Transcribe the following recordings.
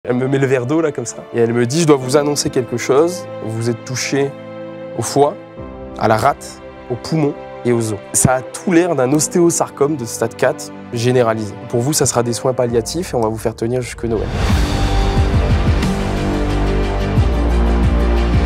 Elle me met le verre d'eau là comme ça et elle me dit je dois vous annoncer quelque chose. Vous êtes touché au foie, à la rate, aux poumons et aux os. Ça a tout l'air d'un ostéosarcome de stade 4 généralisé. Pour vous, ça sera des soins palliatifs et on va vous faire tenir jusque Noël.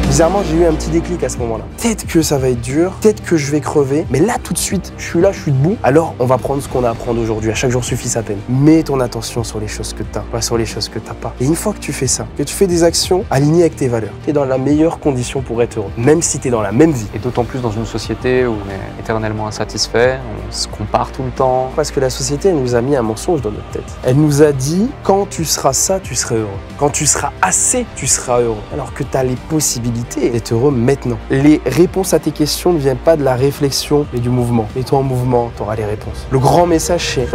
Bizarrement, j'ai eu un petit déclic à ce moment-là. Peut-être que ça va être dur, peut-être que je vais crever, mais là, tout de suite, je suis là, je suis debout. Alors, on va prendre ce qu'on a à prendre aujourd'hui. À chaque jour suffit sa peine. Mets ton attention sur les choses que tu as, pas sur les choses que tu n'as pas. Et une fois que tu fais ça, que tu fais des actions alignées avec tes valeurs, tu es dans la meilleure condition pour être heureux, même si tu es dans la même vie. Et d'autant plus dans une société où on est éternellement insatisfait, on se compare tout le temps. Parce que la société, elle nous a mis un mensonge dans notre tête. Elle nous a dit, quand tu seras ça, tu seras heureux. Quand tu seras assez, tu seras heureux. Alors que tu as les possibilités d'être heureux maintenant. Les réponses à tes questions ne viennent pas de la réflexion, mais du mouvement. Mets-toi en mouvement, tu auras les réponses. Le grand message, c'est...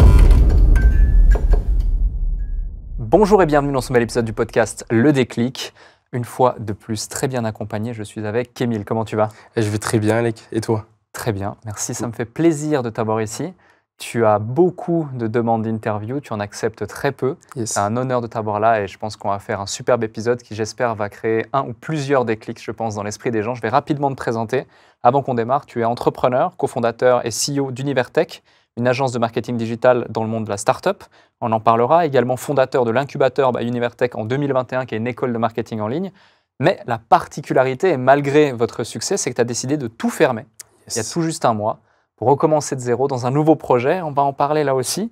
Bonjour et bienvenue dans ce nouvel épisode du podcast Le Déclic. Une fois de plus, très bien accompagné, je suis avec Kémil. Comment tu vas? Je vais très bien, Alec. Et toi? Très bien, merci. Ça me fait plaisir de t'avoir ici. Tu as beaucoup de demandes d'interview, tu en acceptes très peu. Yes. C'est un honneur de t'avoir là et je pense qu'on va faire un superbe épisode qui, j'espère, va créer un ou plusieurs déclics, je pense, dans l'esprit des gens. Je vais rapidement te présenter. Avant qu'on démarre, tu es entrepreneur, cofondateur et CEO d'Univertech, une agence de marketing digital dans le monde de la start-up. On en parlera. Également fondateur de l'incubateur Univertech en 2021, qui est une école de marketing en ligne. Mais la particularité, et malgré votre succès, c'est que tu as décidé de tout fermer. Yes. Il y a tout juste un mois, pour recommencer de zéro dans un nouveau projet. On va en parler là aussi.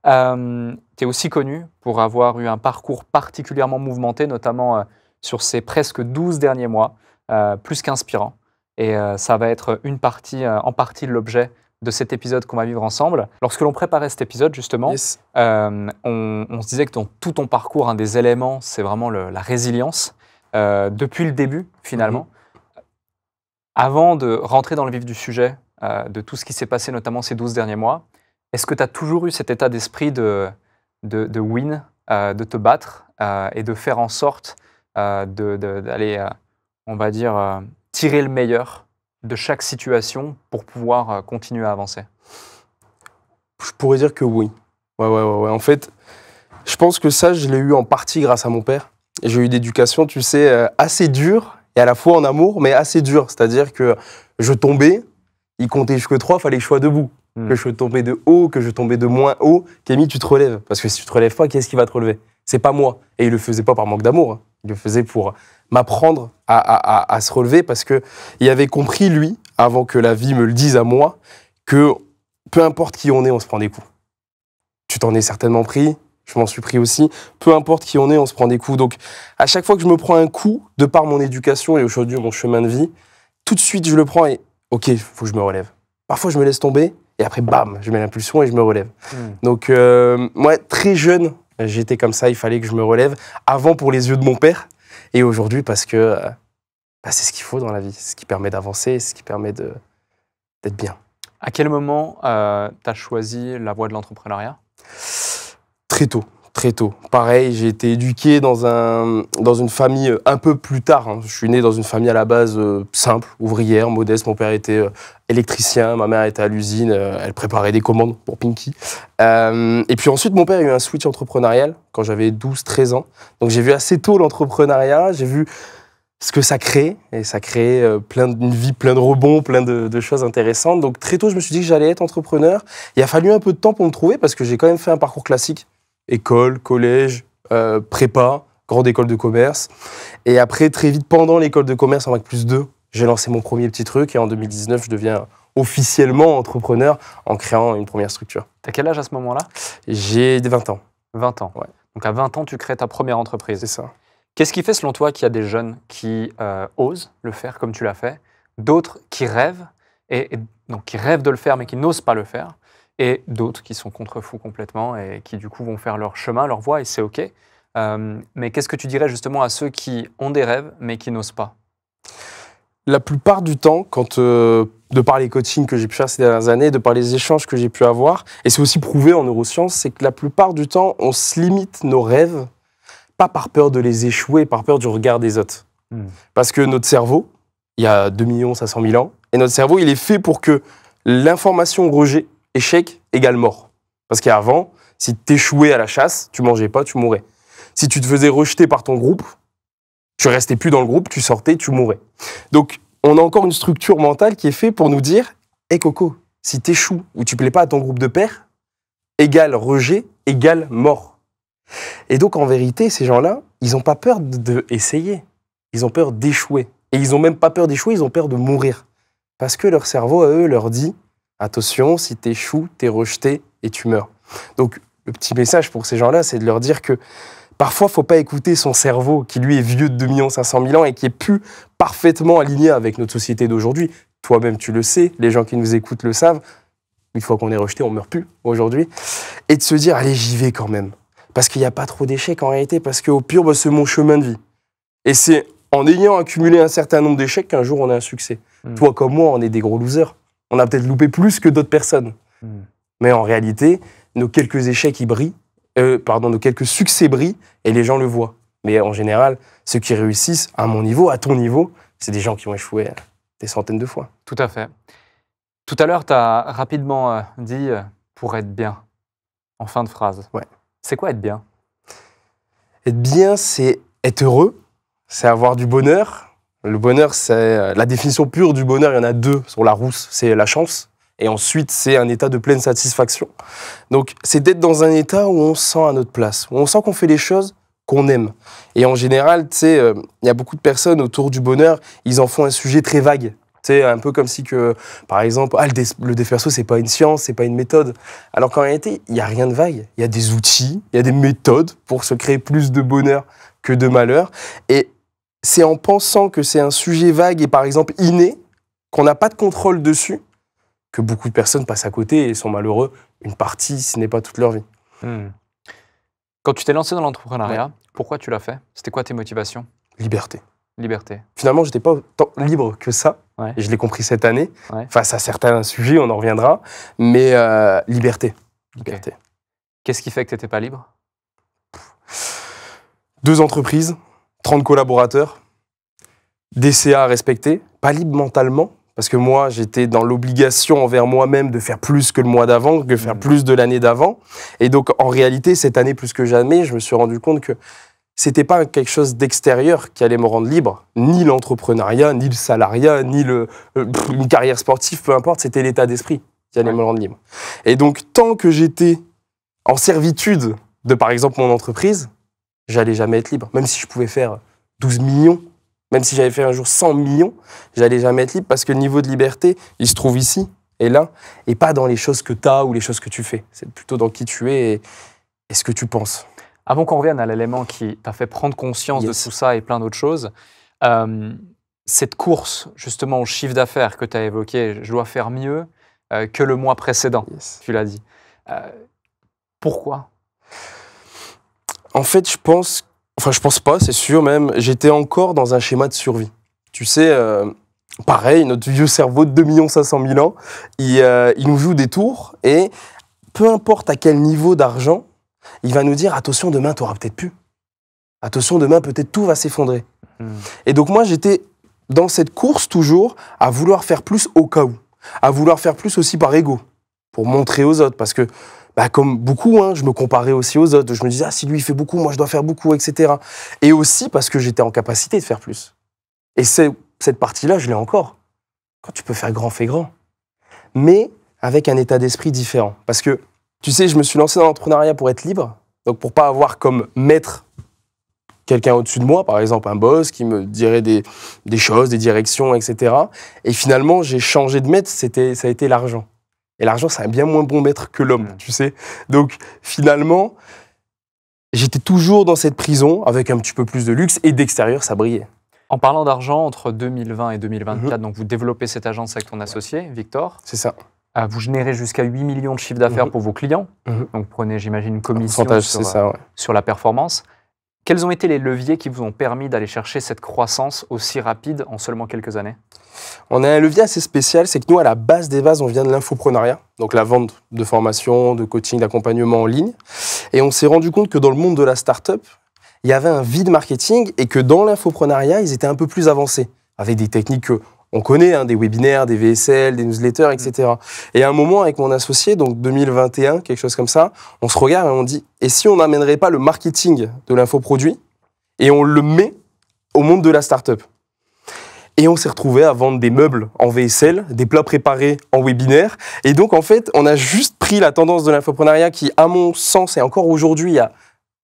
Tu es aussi connu pour avoir eu un parcours particulièrement mouvementé, notamment sur ces presque 12 derniers mois, plus qu'inspirant. Et ça va être en partie l'objet de cet épisode qu'on va vivre ensemble. Lorsque l'on préparait cet épisode, justement, Yes. on se disait que dans tout ton parcours, un des éléments, c'est vraiment la résilience. Depuis le début, finalement. Avant de rentrer dans le vif du sujet, de tout ce qui s'est passé, notamment ces 12 derniers mois, est-ce que tu as toujours eu cet état d'esprit de win, de te battre et de faire en sorte d'aller, on va dire, tirer le meilleur de chaque situation pour pouvoir continuer à avancer? Je pourrais dire que oui. Ouais. En fait, je pense que ça, je l'ai eu en partie grâce à mon père. J'ai eu une éducation, tu sais, assez dure et à la fois en amour, mais assez dure. C'est-à-dire que je tombais, il comptait jusqu'à 3, il fallait que je sois debout. Que je tombais de haut, que je tombais de moins haut. Kémy, tu te relèves. Parce que si tu te relèves pas, qu'est-ce qui va te relever? C'est pas moi. Et il le faisait pas par manque d'amour. Hein. Il le faisait pour m'apprendre à se relever parce qu'il avait compris, lui, avant que la vie me le dise à moi, que peu importe qui on est, on se prend des coups. Tu t'en es certainement pris. Je m'en suis pris aussi. Peu importe qui on est, on se prend des coups. Donc, à chaque fois que je me prends un coup, de par mon éducation et aujourd'hui mon chemin de vie, tout de suite, je le prends et OK, il faut que je me relève. Parfois, je me laisse tomber et après, bam, je mets l'impulsion et je me relève. Donc, moi, très jeune, j'étais comme ça. Il fallait que je me relève avant pour les yeux de mon père et aujourd'hui parce que c'est ce qu'il faut dans la vie. C'est ce qui permet d'avancer, c'est ce qui permet d'être bien. À quel moment tu as choisi la voie de l'entrepreneuriat? Très tôt. Très tôt. Pareil, j'ai été éduqué dans une famille un peu plus tard. Hein. Je suis né dans une famille à la base simple, ouvrière, modeste. Mon père était électricien, ma mère était à l'usine, elle préparait des commandes pour Pinky. Et puis ensuite, mon père a eu un switch entrepreneurial quand j'avais 12-13 ans. Donc j'ai vu assez tôt l'entrepreneuriat, j'ai vu ce que ça crée. Et ça crée une vie plein de rebonds, plein de choses intéressantes. Donc très tôt, je me suis dit que j'allais être entrepreneur. Il a fallu un peu de temps pour me trouver parce que j'ai quand même fait un parcours classique. École, collège, prépa, grande école de commerce. Et après, très vite, pendant l'école de commerce, en Bac+2, j'ai lancé mon premier petit truc. Et en 2019, je deviens officiellement entrepreneur en créant une première structure. T'as quel âge à ce moment-là? J'ai 20 ans. 20 ans. Ouais. Donc à 20 ans, tu crées ta première entreprise. C'est ça. Qu'est-ce qui fait, selon toi, qu'il y a des jeunes qui osent le faire comme tu l'as fait, d'autres qui rêvent, donc qui rêvent de le faire mais qui n'osent pas le faire, et d'autres qui sont contre-fous complètement et qui, du coup, vont faire leur chemin, leur voie, et c'est OK. Mais qu'est-ce que tu dirais justement à ceux qui ont des rêves, mais qui n'osent pas? La plupart du temps, de par les coachings que j'ai pu faire ces dernières années, de par les échanges que j'ai pu avoir, et c'est aussi prouvé en neurosciences, c'est que la plupart du temps, on se limite nos rêves, pas par peur de les échouer, par peur du regard des autres. Parce que notre cerveau, il y a 2 500 000 ans, et notre cerveau, il est fait pour que l'information rejet, échec égale mort. Parce qu'avant, si tu échouais à la chasse, tu mangeais pas, tu mourais. Si tu te faisais rejeter par ton groupe, tu restais plus dans le groupe, tu sortais, tu mourais. Donc, on a encore une structure mentale qui est faite pour nous dire « Hé Coco, si t'échoues ou tu plais pas à ton groupe de pairs, égale rejet, égale mort. » Et donc, en vérité, ces gens-là, ils n'ont pas peur d'essayer. Ils ont peur d'échouer. Et ils n'ont même pas peur d'échouer, ils ont peur de mourir. Parce que leur cerveau, à eux, leur dit « Attention, si t'échoues, t'es rejeté et tu meurs. » Donc, le petit message pour ces gens-là, c'est de leur dire que parfois, il ne faut pas écouter son cerveau, qui lui est vieux de 2 500 000 ans et qui est plus parfaitement aligné avec notre société d'aujourd'hui. Toi-même, tu le sais, les gens qui nous écoutent le savent. Une fois qu'on est rejeté, on ne meurt plus aujourd'hui. Et de se dire, allez, j'y vais quand même. Parce qu'il n'y a pas trop d'échecs en réalité, parce qu'au pire, bah, c'est mon chemin de vie. Et c'est en ayant accumulé un certain nombre d'échecs qu'un jour, on a un succès. Toi comme moi, on est des gros losers. On a peut-être loupé plus que d'autres personnes. Mais en réalité, nos quelques échecs, ils brillent. Nos quelques succès brillent et les gens le voient. Mais en général, ceux qui réussissent à mon niveau, à ton niveau, c'est des gens qui ont échoué des centaines de fois. Tout à fait. Tout à l'heure, tu as rapidement dit pour être bien, en fin de phrase. Ouais. C'est quoi être bien? Être bien, c'est être heureux, c'est avoir du bonheur. Le bonheur, c'est la définition pure du bonheur, il y en a 2 sur Larousse, c'est la chance. Et ensuite, c'est un état de pleine satisfaction. Donc, c'est d'être dans un état où on se sent à notre place, où on sent qu'on fait les choses qu'on aime. Et en général, tu sais, il y a beaucoup de personnes autour du bonheur, ils en font un sujet très vague. Tu sais, un peu comme si que, par exemple, le défi perso, c'est pas une science, c'est pas une méthode. Alors qu'en réalité, il n'y a rien de vague. Il y a des outils, il y a des méthodes pour se créer plus de bonheur que de malheur. Et c'est en pensant que c'est un sujet vague et, par exemple, inné, qu'on n'a pas de contrôle dessus, que beaucoup de personnes passent à côté et sont malheureux une partie, si ce n'est pas toute leur vie. Quand tu t'es lancé dans l'entrepreneuriat, pourquoi tu l'as fait? C'était quoi tes motivations? Liberté. Liberté. Finalement, je n'étais pas autant libre que ça, et je l'ai compris cette année, face à certains sujets, on en reviendra, mais liberté. Liberté. Okay. Qu'est-ce qui fait que tu n'étais pas libre? 2 entreprises, 30 collaborateurs, des CA à respecter, pas libre mentalement, parce que moi, j'étais dans l'obligation envers moi-même de faire plus que le mois d'avant, de faire plus de l'année d'avant. Et donc, en réalité, cette année, plus que jamais, je me suis rendu compte que c'était pas quelque chose d'extérieur qui allait me rendre libre, ni l'entrepreneuriat, ni le salariat, ni une carrière sportive, peu importe, c'était l'état d'esprit qui allait me rendre libre. Et donc, tant que j'étais en servitude de, par exemple, mon entreprise, j'allais jamais être libre, même si je pouvais faire 12 millions. Même si j'avais fait un jour 100 millions, j'allais jamais être libre parce que le niveau de liberté, il se trouve ici et là, et pas dans les choses que tu as ou les choses que tu fais. C'est plutôt dans qui tu es et ce que tu penses. Avant qu'on revienne à l'élément qui t'a fait prendre conscience de tout ça et plein d'autres choses, cette course justement au chiffre d'affaires que tu as évoqué, je dois faire mieux que le mois précédent, tu l'as dit. Pourquoi? En fait, je pense pas, c'est sûr même. J'étais encore dans un schéma de survie. Tu sais, pareil, notre vieux cerveau de 2 500 000 ans, il nous joue des tours et peu importe à quel niveau d'argent, il va nous dire « Attention, demain, tu n'auras peut-être plus. Attention, demain, peut-être tout va s'effondrer. » Et donc moi, j'étais dans cette course toujours à vouloir faire plus au cas où. À vouloir faire plus aussi par ego, pour montrer aux autres. Parce que comme beaucoup, je me comparais aussi aux autres. Je me disais, si lui il fait beaucoup, moi je dois faire beaucoup, etc. Et aussi parce que j'étais en capacité de faire plus. Et cette partie-là, je l'ai encore. Quand tu peux faire grand, fais grand. Mais avec un état d'esprit différent. Parce que, tu sais, je me suis lancé dans l'entrepreneuriat pour être libre. Donc pour pas avoir comme maître quelqu'un au-dessus de moi, par exemple un boss qui me dirait des choses, des directions, etc. Et finalement, j'ai changé de maître, ça a été l'argent. Et l'argent, c'est un bien moins bon maître que l'homme, tu sais. Donc, finalement, j'étais toujours dans cette prison avec un petit peu plus de luxe et d'extérieur, ça brillait. En parlant d'argent, entre 2020 et 2024, donc vous développez cette agence avec ton associé, Victor. C'est ça. Vous générez jusqu'à 8 millions de chiffre d'affaires pour vos clients. Donc, prenez, j'imagine, une commission sur la performance. Quels ont été les leviers qui vous ont permis d'aller chercher cette croissance aussi rapide en seulement quelques années? On a un levier assez spécial, c'est que nous, à la base des bases, on vient de l'infoprenariat, donc la vente de formation, de coaching, d'accompagnement en ligne. Et on s'est rendu compte que dans le monde de la start-up, il y avait un vide marketing et que dans l'infoprenariat, ils étaient un peu plus avancés, avec des techniques On connaît hein, des webinaires, des VSL, des newsletters, etc. Et à un moment, avec mon associé, donc 2021, quelque chose comme ça, on se regarde et on dit, et si on n'amènerait pas le marketing de l'infoproduit et on le met au monde de la start-up? Et on s'est retrouvé à vendre des meubles en VSL, des plats préparés en webinaire. Et donc, en fait, on a juste pris la tendance de l'infopreneuriat qui, à mon sens, et encore aujourd'hui, a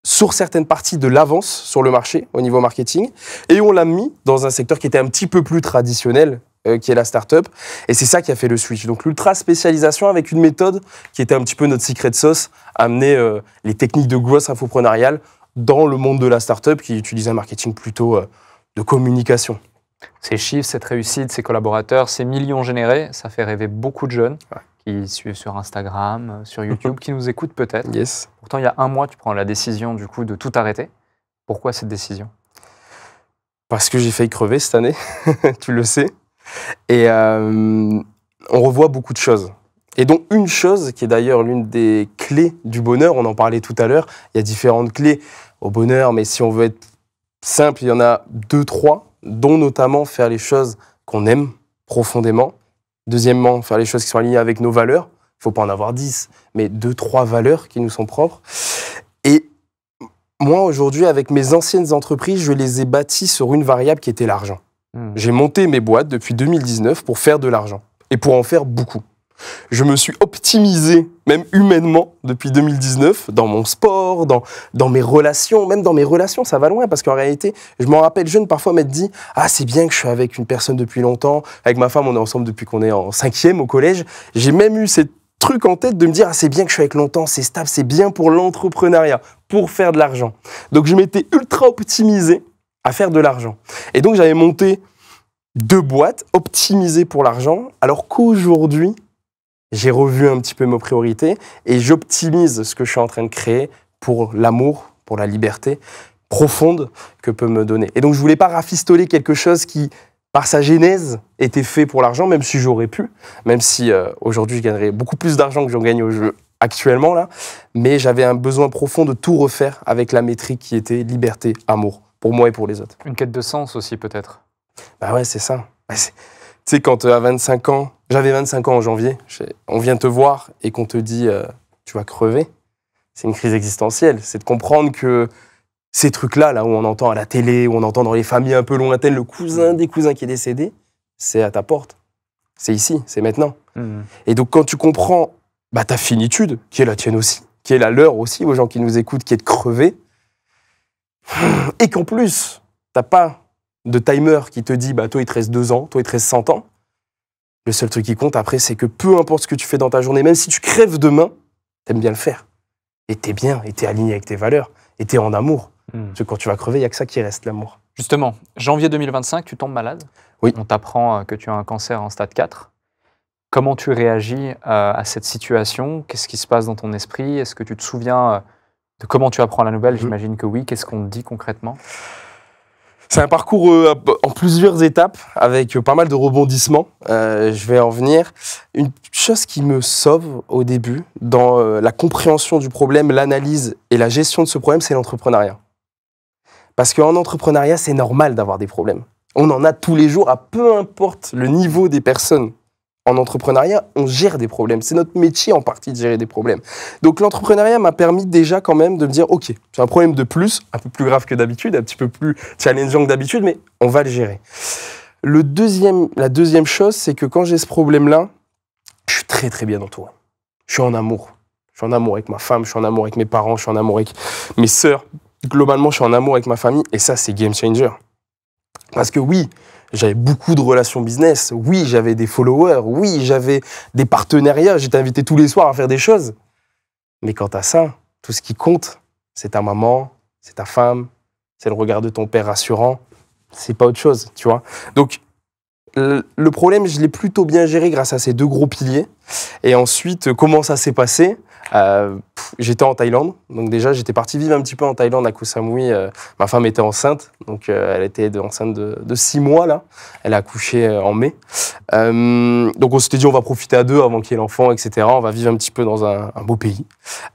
sur certaines parties de l'avance sur le marché au niveau marketing. Et on l'a mis dans un secteur qui était un petit peu plus traditionnel, qui est la start-up. Et c'est ça qui a fait le switch. Donc, l'ultra spécialisation avec une méthode qui était un petit peu notre secret sauce, amener les techniques de growth infopreneurial dans le monde de la start-up qui utilisait un marketing plutôt de communication. Ces chiffres, cette réussite, ces collaborateurs, ces millions générés, ça fait rêver beaucoup de jeunes qui suivent sur Instagram, sur YouTube, qui nous écoutent peut-être. Yes. Pourtant, il y a un mois, tu prends la décision du coup de tout arrêter. Pourquoi cette décision? Parce que j'ai failli crever cette année, tu le sais. Et on revoit beaucoup de choses. Et donc une chose qui est d'ailleurs l'une des clés du bonheur, on en parlait tout à l'heure, il y a différentes clés au bonheur, mais si on veut être simple, il y en a 2, 3, dont notamment faire les choses qu'on aime profondément. Deuxièmement, faire les choses qui sont alignées avec nos valeurs. Il ne faut pas en avoir 10, mais 2, 3 valeurs qui nous sont propres. Et moi, aujourd'hui, avec mes anciennes entreprises, je les ai bâties sur une variable qui était l'argent. J'ai monté mes boîtes depuis 2019 pour faire de l'argent et pour en faire beaucoup. Je me suis optimisé, même humainement, depuis 2019, dans mon sport, dans mes relations. Même dans mes relations, ça va loin, parce qu'en réalité, je m'en rappelle jeune, parfois m'être dit « Ah, c'est bien que je suis avec une personne depuis longtemps. Avec ma femme, on est ensemble depuis qu'on est en 5e au collège. » J'ai même eu ces trucs en tête de me dire « Ah, c'est bien que je suis avec longtemps, c'est stable, c'est bien pour l'entrepreneuriat, pour faire de l'argent. » Donc, je m'étais ultra optimisé à faire de l'argent. Et donc, j'avais monté 2 boîtes optimisées pour l'argent, alors qu'aujourd'hui, j'ai revu un petit peu mes priorités et j'optimise ce que je suis en train de créer pour l'amour, pour la liberté profonde que peut me donner. Et donc, je ne voulais pas rafistoler quelque chose qui, par sa genèse, était fait pour l'argent, même si j'aurais pu, même si aujourd'hui, je gagnerais beaucoup plus d'argent que j'en gagne au jeu actuellement, là. Mais j'avais un besoin profond de tout refaire avec la métrique qui était liberté, amour, pour moi et pour les autres. Une quête de sens aussi, peut-être. Bah ouais, c'est ça. Bah, tu sais, quand à 25 ans, j'avais 25 ans en janvier, on vient te voir et qu'on te dit tu vas crever, c'est une crise existentielle. C'est de comprendre que ces trucs-là, là où on entend à la télé, où on entend dans les familles un peu lointaines le cousin des cousins qui est décédé, c'est à ta porte. C'est ici, c'est maintenant. Et donc quand tu comprends ta finitude, qui est la tienne aussi, qui est la leur aussi, aux gens qui nous écoutent, qui est de crever, et qu'en plus, t'as pas de timer qui te dit toi il te reste 2 ans, toi il te reste 100 ans. Le seul truc qui compte après, c'est que peu importe ce que tu fais dans ta journée, même si tu crèves demain, t'aimes bien le faire. Et t'es bien, et t'es aligné avec tes valeurs, et t'es en amour. Parce que quand tu vas crever, il n'y a que ça qui reste, l'amour. Justement, janvier 2025, tu tombes malade. Oui. On t'apprend que tu as un cancer en stade 4. Comment tu réagis à cette situation? Qu'est-ce qui se passe dans ton esprit? Est-ce que tu te souviens de comment tu apprends la nouvelle? J'imagine que oui. Qu'est-ce qu'on te dit concrètement? C'est un parcours en plusieurs étapes, avec pas mal de rebondissements. Je vais en venir. Une chose qui me sauve au début, dans la compréhension du problème, l'analyse et la gestion de ce problème, c'est l'entrepreneuriat. Parce qu'en entrepreneuriat, c'est normal d'avoir des problèmes. On en a tous les jours, à peu importe le niveau des personnes. En entrepreneuriat, on gère des problèmes. C'est notre métier en partie de gérer des problèmes. Donc l'entrepreneuriat m'a permis déjà quand même de me dire, ok, j'ai un problème de plus, un peu plus grave que d'habitude, un petit peu plus challengeant que d'habitude, mais on va le gérer. La deuxième chose, c'est que quand j'ai ce problème-là, je suis très très bien entouré. Je suis en amour. Je suis en amour avec ma femme, je suis en amour avec mes parents, je suis en amour avec mes sœurs. Globalement, je suis en amour avec ma famille et ça, c'est game changer. Parce que oui, j'avais beaucoup de relations business, oui, j'avais des followers, oui, j'avais des partenariats, j'étais invité tous les soirs à faire des choses. Mais quant à ça, tout ce qui compte, c'est ta maman, c'est ta femme, c'est le regard de ton père rassurant, c'est pas autre chose, tu vois. Donc, le problème, je l'ai plutôt bien géré grâce à ces 2 gros piliers. Et ensuite, comment ça s'est passé? J'étais en Thaïlande, donc déjà j'étais parti vivre un petit peu en Thaïlande à Koh Samui. Ma femme était enceinte, donc elle était enceinte de 6 mois là. Elle a accouché en mai. Donc on s'était dit on va profiter à 2 avant qu'il y ait l'enfant, etc. On va vivre un petit peu dans un beau pays.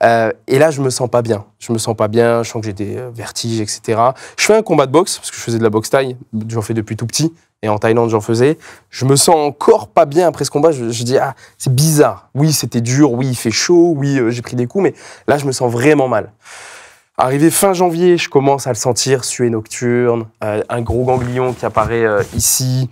Et là je me sens pas bien. Je sens que j'ai des vertiges, etc. Je fais un combat de boxe parce que je faisais de la boxe thaï. J'en fais depuis tout petit. et en Thaïlande, j'en faisais. Je me sens encore pas bien après ce combat. Je dis, ah, c'est bizarre. Oui, c'était dur. Oui, il fait chaud. Oui, j'ai pris des coups. Mais là, je me sens vraiment mal. Arrivé fin janvier, je commence à le sentir, suée nocturne, un gros ganglion qui apparaît ici.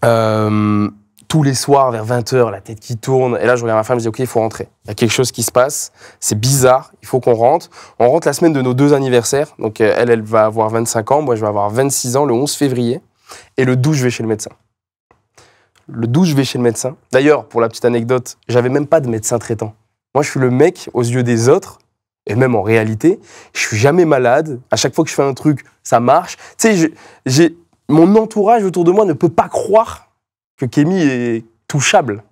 Tous les soirs, vers 20h, la tête qui tourne. Et là, je regarde ma femme, je dis, OK, il faut rentrer. Il y a quelque chose qui se passe. C'est bizarre. Il faut qu'on rentre. On rentre la semaine de nos 2 anniversaires. Donc, elle va avoir 25 ans. Moi, je vais avoir 26 ans le 11 février. Et le 12, je vais chez le médecin. Le 12, je vais chez le médecin. D'ailleurs, pour la petite anecdote, j'avais même pas de médecin traitant. Moi, je suis le mec, aux yeux des autres, et même en réalité, je suis jamais malade. À chaque fois que je fais un truc, ça marche. Tu sais, mon entourage autour de moi ne peut pas croire que Kémy est touchable.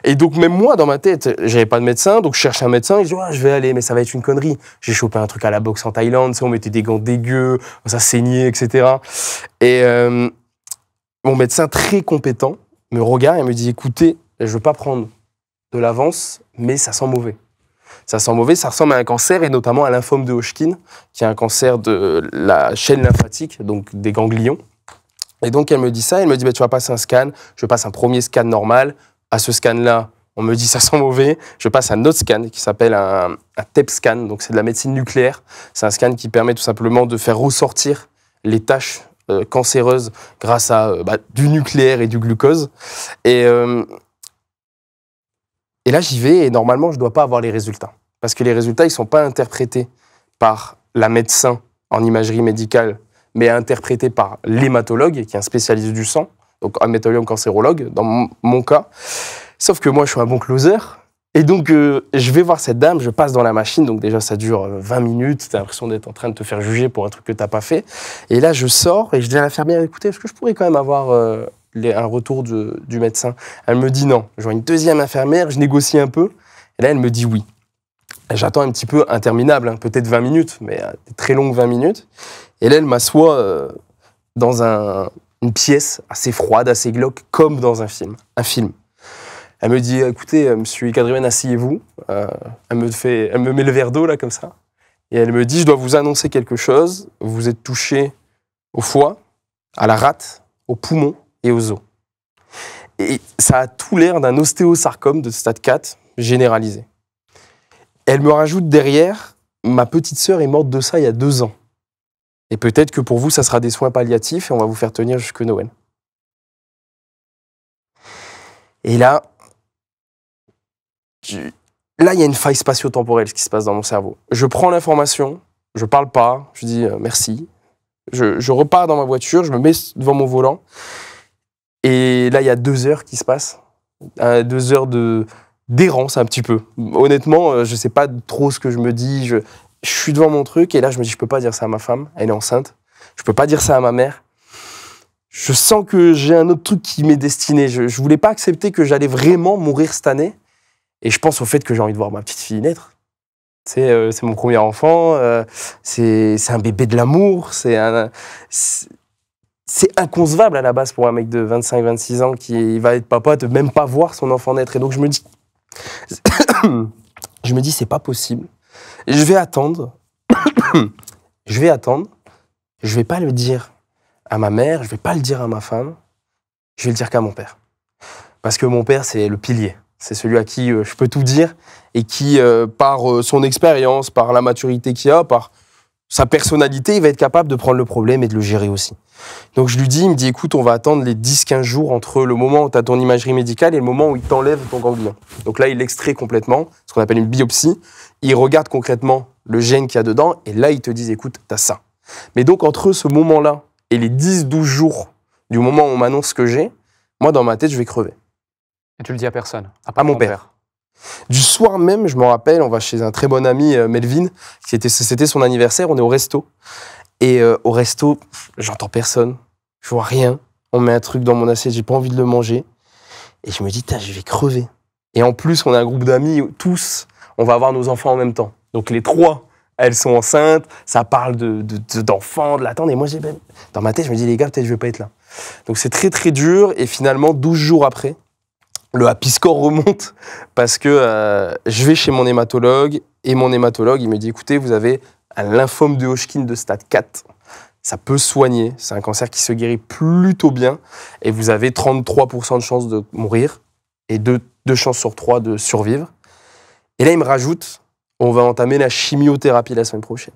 Et donc, même moi, dans ma tête, j'avais pas de médecin, donc je cherche un médecin, et je dis, je vais aller, mais ça va être une connerie. J'ai chopé un truc à la boxe en Thaïlande, tu sais, on mettait des gants dégueux, ça saignait, etc. Et mon médecin, très compétent, me regarde et me dit, écoutez, je veux pas prendre de l'avance, mais ça sent mauvais. Ça sent mauvais, ça ressemble à un cancer, et notamment à lymphome de Hodgkin, qui est un cancer de la chaîne lymphatique, donc des ganglions. Et donc, elle me dit ça, elle me dit, tu vas passer un scan, je passe un premier scan normal. À ce scan-là, on me dit, ça sent mauvais. Je passe un autre scan qui s'appelle un TEP scan, donc c'est de la médecine nucléaire. C'est un scan qui permet tout simplement de faire ressortir les taches cancéreuses grâce à du nucléaire et du glucose. Et là, j'y vais, et normalement, je ne dois pas avoir les résultats. Parce que les résultats, ils ne sont pas interprétés par la médecin en imagerie médicale, mais interprété par l'hématologue, qui est un spécialiste du sang, donc un hématologue cancérologue, dans mon cas. Sauf que moi, je suis un bon closer. Et donc, je vais voir cette dame, je passe dans la machine, donc déjà, ça dure 20 minutes, tu as l'impression d'être en train de te faire juger pour un truc que tu n'as pas fait. Et là, je sors, et je dis à l'infirmière, écoutez, est-ce que je pourrais quand même avoir un retour du médecin? Elle me dit non. Je vois une deuxième infirmière, je négocie un peu, et là, elle me dit oui. J'attends un petit peu interminable, hein, peut-être 20 minutes, mais des très longues 20 minutes. Et là, elle m'assoit dans une pièce assez froide, assez glauque, comme dans un film. Elle me dit, écoutez, monsieur Kadrimen, asseyez-vous. Elle me met le verre d'eau, là, comme ça. Et elle me dit, je dois vous annoncer quelque chose. Vous êtes touché au foie, à la rate, aux poumons et aux os. Et ça a tout l'air d'un ostéosarcome de stade 4 généralisé. Elle me rajoute derrière, ma petite sœur est morte de ça il y a 2 ans. Et peut-être que pour vous, ça sera des soins palliatifs et on va vous faire tenir jusque Noël. Et là, il y a une faille spatio-temporelle, ce qui se passe dans mon cerveau. Je prends l'information, je parle pas, je dis merci. Je repars dans ma voiture, je me mets devant mon volant. Et là, il y a 2 heures qui se passent. 2 heures d'errance un petit peu. Honnêtement, je sais pas trop ce que je me dis. Je suis devant mon truc et là, je me dis, je peux pas dire ça à ma femme. Elle est enceinte. Je peux pas dire ça à ma mère. Je sens que j'ai un autre truc qui m'est destiné. Je voulais pas accepter que j'allais vraiment mourir cette année. Et je pense au fait que j'ai envie de voir ma petite fille naître. C'est mon premier enfant. C'est un bébé de l'amour. C'est inconcevable à la base pour un mec de 25-26 ans qui va être papa de même pas voir son enfant naître. Et donc je me dis, c'est pas possible. Je vais attendre. Je vais pas le dire à ma mère, je vais pas le dire à ma femme. Je vais le dire qu'à mon père. Parce que mon père, c'est le pilier. C'est celui à qui je peux tout dire et qui, par son expérience, par la maturité qu'il a, par sa personnalité, il va être capable de prendre le problème et de le gérer aussi. Donc je lui dis, il me dit, écoute, on va attendre les 10-15 jours entre le moment où tu as ton imagerie médicale et le moment où il t'enlève ton ganglion. Donc là, il l'extrait complètement, ce qu'on appelle une biopsie. Il regarde concrètement le gène qu'il y a dedans et là, il te dit, écoute, tu as ça. Mais donc, entre ce moment-là et les 10-12 jours du moment où on m'annonce ce que j'ai, moi, dans ma tête, je vais crever. Et tu le dis à personne? À mon père. Du soir même, je me rappelle, on va chez un très bon ami, Melvin, c'était son anniversaire, on est au resto. Et au resto, j'entends personne, je vois rien. On met un truc dans mon assiette, j'ai pas envie de le manger. Et je me dis, je vais crever. Et en plus, on a un groupe d'amis, tous, on va avoir nos enfants en même temps. Donc les 3, elles sont enceintes, ça parle d'enfants, de l'attente. Et moi, dans ma tête, je me dis, les gars, peut-être je vais pas être là. Donc c'est très très dur. Et finalement, 12 jours après, le happy score remonte parce que je vais chez mon hématologue et mon hématologue, il me dit, écoutez, vous avez un lymphome de Hodgkin de stade 4. ça peut se soigner. C'est un cancer qui se guérit plutôt bien. Et vous avez 33% de chances de mourir et 2 chances sur 3 de survivre. Et là, il me rajoute, on va entamer la chimiothérapie la semaine prochaine.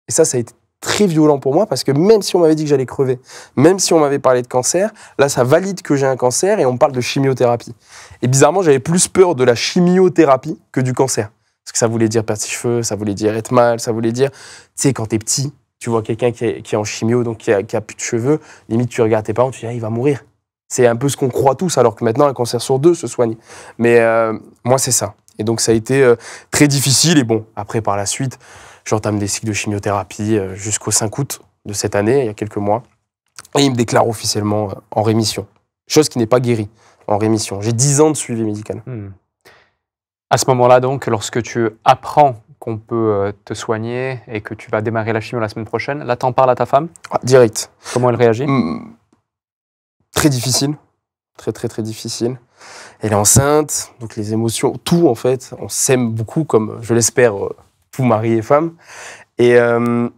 Et ça a été très violent pour moi parce que même si on m'avait dit que j'allais crever, même si on m'avait parlé de cancer, là, ça valide que j'ai un cancer et on me parle de chimiothérapie. Et bizarrement, j'avais plus peur de la chimiothérapie que du cancer. Parce que ça voulait dire perdre ses cheveux, ça voulait dire être mal, ça voulait dire, tu sais, quand t'es petit, tu vois quelqu'un qui est en chimio, donc qui a plus de cheveux, limite tu regardes tes parents, tu dis, ah, il va mourir. C'est un peu ce qu'on croit tous, alors que maintenant, un cancer sur 2 se soigne. Mais moi, c'est ça. Et donc, ça a été très difficile. Et bon, après, par la suite, j'entame des cycles de chimiothérapie jusqu'au 5 août de cette année, il y a quelques mois. Et il me déclare officiellement en rémission. Chose qui n'est pas guérie, en rémission. J'ai 10 ans de suivi médical. À ce moment-là, donc, lorsque tu apprends qu'on peut te soigner et que tu vas démarrer la chimio la semaine prochaine, là, t'en parles à ta femme? Direct. Comment elle réagit? Très difficile. Très, très, très difficile. Elle est enceinte, donc les émotions, tout en fait, on s'aime beaucoup, comme je l'espère, tout mari et femme. Et elle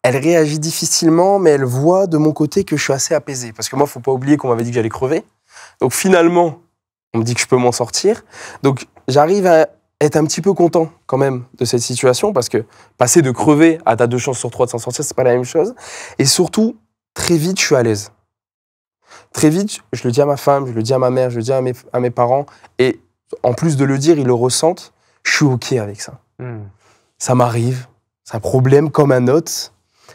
réagit difficilement, mais elle voit de mon côté que je suis assez apaisé. Parce que moi, il ne faut pas oublier qu'on m'avait dit que j'allais crever. Donc finalement, on me dit que je peux m'en sortir. Donc j'arrive à être un petit peu content quand même de cette situation, parce que passer de crever à t'as 2 chances sur 3 de s'en sortir, c'est pas la même chose. Et surtout, très vite, je suis à l'aise. Très vite, je le dis à ma femme, je le dis à ma mère, je le dis à mes parents. Et en plus de le dire, ils le ressentent. Je suis OK avec ça. Ça m'arrive. C'est un problème comme un autre.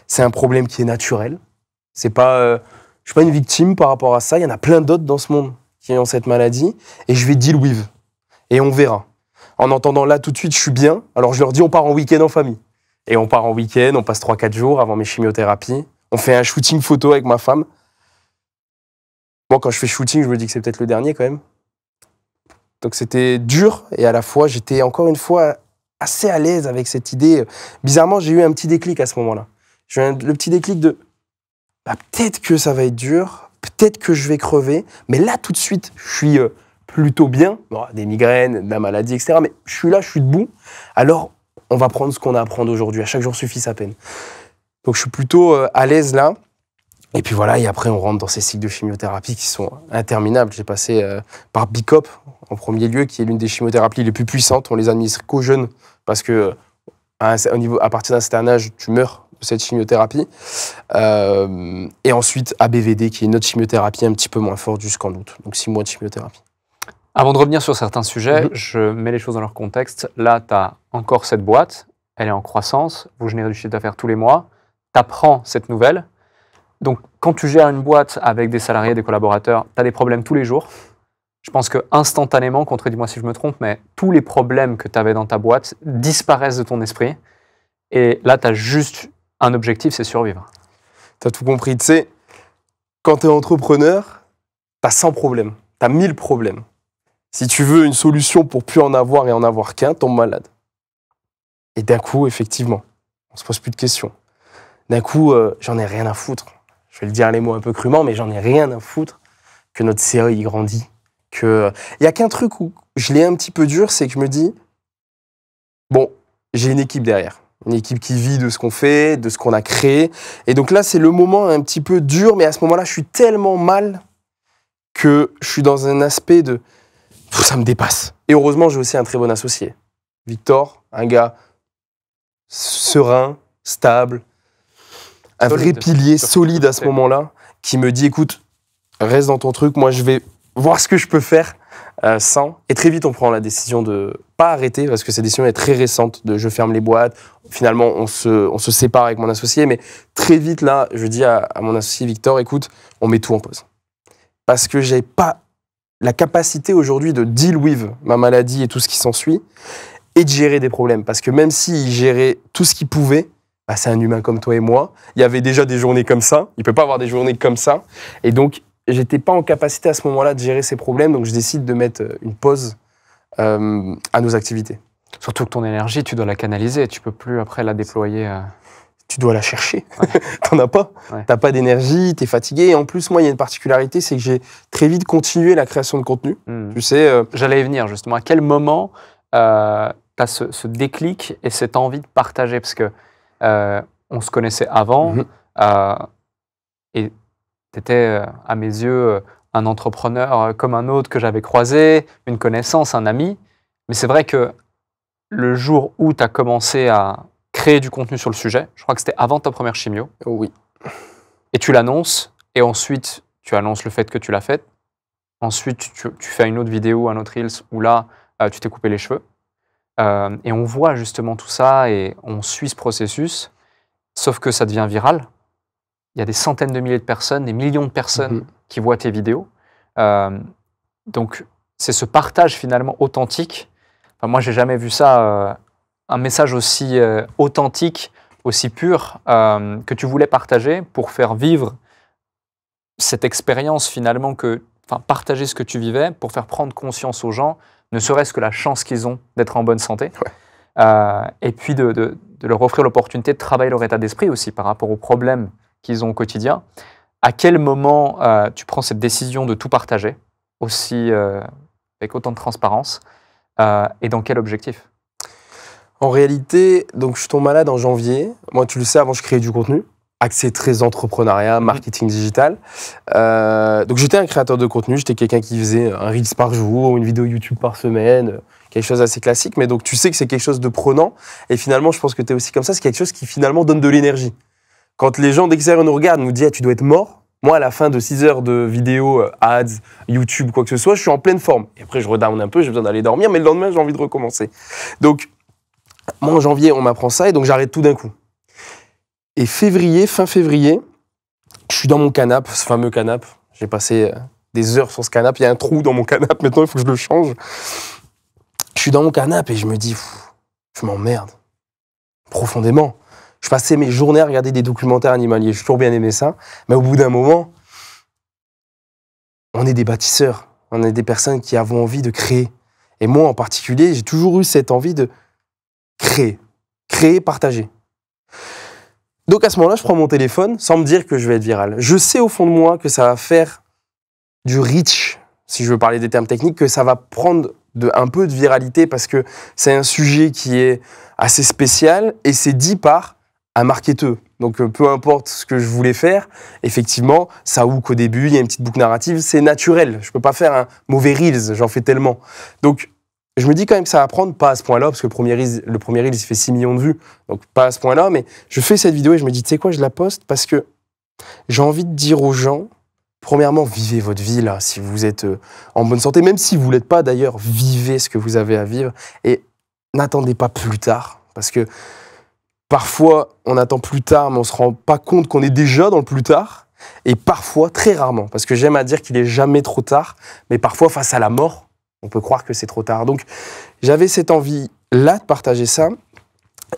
C'est un problème qui est naturel. C'est pas, je suis pas une victime par rapport à ça. Il y en a plein d'autres dans ce monde qui ont cette maladie. Et je vais deal with. Et on verra. En entendant là, tout de suite, je suis bien. Alors je leur dis, on part en week-end en famille. Et on part en week-end, on passe 3-4 jours avant mes chimiothérapies. On fait un shooting photo avec ma femme. Moi, quand je fais shooting, je me dis que c'est peut-être le dernier quand même. Donc c'était dur et à la fois, j'étais encore une fois assez à l'aise avec cette idée. Bizarrement, j'ai eu un petit déclic à ce moment-là. J'ai eu le petit déclic de peut-être que ça va être dur, peut-être que je vais crever, mais là tout de suite, je suis plutôt bien. Bon, des migraines, de la maladie, etc. Mais je suis là, je suis debout. Alors, on va prendre ce qu'on a à prendre aujourd'hui. À chaque jour suffit sa peine. Donc je suis plutôt à l'aise là. Et puis voilà, et après on rentre dans ces cycles de chimiothérapie qui sont interminables. J'ai passé par BICOP en premier lieu, qui est l'une des chimiothérapies les plus puissantes. On les administre qu'aux jeunes parce que à partir d'un certain âge, tu meurs de cette chimiothérapie. Et ensuite ABVD, qui est une autre chimiothérapie un petit peu moins forte jusqu'en août. Donc 6 mois de chimiothérapie. Avant de revenir sur certains sujets, je mets les choses dans leur contexte. Là, tu as encore cette boîte, elle est en croissance, vous générez du chiffre d'affaires tous les mois, tu apprends cette nouvelle. Donc, quand tu gères une boîte avec des salariés, des collaborateurs, tu as des problèmes tous les jours. Je pense que instantanément, contredis-moi si je me trompe, mais tous les problèmes que tu avais dans ta boîte disparaissent de ton esprit. Et là, tu as juste un objectif, c'est survivre. Tu as tout compris. Tu sais, quand tu es entrepreneur, tu as 100 problèmes, tu as 1000 problèmes. Si tu veux une solution pour plus en avoir et en avoir qu'un, tombe malade. Et d'un coup, effectivement, on se pose plus de questions. D'un coup, j'en ai rien à foutre. Je vais le dire les mots un peu crûment, mais j'en ai rien à foutre que notre CA y grandit. Il n'y a qu'un truc où je l'ai un petit peu dur, c'est que je me dis, bon, j'ai une équipe derrière. Une équipe qui vit de ce qu'on fait, de ce qu'on a créé. Et donc là, c'est le moment un petit peu dur, mais à ce moment-là, je suis tellement mal que je suis dans un aspect de... ça me dépasse. Et heureusement, j'ai aussi un très bon associé. Victor, un gars serein, stable, un vrai pilier solide à ce moment-là, qui me dit, écoute, reste dans ton truc, moi je vais voir ce que je peux faire sans. Et très vite, on prend la décision de pas arrêter, parce que cette décision est très récente, de je ferme les boîtes. Finalement, on se sépare avec mon associé, mais très vite, là, je dis à mon associé Victor, écoute, on met tout en pause. Parce que j'ai pas la capacité aujourd'hui de deal with ma maladie et tout ce qui s'ensuit, et de gérer des problèmes. Parce que même s'il gérait tout ce qu'il pouvait, c'est un humain comme toi et moi. Il y avait déjà des journées comme ça. Il ne peut pas avoir des journées comme ça. Et donc, je n'étais pas en capacité à ce moment-là de gérer ces problèmes. Donc, je décide de mettre une pause à nos activités. Surtout que ton énergie, tu dois la canaliser. Tu ne peux plus après la déployer. Tu dois la chercher. Ouais. T'en as pas. Ouais. T'as pas d'énergie, t'es fatigué. Et en plus, moi, il y a une particularité, c'est que j'ai très vite continué la création de contenu. Tu sais. J'allais y venir justement. À quel moment t'as ce déclic et cette envie de partager? Parce que on se connaissait avant et tu étais, à mes yeux, un entrepreneur comme un autre que j'avais croisé, une connaissance, un ami. Mais c'est vrai que le jour où tu as commencé à créer du contenu sur le sujet, je crois que c'était avant ta première chimio, Oui. et tu l'annonces, et ensuite tu annonces le fait que tu l'as faite. Ensuite, tu fais une autre vidéo, un autre Reels, où là, tu t'es coupé les cheveux. Et on voit justement tout ça, et on suit ce processus, sauf que ça devient viral. Il y a des centaines de milliers de personnes, des millions de personnes qui voient tes vidéos. Donc, c'est ce partage finalement authentique. Enfin, moi, j'ai jamais vu ça, un message aussi authentique, aussi pur, que tu voulais partager pour faire vivre cette expérience finalement partager ce que tu vivais pour faire prendre conscience aux gens, ne serait-ce que la chance qu'ils ont d'être en bonne santé. Ouais. Et puis de leur offrir l'opportunité de travailler leur état d'esprit aussi par rapport aux problèmes qu'ils ont au quotidien. À quel moment tu prends cette décision de tout partager, aussi avec autant de transparence, et dans quel objectif? En réalité, donc je tombe malade en janvier. Moi, tu le sais, avant, je créais du contenu, axé très entrepreneuriat, marketing digital. Donc, j'étais un créateur de contenu. J'étais quelqu'un qui faisait un Reels par jour, une vidéo YouTube par semaine, quelque chose d'assez classique. Mais donc, tu sais que c'est quelque chose de prenant. Et finalement, je pense que tu es aussi comme ça. C'est quelque chose qui, finalement, donne de l'énergie. Quand les gens d'extérieur nous regardent, nous disent ah, « tu dois être mort », moi, à la fin de 6 heures de vidéos, ads, YouTube, quoi que ce soit, je suis en pleine forme. Et après, je redown un peu, j'ai besoin d'aller dormir, mais le lendemain, j'ai envie de recommencer. Donc, moi, en janvier, on m'apprend ça, et donc j'arrête tout d'un coup. Et fin février, je suis dans mon canapé, ce fameux canapé. J'ai passé des heures sur ce canapé. Il y a un trou dans mon canapé, maintenant, il faut que je le change. Je suis dans mon canapé et je me dis, je m'emmerde. Profondément. Je passais mes journées à regarder des documentaires animaliers. J'ai toujours bien aimé ça. Mais au bout d'un moment, on est des bâtisseurs. On est des personnes qui avons envie de créer. Et moi, en particulier, j'ai toujours eu cette envie de créer. Créer, partager. Donc à ce moment-là, je prends mon téléphone sans me dire que je vais être viral. Je sais au fond de moi que ça va faire du reach, si je veux parler des termes techniques, que ça va prendre un peu de viralité parce que c'est un sujet qui est assez spécial et c'est dit par un marketeur. Donc peu importe ce que je voulais faire, effectivement, ça hook au début, il y a une petite boucle narrative, c'est naturel. Je ne peux pas faire un mauvais Reels, j'en fais tellement. Donc je me dis quand même que ça va prendre, pas à ce point-là, parce que le premier Reels, il fait 6 millions de vues, donc pas à ce point-là, mais je fais cette vidéo et je me dis, tu sais quoi, je la poste parce que j'ai envie de dire aux gens, premièrement, vivez votre vie là, si vous êtes en bonne santé, même si vous ne l'êtes pas d'ailleurs, vivez ce que vous avez à vivre et n'attendez pas plus tard, parce que parfois, on attend plus tard, mais on ne se rend pas compte qu'on est déjà dans le plus tard, et parfois, très rarement, parce que j'aime à dire qu'il n'est jamais trop tard, mais parfois, face à la mort, on peut croire que c'est trop tard. Donc, j'avais cette envie-là de partager ça.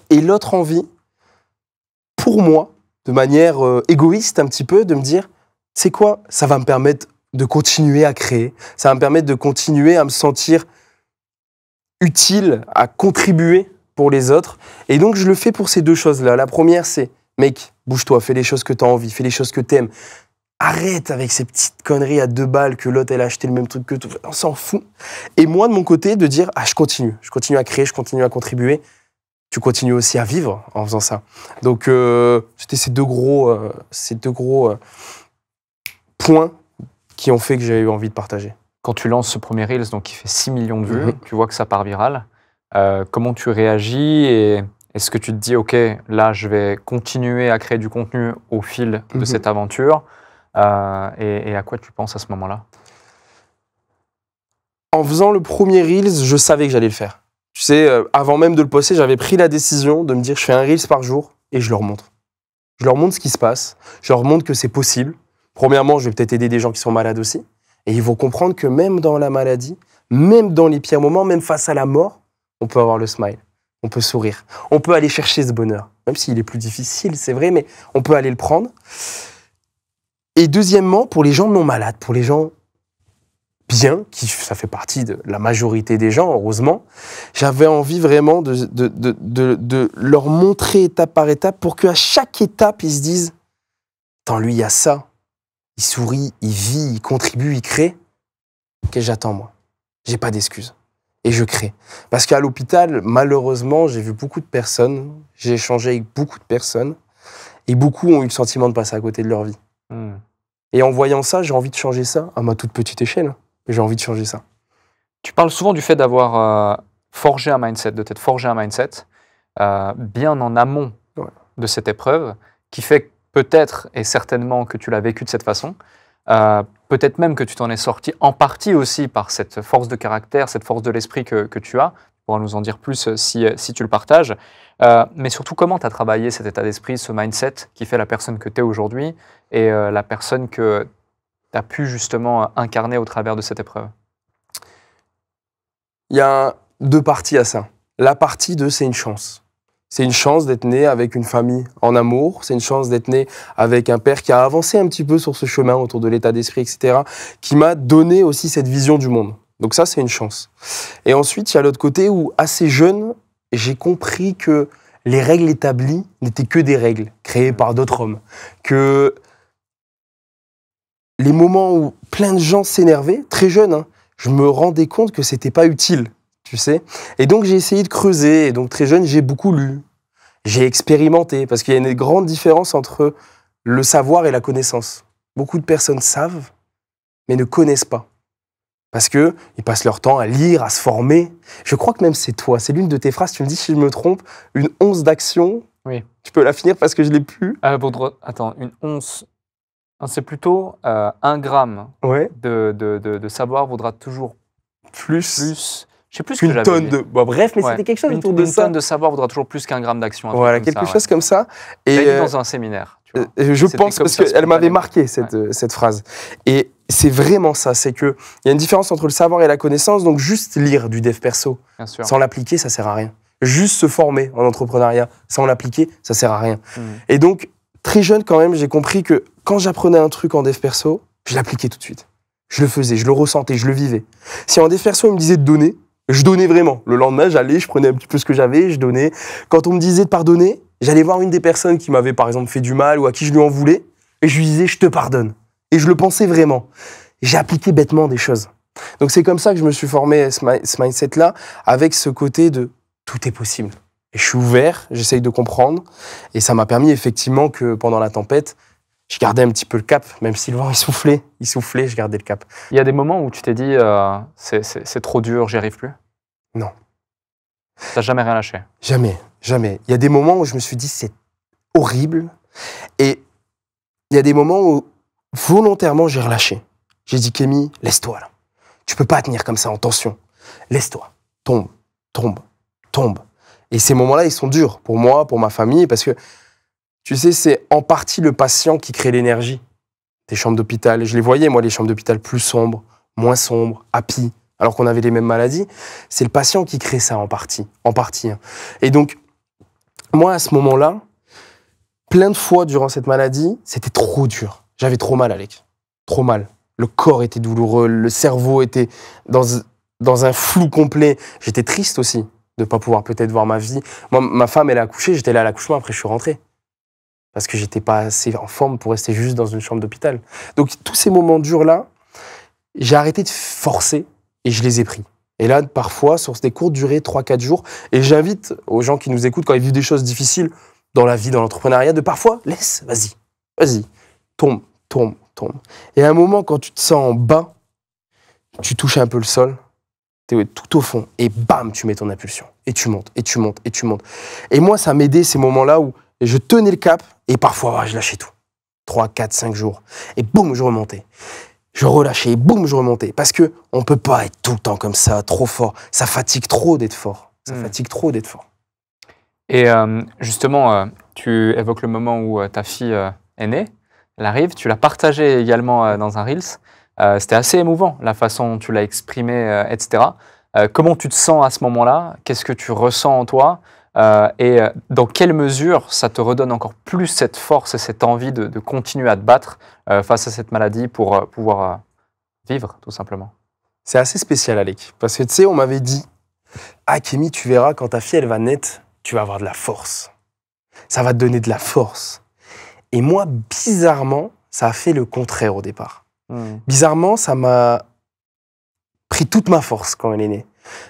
Et l'autre envie, pour moi, de manière égoïste un petit peu, de me dire, c'est quoi? Ça va me permettre de continuer à créer. Ça va me permettre de continuer à me sentir utile, à contribuer pour les autres. Et donc, je le fais pour ces deux choses-là. La première, c'est, mec, bouge-toi, fais les choses que tu as envie, fais les choses que tu aimes. Arrête avec ces petites conneries à 2 balles que l'autre, elle a acheté le même truc que toi. On s'en fout. Et moi, de mon côté, de dire, je continue à créer, je continue à contribuer. Tu continues aussi à vivre en faisant ça. Donc, c'était ces deux gros points qui ont fait que j'ai eu envie de partager. Quand tu lances ce premier Reels, donc qui fait 6 millions de vues, tu vois que ça part viral. Comment tu réagis et est-ce que tu te dis, OK, là, je vais continuer à créer du contenu au fil de cette aventure et à quoi tu penses à ce moment-là? En faisant le premier Reels, je savais que j'allais le faire. Tu sais, avant même de le poster, j'avais pris la décision de me dire, je fais un Reels par jour et je leur montre. Je leur montre ce qui se passe, je leur montre que c'est possible. Premièrement, je vais peut-être aider des gens qui sont malades aussi. Et ils vont comprendre que même dans la maladie, même dans les pires moments, même face à la mort, on peut avoir le smile, on peut sourire, on peut aller chercher ce bonheur. Même s'il est plus difficile, c'est vrai, mais on peut aller le prendre. Et deuxièmement, pour les gens non malades, pour les gens bien, ça fait partie de la majorité des gens, heureusement, j'avais envie vraiment de leur montrer étape par étape pour qu'à chaque étape, ils se disent « Attends, lui, il y a ça. Il sourit, il vit, il contribue, il crée. Qu'est-ce que j'attends, moi? J'ai pas d'excuses. et je crée. Parce qu'à l'hôpital, malheureusement, j'ai vu beaucoup de personnes, j'ai échangé avec beaucoup de personnes, et beaucoup ont eu le sentiment de passer à côté de leur vie. Et en voyant ça, j'ai envie de changer ça, à ma toute petite échelle. J'ai envie de changer ça. Tu parles souvent du fait d'avoir forgé un mindset, de t'être forgé un mindset, bien en amont de cette épreuve, qui fait peut-être et certainement que tu l'as vécu de cette façon, peut-être même que tu t'en es sorti en partie aussi par cette force de caractère, cette force de l'esprit que tu as. Tu pourras nous en dire plus si tu le partages. Mais surtout, comment tu as travaillé cet état d'esprit, ce mindset qui fait la personne que tu es aujourd'hui et la personne que tu as pu justement incarner au travers de cette épreuve? Il y a deux parties à ça. La partie de c'est une chance. C'est une chance d'être né avec une famille en amour. C'est une chance d'être né avec un père qui a avancé un petit peu sur ce chemin autour de l'état d'esprit, etc., qui m'a donné aussi cette vision du monde. Donc ça, c'est une chance. Et ensuite, il y a l'autre côté où, assez jeune, j'ai compris que les règles établies n'étaient que des règles créées par d'autres hommes. Que les moments où plein de gens s'énervaient, très jeune, hein, je me rendais compte que c'était pas utile, tu sais. Et donc, j'ai essayé de creuser. Et donc, très jeune, j'ai beaucoup lu. J'ai expérimenté. Parce qu'il y a une grande différence entre le savoir et la connaissance. Beaucoup de personnes savent, mais ne connaissent pas. Parce qu'ils passent leur temps à lire, à se former. Je crois que même c'est toi. C'est l'une de tes phrases. Tu me dis si je me trompe. Une once d'action. Oui. Tu peux la finir parce que je l'ai plus. Attends, une once. C'est plutôt 1 gramme Ouais. de savoir vaudra toujours Plus. Je sais plus ce que Qu'une j'avais tonne dit. de. Bon, bref, mais c'était quelque chose autour de Une ça. tonne de savoir vaudra toujours plus qu'un gramme d'action. Voilà, quelque chose comme ça. Et Et dit dans un séminaire. Tu vois. je pense parce qu'elle m'avait marqué cette phrase. Et c'est vraiment ça. C'est qu'il y a une différence entre le savoir et la connaissance. Donc juste lire du dev perso sans l'appliquer, ça sert à rien. Juste se former en entrepreneuriat sans l'appliquer, ça sert à rien. Et donc très jeune quand même, j'ai compris que quand j'apprenais un truc en dev perso, je l'appliquais tout de suite. Je le faisais, je le ressentais, je le vivais. Si en dev perso, il me disait de donner, je donnais vraiment. Le lendemain, j'allais, je prenais un petit peu ce que j'avais, je donnais. Quand on me disait de pardonner, j'allais voir une des personnes qui m'avait par exemple fait du mal ou à qui je lui en voulais, et je lui disais je te pardonne. Et je le pensais vraiment. J'ai appliqué bêtement des choses. Donc c'est comme ça que je me suis formé ce mindset-là, avec ce côté de tout est possible. Et je suis ouvert, j'essaye de comprendre, et ça m'a permis effectivement que pendant la tempête, je gardais un petit peu le cap, même si le vent il soufflait, je gardais le cap. Il y a des moments où tu t'es dit c'est trop dur, j'y arrive plus? Non. T'as jamais rien lâché? Jamais, jamais. Il y a des moments où je me suis dit c'est horrible, et il y a des moments où volontairement j'ai relâché. J'ai dit Kémy, laisse-toi là. Tu peux pas tenir comme ça en tension. Laisse-toi. Tombe, tombe, tombe. Et ces moments-là, ils sont durs pour moi, pour ma famille, parce que tu sais, c'est en partie le patient qui crée l'énergie des chambres d'hôpital. Je les voyais, moi, les chambres d'hôpital plus sombres, moins sombres, happy, alors qu'on avait les mêmes maladies. C'est le patient qui crée ça en partie. Hein. Et donc, moi, à ce moment-là, plein de fois durant cette maladie, c'était trop dur. J'avais trop mal, Alec. Trop mal. Le corps était douloureux, le cerveau était dans un flou complet. J'étais triste aussi de ne pas pouvoir peut-être voir ma vie. Moi, ma femme, elle a accouché, j'étais là à l'accouchement, après je suis rentré. Parce que j'étais pas assez en forme pour rester juste dans une chambre d'hôpital. Donc tous ces moments durs-là, j'ai arrêté de forcer et je les ai pris. Et là, parfois, sur des courtes durées, 3-4 jours, et j'invite aux gens qui nous écoutent, quand ils vivent des choses difficiles dans la vie, dans l'entrepreneuriat, de parfois, laisse, vas-y, tombe. Et à un moment, quand tu te sens en bas, tu touches un peu le sol, tu es tout au fond, et bam, tu mets ton impulsion. Et tu montes. Et moi, ça m'aidait ces moments-là où je tenais le cap, et parfois, je lâchais tout. 3, 4, 5 jours. Et boum, je remontais. Je relâchais, et boum, je remontais. Parce qu'on ne peut pas être tout le temps comme ça, trop fort. Ça fatigue trop d'être fort. Et justement, tu évoques le moment où ta fille est née. Elle arrive, tu l'as partagé également dans un Reels. C'était assez émouvant, la façon dont tu l'as exprimé, etc. Comment tu te sens à ce moment-là? Qu'est-ce que tu ressens en toi? Et dans quelle mesure ça te redonne encore plus cette force et cette envie de continuer à te battre face à cette maladie pour pouvoir vivre, tout simplement? C'est assez spécial, Alec. Parce que tu sais, on m'avait dit « Ah, Kémy, tu verras, quand ta fille, elle va naître, tu vas avoir de la force. Ça va te donner de la force. » Et moi, bizarrement, ça a fait le contraire au départ. Bizarrement, ça m'a pris toute ma force quand elle est née.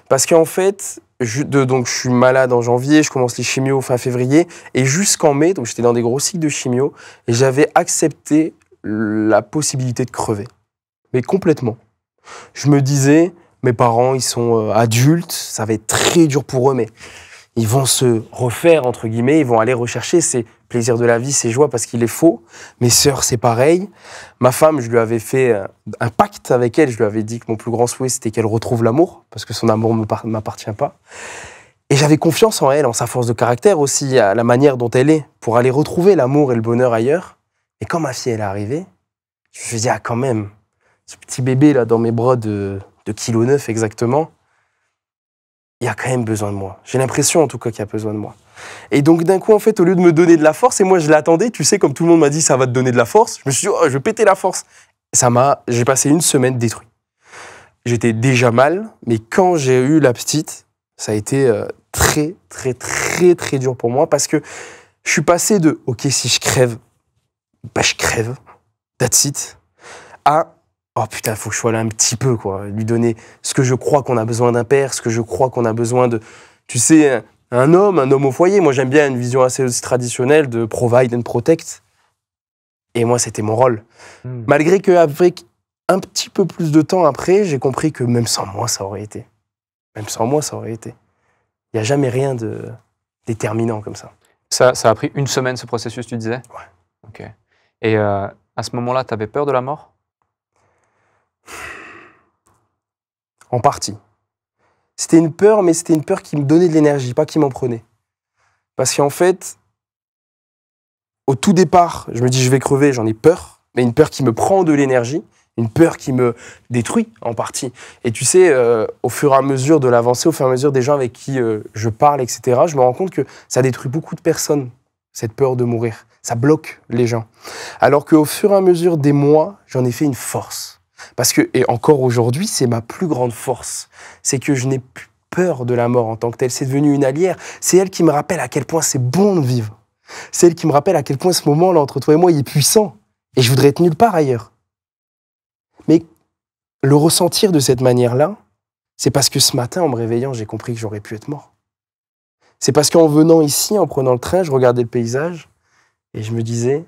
Parce qu'en fait, donc je suis malade en janvier, je commence les chimios fin février, et jusqu'en mai, donc j'étais dans des gros cycles de chimio, et j'avais accepté la possibilité de crever. Mais complètement. Je me disais, mes parents, ils sont adultes, ça va être très dur pour eux, mais ils vont se refaire, entre guillemets, ils vont aller rechercher ces plaisirs de la vie, ces joies, parce qu'il est faux. Mes sœurs, c'est pareil. Ma femme, je lui avais fait un pacte avec elle, je lui avais dit que mon plus grand souhait, c'était qu'elle retrouve l'amour, parce que son amour ne m'appartient pas. Et j'avais confiance en elle, en sa force de caractère aussi, à la manière dont elle est, pour aller retrouver l'amour et le bonheur ailleurs. Et quand ma fille, elle est arrivée, je me suis dit, ah quand même, ce petit bébé là dans mes bras de 9 kg exactement, il y a quand même besoin de moi. J'ai l'impression en tout cas qu'il y a besoin de moi. Et donc d'un coup, en fait, au lieu de me donner de la force, et moi je l'attendais, tu sais, comme tout le monde m'a dit, ça va te donner de la force, je me suis dit, oh, je vais péter la force. J'ai passé une semaine détruit. J'étais déjà mal, mais quand j'ai eu la petite, ça a été très, très, très, très dur pour moi, parce que je suis passé de, ok, si je crève, bah je crève, that's it, à, oh putain, il faut que je sois là un petit peu, quoi. Lui donner ce que je crois qu'on a besoin d'un père, ce que je crois qu'on a besoin de, tu sais, un homme au foyer. Moi, j'aime bien une vision assez aussi traditionnelle de provide and protect. Et moi, c'était mon rôle. Malgré qu'avec un petit peu plus de temps après, j'ai compris que même sans moi, ça aurait été. Même sans moi, ça aurait été. Il n'y a jamais rien de déterminant comme ça. Ça a pris une semaine, ce processus, tu disais? Ouais. Ok. Et à ce moment-là, tu avais peur de la mort? En partie. C'était une peur, mais c'était une peur qui me donnait de l'énergie, pas qui m'en prenait. Parce qu'en fait, au tout départ, je me dis je vais crever, j'en ai peur, mais une peur qui me prend de l'énergie, une peur qui me détruit en partie. Et tu sais, au fur et à mesure de l'avancée, au fur et à mesure des gens avec qui je parle, etc., je me rends compte que ça détruit beaucoup de personnes, cette peur de mourir. Ça bloque les gens. Alors qu'au fur et à mesure des mois, j'en ai fait une force. Parce que, et encore aujourd'hui, c'est ma plus grande force. C'est que je n'ai plus peur de la mort en tant que telle. C'est devenu une allière. C'est elle qui me rappelle à quel point c'est bon de vivre. C'est elle qui me rappelle à quel point ce moment-là, entre toi et moi, il est puissant. Et je voudrais être nulle part ailleurs. Mais le ressentir de cette manière-là, c'est parce que ce matin, en me réveillant, j'ai compris que j'aurais pu être mort. C'est parce qu'en venant ici, en prenant le train, je regardais le paysage et je me disais,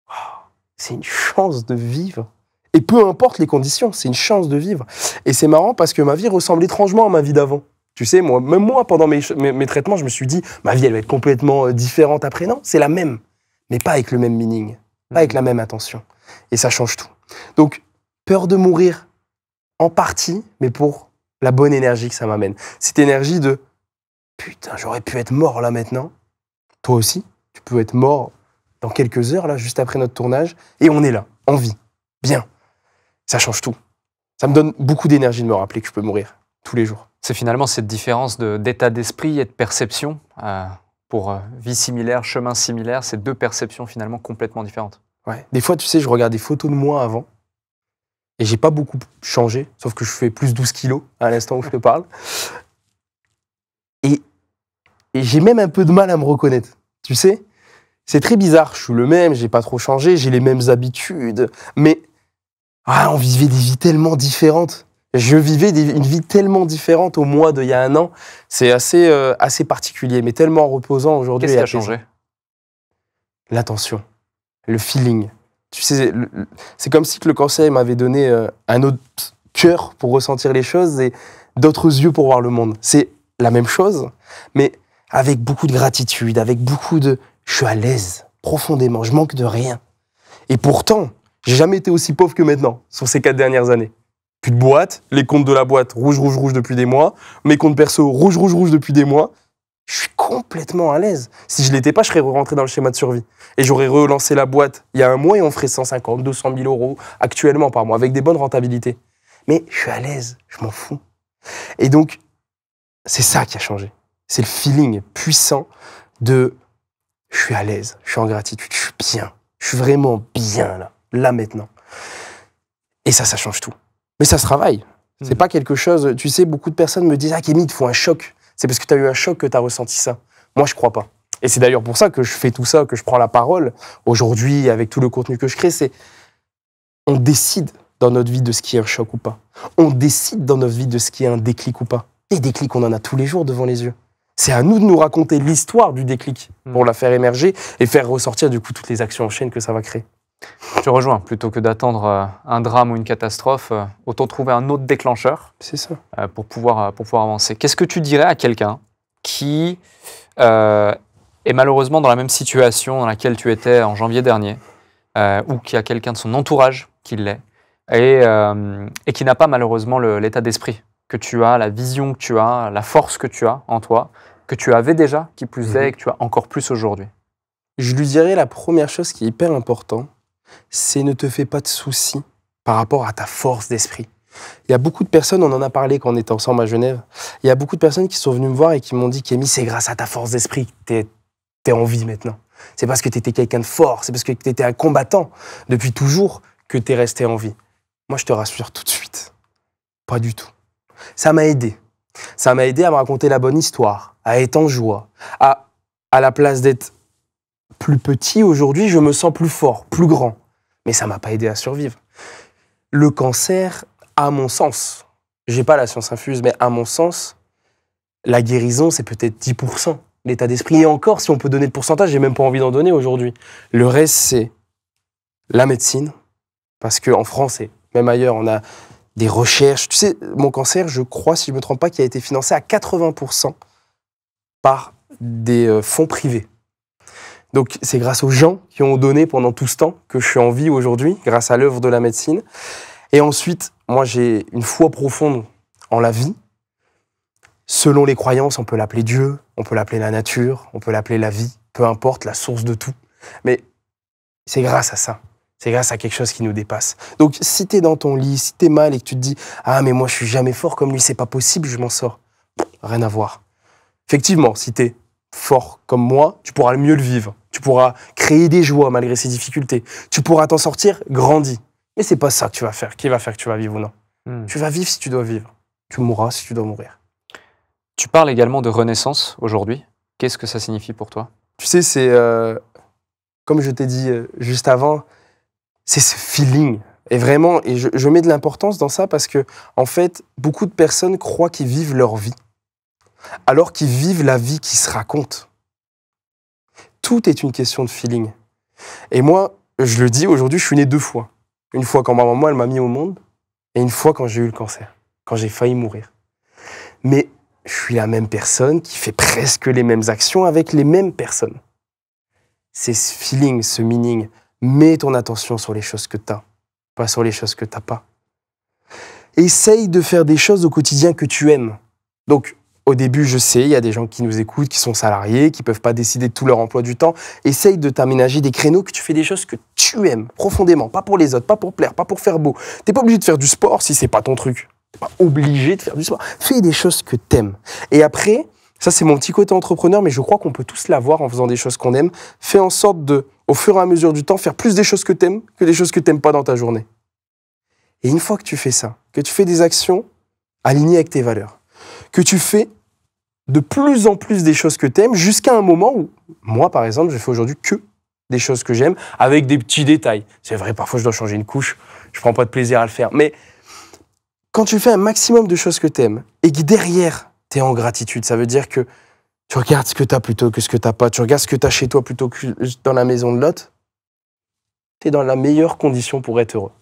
oh, c'est une chance de vivre. Et peu importe les conditions, c'est une chance de vivre. Et c'est marrant parce que ma vie ressemble étrangement à ma vie d'avant. Tu sais, même moi, pendant mes traitements, je me suis dit, ma vie, elle va être complètement différente après. Non, c'est la même, mais pas avec le même meaning, pas avec la même attention. Et ça change tout. Donc, peur de mourir, en partie, mais pour la bonne énergie que ça m'amène. Cette énergie de, putain, j'aurais pu être mort là maintenant. Toi aussi, tu peux être mort dans quelques heures, là, juste après notre tournage. Et on est là, en vie, bien. Ça change tout. Ça me donne beaucoup d'énergie de me rappeler que je peux mourir tous les jours. C'est finalement cette différence d'état d'esprit et de perception pour vie similaire, chemin similaire, c'est deux perceptions finalement complètement différentes. Ouais. Des fois, tu sais, je regarde des photos de moi avant et j'ai pas beaucoup changé, sauf que je fais plus 12 kilos à l'instant où je te parle. Et j'ai même un peu de mal à me reconnaître. Tu sais, c'est très bizarre. Je suis le même, j'ai pas trop changé, j'ai les mêmes habitudes, mais on vivait des vies tellement différentes. Je vivais une vie tellement différente au mois d'il y a un an. C'est assez particulier, mais tellement reposant aujourd'hui. Qu'est-ce qui a changé? L'attention, le feeling. Tu sais, c'est comme si que le cancer m'avait donné un autre cœur pour ressentir les choses et d'autres yeux pour voir le monde. C'est la même chose, mais avec beaucoup de gratitude, avec beaucoup de... Je suis à l'aise, profondément, je manque de rien. Et pourtant, j'ai jamais été aussi pauvre que maintenant, sur ces 4 dernières années. Plus de boîte, les comptes de la boîte rouge, rouge, rouge depuis des mois, mes comptes perso rouge, rouge, rouge depuis des mois. Je suis complètement à l'aise. Si je l'étais pas, je serais rentré dans le schéma de survie. Et j'aurais relancé la boîte il y a un mois et on ferait 150, 200 000 euros actuellement par mois, avec des bonnes rentabilités. Mais je suis à l'aise, je m'en fous. Et donc, c'est ça qui a changé. C'est le feeling puissant de je suis à l'aise, je suis en gratitude, je suis bien. Je suis vraiment bien là maintenant. Et ça change tout. Mais ça se travaille. C'est pas quelque chose... Tu sais, beaucoup de personnes me disent « Ah, Kémy, il te faut un choc. » C'est parce que tu as eu un choc que tu as ressenti ça. Moi, je crois pas. Et c'est d'ailleurs pour ça que je fais tout ça, que je prends la parole. Aujourd'hui, avec tout le contenu que je crée, c'est... On décide dans notre vie de ce qui est un choc ou pas. On décide dans notre vie de ce qui est un déclic ou pas. Des déclics, on en a tous les jours devant les yeux. C'est à nous de nous raconter l'histoire du déclic pour la faire émerger et faire ressortir du coup toutes les actions en chaîne que ça va créer. Je te rejoins. Plutôt que d'attendre un drame ou une catastrophe, autant trouver un autre déclencheur C'est ça. pour pouvoir avancer. Qu'est-ce que tu dirais à quelqu'un qui est malheureusement dans la même situation dans laquelle tu étais en janvier dernier, ou qui a quelqu'un de son entourage qui l'est, et qui n'a pas malheureusement l'état d'esprit que tu as, la vision que tu as, la force que tu as en toi, que tu avais déjà, qui plus est, et que tu as encore plus aujourd'hui? Je lui dirais la première chose qui est hyper importante, c'est ne te fais pas de soucis par rapport à ta force d'esprit. Il y a beaucoup de personnes, on en a parlé quand on était ensemble à Genève, il y a beaucoup de personnes qui sont venues me voir et qui m'ont dit « Kémy, c'est grâce à ta force d'esprit que t'es en vie maintenant. C'est parce que t'étais quelqu'un de fort, c'est parce que t'étais un combattant depuis toujours que t'es resté en vie. » Moi, je te rassure tout de suite, pas du tout. Ça m'a aidé. Ça m'a aidé à me raconter la bonne histoire, à être en joie, à la place d'être plus petit aujourd'hui, je me sens plus fort, plus grand. Mais ça m'a pas aidé à survivre. Le cancer, à mon sens, j'ai pas la science infuse, mais à mon sens, la guérison, c'est peut-être 10%. L'état d'esprit, et encore, si on peut donner de pourcentage, j'ai même pas envie d'en donner aujourd'hui. Le reste, c'est la médecine, parce qu'en France et même ailleurs, on a des recherches. Tu sais, mon cancer, je crois, si je me trompe pas, qui a été financé à 80% par des fonds privés. Donc, c'est grâce aux gens qui ont donné pendant tout ce temps que je suis en vie aujourd'hui, grâce à l'œuvre de la médecine. Et ensuite, moi, j'ai une foi profonde en la vie. Selon les croyances, on peut l'appeler Dieu, on peut l'appeler la nature, on peut l'appeler la vie, peu importe, la source de tout. Mais c'est grâce à ça. C'est grâce à quelque chose qui nous dépasse. Donc, si t'es dans ton lit, si t'es mal et que tu te dis « Ah, mais moi, je suis jamais fort comme lui, c'est pas possible, je m'en sors. » Rien à voir. Effectivement, si t'es fort comme moi, tu pourras mieux le vivre. Tu pourras créer des joies malgré ces difficultés. Tu pourras t'en sortir grandi. Mais c'est pas ça que tu vas faire. Qui va faire que tu vas vivre ou non. Tu vas vivre si tu dois vivre. Tu mourras si tu dois mourir. Tu parles également de renaissance aujourd'hui. Qu'est-ce que ça signifie pour toi? Tu sais, c'est comme je t'ai dit juste avant, c'est ce feeling. Et vraiment, et je mets de l'importance dans ça parce que, en fait, beaucoup de personnes croient qu'ils vivent leur vie, alors qu'ils vivent la vie qui se raconte. Tout est une question de feeling. Et moi, je le dis, aujourd'hui, je suis né 2 fois. Une fois quand ma maman, elle m'a mis au monde, et une fois quand j'ai eu le cancer, quand j'ai failli mourir. Mais je suis la même personne qui fait presque les mêmes actions avec les mêmes personnes. C'est ce feeling, ce meaning. Mets ton attention sur les choses que tu as, pas sur les choses que tu n'as pas. Essaye de faire des choses au quotidien que tu aimes. Donc, au début, je sais, il y a des gens qui nous écoutent, qui sont salariés, qui ne peuvent pas décider de tout leur emploi du temps. Essaye de t'aménager des créneaux que tu fais des choses que tu aimes profondément, pas pour les autres, pas pour plaire, pas pour faire beau. Tu n'es pas obligé de faire du sport si ce n'est pas ton truc. Tu n'es pas obligé de faire du sport. Fais des choses que tu aimes. Et après, ça c'est mon petit côté entrepreneur, mais je crois qu'on peut tous l'avoir en faisant des choses qu'on aime. Fais en sorte de, au fur et à mesure du temps, faire plus des choses que tu aimes que des choses que tu n'aimes pas dans ta journée. Et une fois que tu fais ça, que tu fais des actions alignées avec tes valeurs, que tu fais de plus en plus des choses que tu aimes, jusqu'à un moment où, moi par exemple, je fais aujourd'hui que des choses que j'aime, avec des petits détails. C'est vrai, parfois je dois changer une couche, je prends pas de plaisir à le faire. Mais quand tu fais un maximum de choses que tu aimes, et que derrière, tu es en gratitude, ça veut dire que tu regardes ce que tu as plutôt que ce que tu n'as pas, tu regardes ce que tu as chez toi plutôt que dans la maison de l'autre, tu es dans la meilleure condition pour être heureux.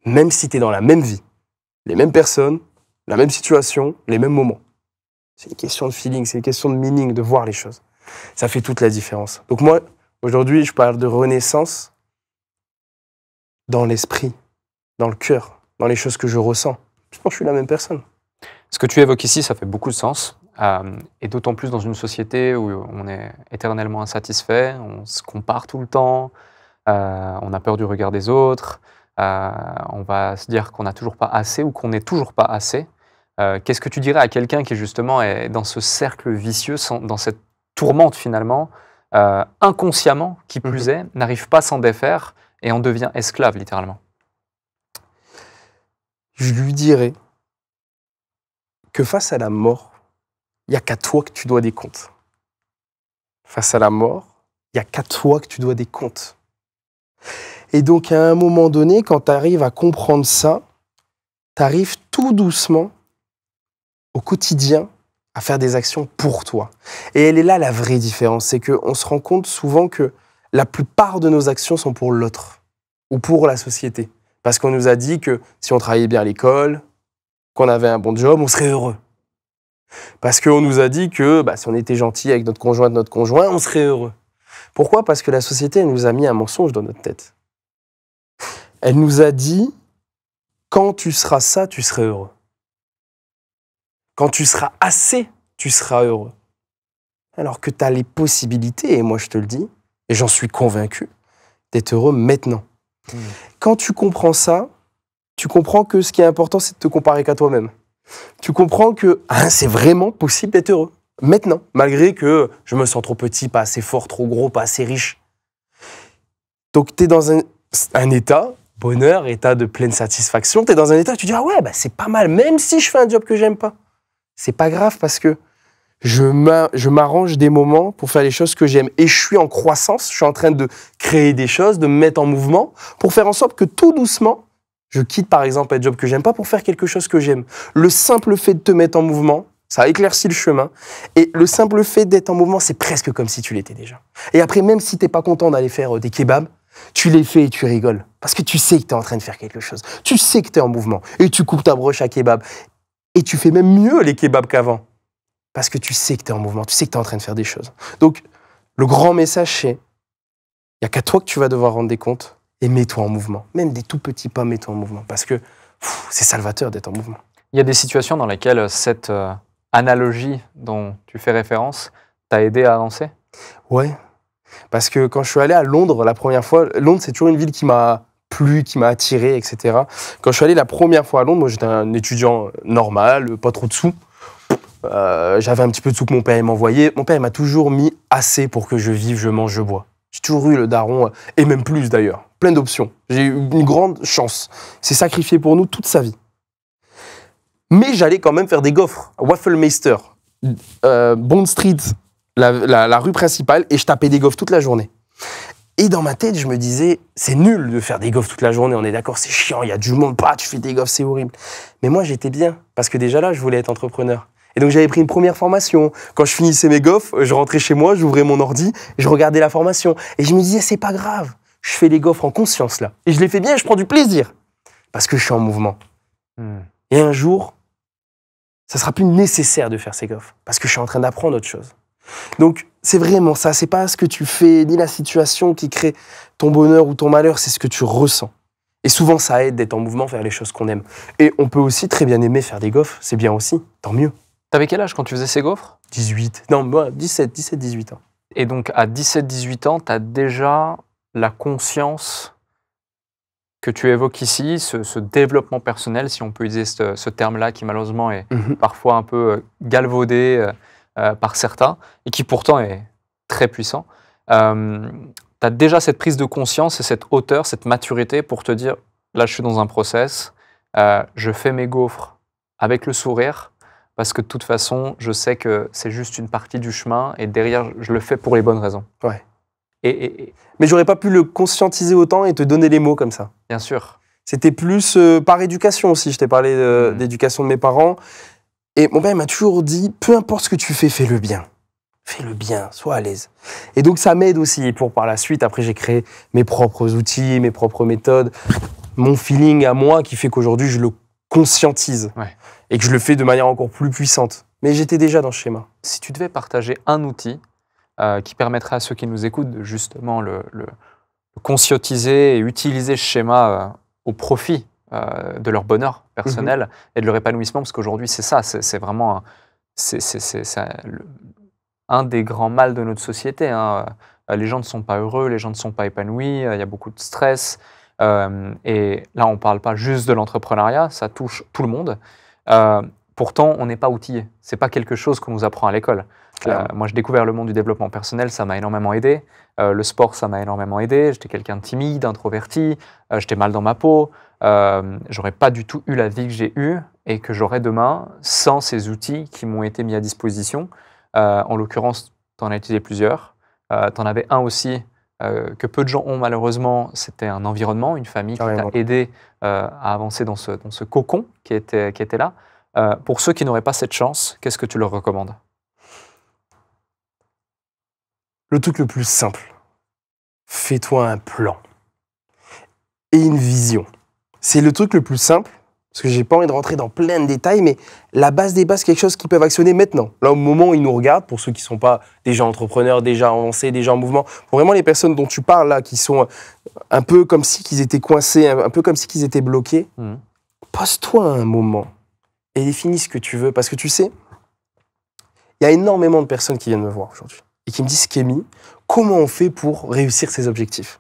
Même si tu es dans la même vie, les mêmes personnes, la même situation, les mêmes moments. C'est une question de feeling, c'est une question de meaning, de voir les choses. Ça fait toute la différence. Donc moi, aujourd'hui, je parle de renaissance dans l'esprit, dans le cœur, dans les choses que je ressens. Je pense que je suis la même personne. Ce que tu évoques ici, ça fait beaucoup de sens. Et d'autant plus dans une société où on est éternellement insatisfait, on se compare tout le temps, on a peur du regard des autres, on va se dire qu'on n'a toujours pas assez ou qu'on n'est toujours pas assez. Qu'est-ce que tu dirais à quelqu'un qui justement est dans ce cercle vicieux, dans cette tourmente finalement, inconsciemment, qui plus est, n'arrive pas à s'en défaire et en devient esclave littéralement? Je lui dirais que face à la mort, il n'y a qu'à toi que tu dois des comptes. Face à la mort, il n'y a qu'à toi que tu dois des comptes. Et donc, à un moment donné, quand tu arrives à comprendre ça, tu arrives tout doucement au quotidien à faire des actions pour toi. Et elle est là la vraie différence, c'est qu'on se rend compte souvent que la plupart de nos actions sont pour l'autre ou pour la société. Parce qu'on nous a dit que si on travaillait bien à l'école, qu'on avait un bon job, on serait heureux. Parce qu'on nous a dit que si on était gentil avec notre conjoint, on serait heureux. Pourquoi ? Parce que la société, elle nous a mis un mensonge dans notre tête. Elle nous a dit, quand tu seras ça, tu serais heureux. Quand tu seras assez, tu seras heureux. Alors que tu as les possibilités, et moi je te le dis, et j'en suis convaincu, d'être heureux maintenant. Quand tu comprends ça, tu comprends que ce qui est important, c'est de te comparer qu'à toi-même. Tu comprends que c'est vraiment possible d'être heureux, maintenant, malgré que je me sens trop petit, pas assez fort, trop gros, pas assez riche. Donc tu es dans un état, bonheur, état de pleine satisfaction, tu es dans un état où tu dis « Ah ouais, c'est pas mal, même si je fais un job que j'aime pas. » C'est pas grave parce que je m'arrange des moments pour faire les choses que j'aime. Et je suis en croissance, je suis en train de créer des choses, de me mettre en mouvement pour faire en sorte que tout doucement, je quitte par exemple un job que j'aime pas pour faire quelque chose que j'aime. Le simple fait de te mettre en mouvement, ça éclaircit le chemin. Et le simple fait d'être en mouvement, c'est presque comme si tu l'étais déjà. Et après, même si t'es pas content d'aller faire des kebabs, tu les fais et tu rigoles. Parce que tu sais que tu es en train de faire quelque chose. Tu sais que tu es en mouvement. Et tu coupes ta broche à kebab. Et tu fais même mieux les kebabs qu'avant. Parce que tu sais que tu es en mouvement, tu sais que tu es en train de faire des choses. Donc, le grand message, c'est, il n'y a qu'à toi que tu vas devoir rendre des comptes et mets-toi en mouvement. Même des tout petits pas, mets-toi en mouvement. Parce que c'est salvateur d'être en mouvement. Il y a des situations dans lesquelles cette analogie dont tu fais référence t'a aidé à avancer ? Ouais, parce que quand je suis allé à Londres la première fois, Londres, c'est toujours une ville qui m'a plu, qui m'a attiré, etc. Quand je suis allé la première fois à Londres, moi j'étais un étudiant normal, pas trop de sous. J'avais un petit peu de sous que mon père m'envoyait. Mon père m'a toujours mis assez pour que je vive, je mange, je bois. J'ai toujours eu le daron, et même plus d'ailleurs. Plein d'options. J'ai eu une grande chance. Il s'est sacrifié pour nous toute sa vie. Mais j'allais quand même faire des gaufres. Wafflemeister, Bond Street, la rue principale, et je tapais des gaufres toute la journée. Et dans ma tête, je me disais, c'est nul de faire des gaufres toute la journée, on est d'accord, c'est chiant, il y a du monde, tu fais des gaufres, c'est horrible. Mais moi, j'étais bien, parce que déjà là, je voulais être entrepreneur. Et donc, j'avais pris une première formation. Quand je finissais mes gaufres, je rentrais chez moi, j'ouvrais mon ordi, je regardais la formation. Et je me disais, c'est pas grave, je fais les gaufres en conscience, là. Et je les fais bien et je prends du plaisir. Parce que je suis en mouvement. Et un jour, ça sera plus nécessaire de faire ces gaufres. Parce que je suis en train d'apprendre autre chose. Donc, c'est vraiment ça. C'est pas ce que tu fais, ni la situation qui crée ton bonheur ou ton malheur, c'est ce que tu ressens. Et souvent, ça aide d'être en mouvement, faire les choses qu'on aime. Et on peut aussi très bien aimer faire des gaufres, c'est bien aussi, tant mieux. T'avais quel âge quand tu faisais ces gaufres ? 18. Non, moi, 18 ans. Et donc, à 17-18 ans, t'as déjà la conscience que tu évoques ici, ce développement personnel, si on peut utiliser ce terme-là, qui malheureusement est parfois un peu galvaudé par certains, et qui pourtant est très puissant. Tu as déjà cette prise de conscience et cette hauteur, cette maturité pour te dire, là je suis dans un process, je fais mes gaufres avec le sourire, parce que de toute façon, je sais que c'est juste une partie du chemin, et derrière, je le fais pour les bonnes raisons. Ouais. Mais j'aurais pas pu le conscientiser autant et te donner les mots comme ça. Bien sûr. C'était plus par éducation aussi. Je t'ai parlé d'éducation de mes parents. Et mon père m'a toujours dit, peu importe ce que tu fais, fais-le bien. Fais-le bien, sois à l'aise. Et donc ça m'aide aussi. Et pour par la suite, après j'ai créé mes propres outils, mes propres méthodes, mon feeling à moi qui fait qu'aujourd'hui je le conscientise. Ouais. Et que je le fais de manière encore plus puissante. Mais j'étais déjà dans ce schéma. Si tu devais partager un outil qui permettrait à ceux qui nous écoutent de justement le conscientiser et utiliser ce schéma au profit de leur bonheur personnel et de leur épanouissement, parce qu'aujourd'hui c'est ça, c'est vraiment un des grands mâles de notre société. Hein. Les gens ne sont pas heureux, les gens ne sont pas épanouis, il y a beaucoup de stress. Et là, on ne parle pas juste de l'entrepreneuriat, ça touche tout le monde. Pourtant, on n'est pas outillé. Ce n'est pas quelque chose qu'on nous apprend à l'école. Moi, j'ai découvert le monde du développement personnel, ça m'a énormément aidé. Le sport, ça m'a énormément aidé. J'étais quelqu'un de timide, introverti, j'étais mal dans ma peau. J'aurais pas du tout eu la vie que j'ai eue et que j'aurai demain sans ces outils qui m'ont été mis à disposition. En l'occurrence, tu en as utilisé plusieurs. Tu en avais un aussi que peu de gens ont malheureusement, c'était un environnement, une famille qui t'a aidé à avancer dans ce cocon qui était là. Pour ceux qui n'auraient pas cette chance, qu'est-ce que tu leur recommandes? Le truc le plus simple, fais-toi un plan et une vision. C'est le truc le plus simple, parce que j'ai pas envie de rentrer dans plein de détails, mais la base des bases, c'est quelque chose qu'ils peuvent actionner maintenant. Là, au moment où ils nous regardent, pour ceux qui ne sont pas déjà entrepreneurs, déjà avancés, déjà en mouvement, pour vraiment les personnes dont tu parles là, qui sont un peu comme si qu'ils étaient coincés, un peu comme si qu'ils étaient bloqués, pose-toi un moment et définis ce que tu veux. Parce que tu sais, il y a énormément de personnes qui viennent me voir aujourd'hui et qui me disent, Kémy, comment on fait pour réussir ses objectifs?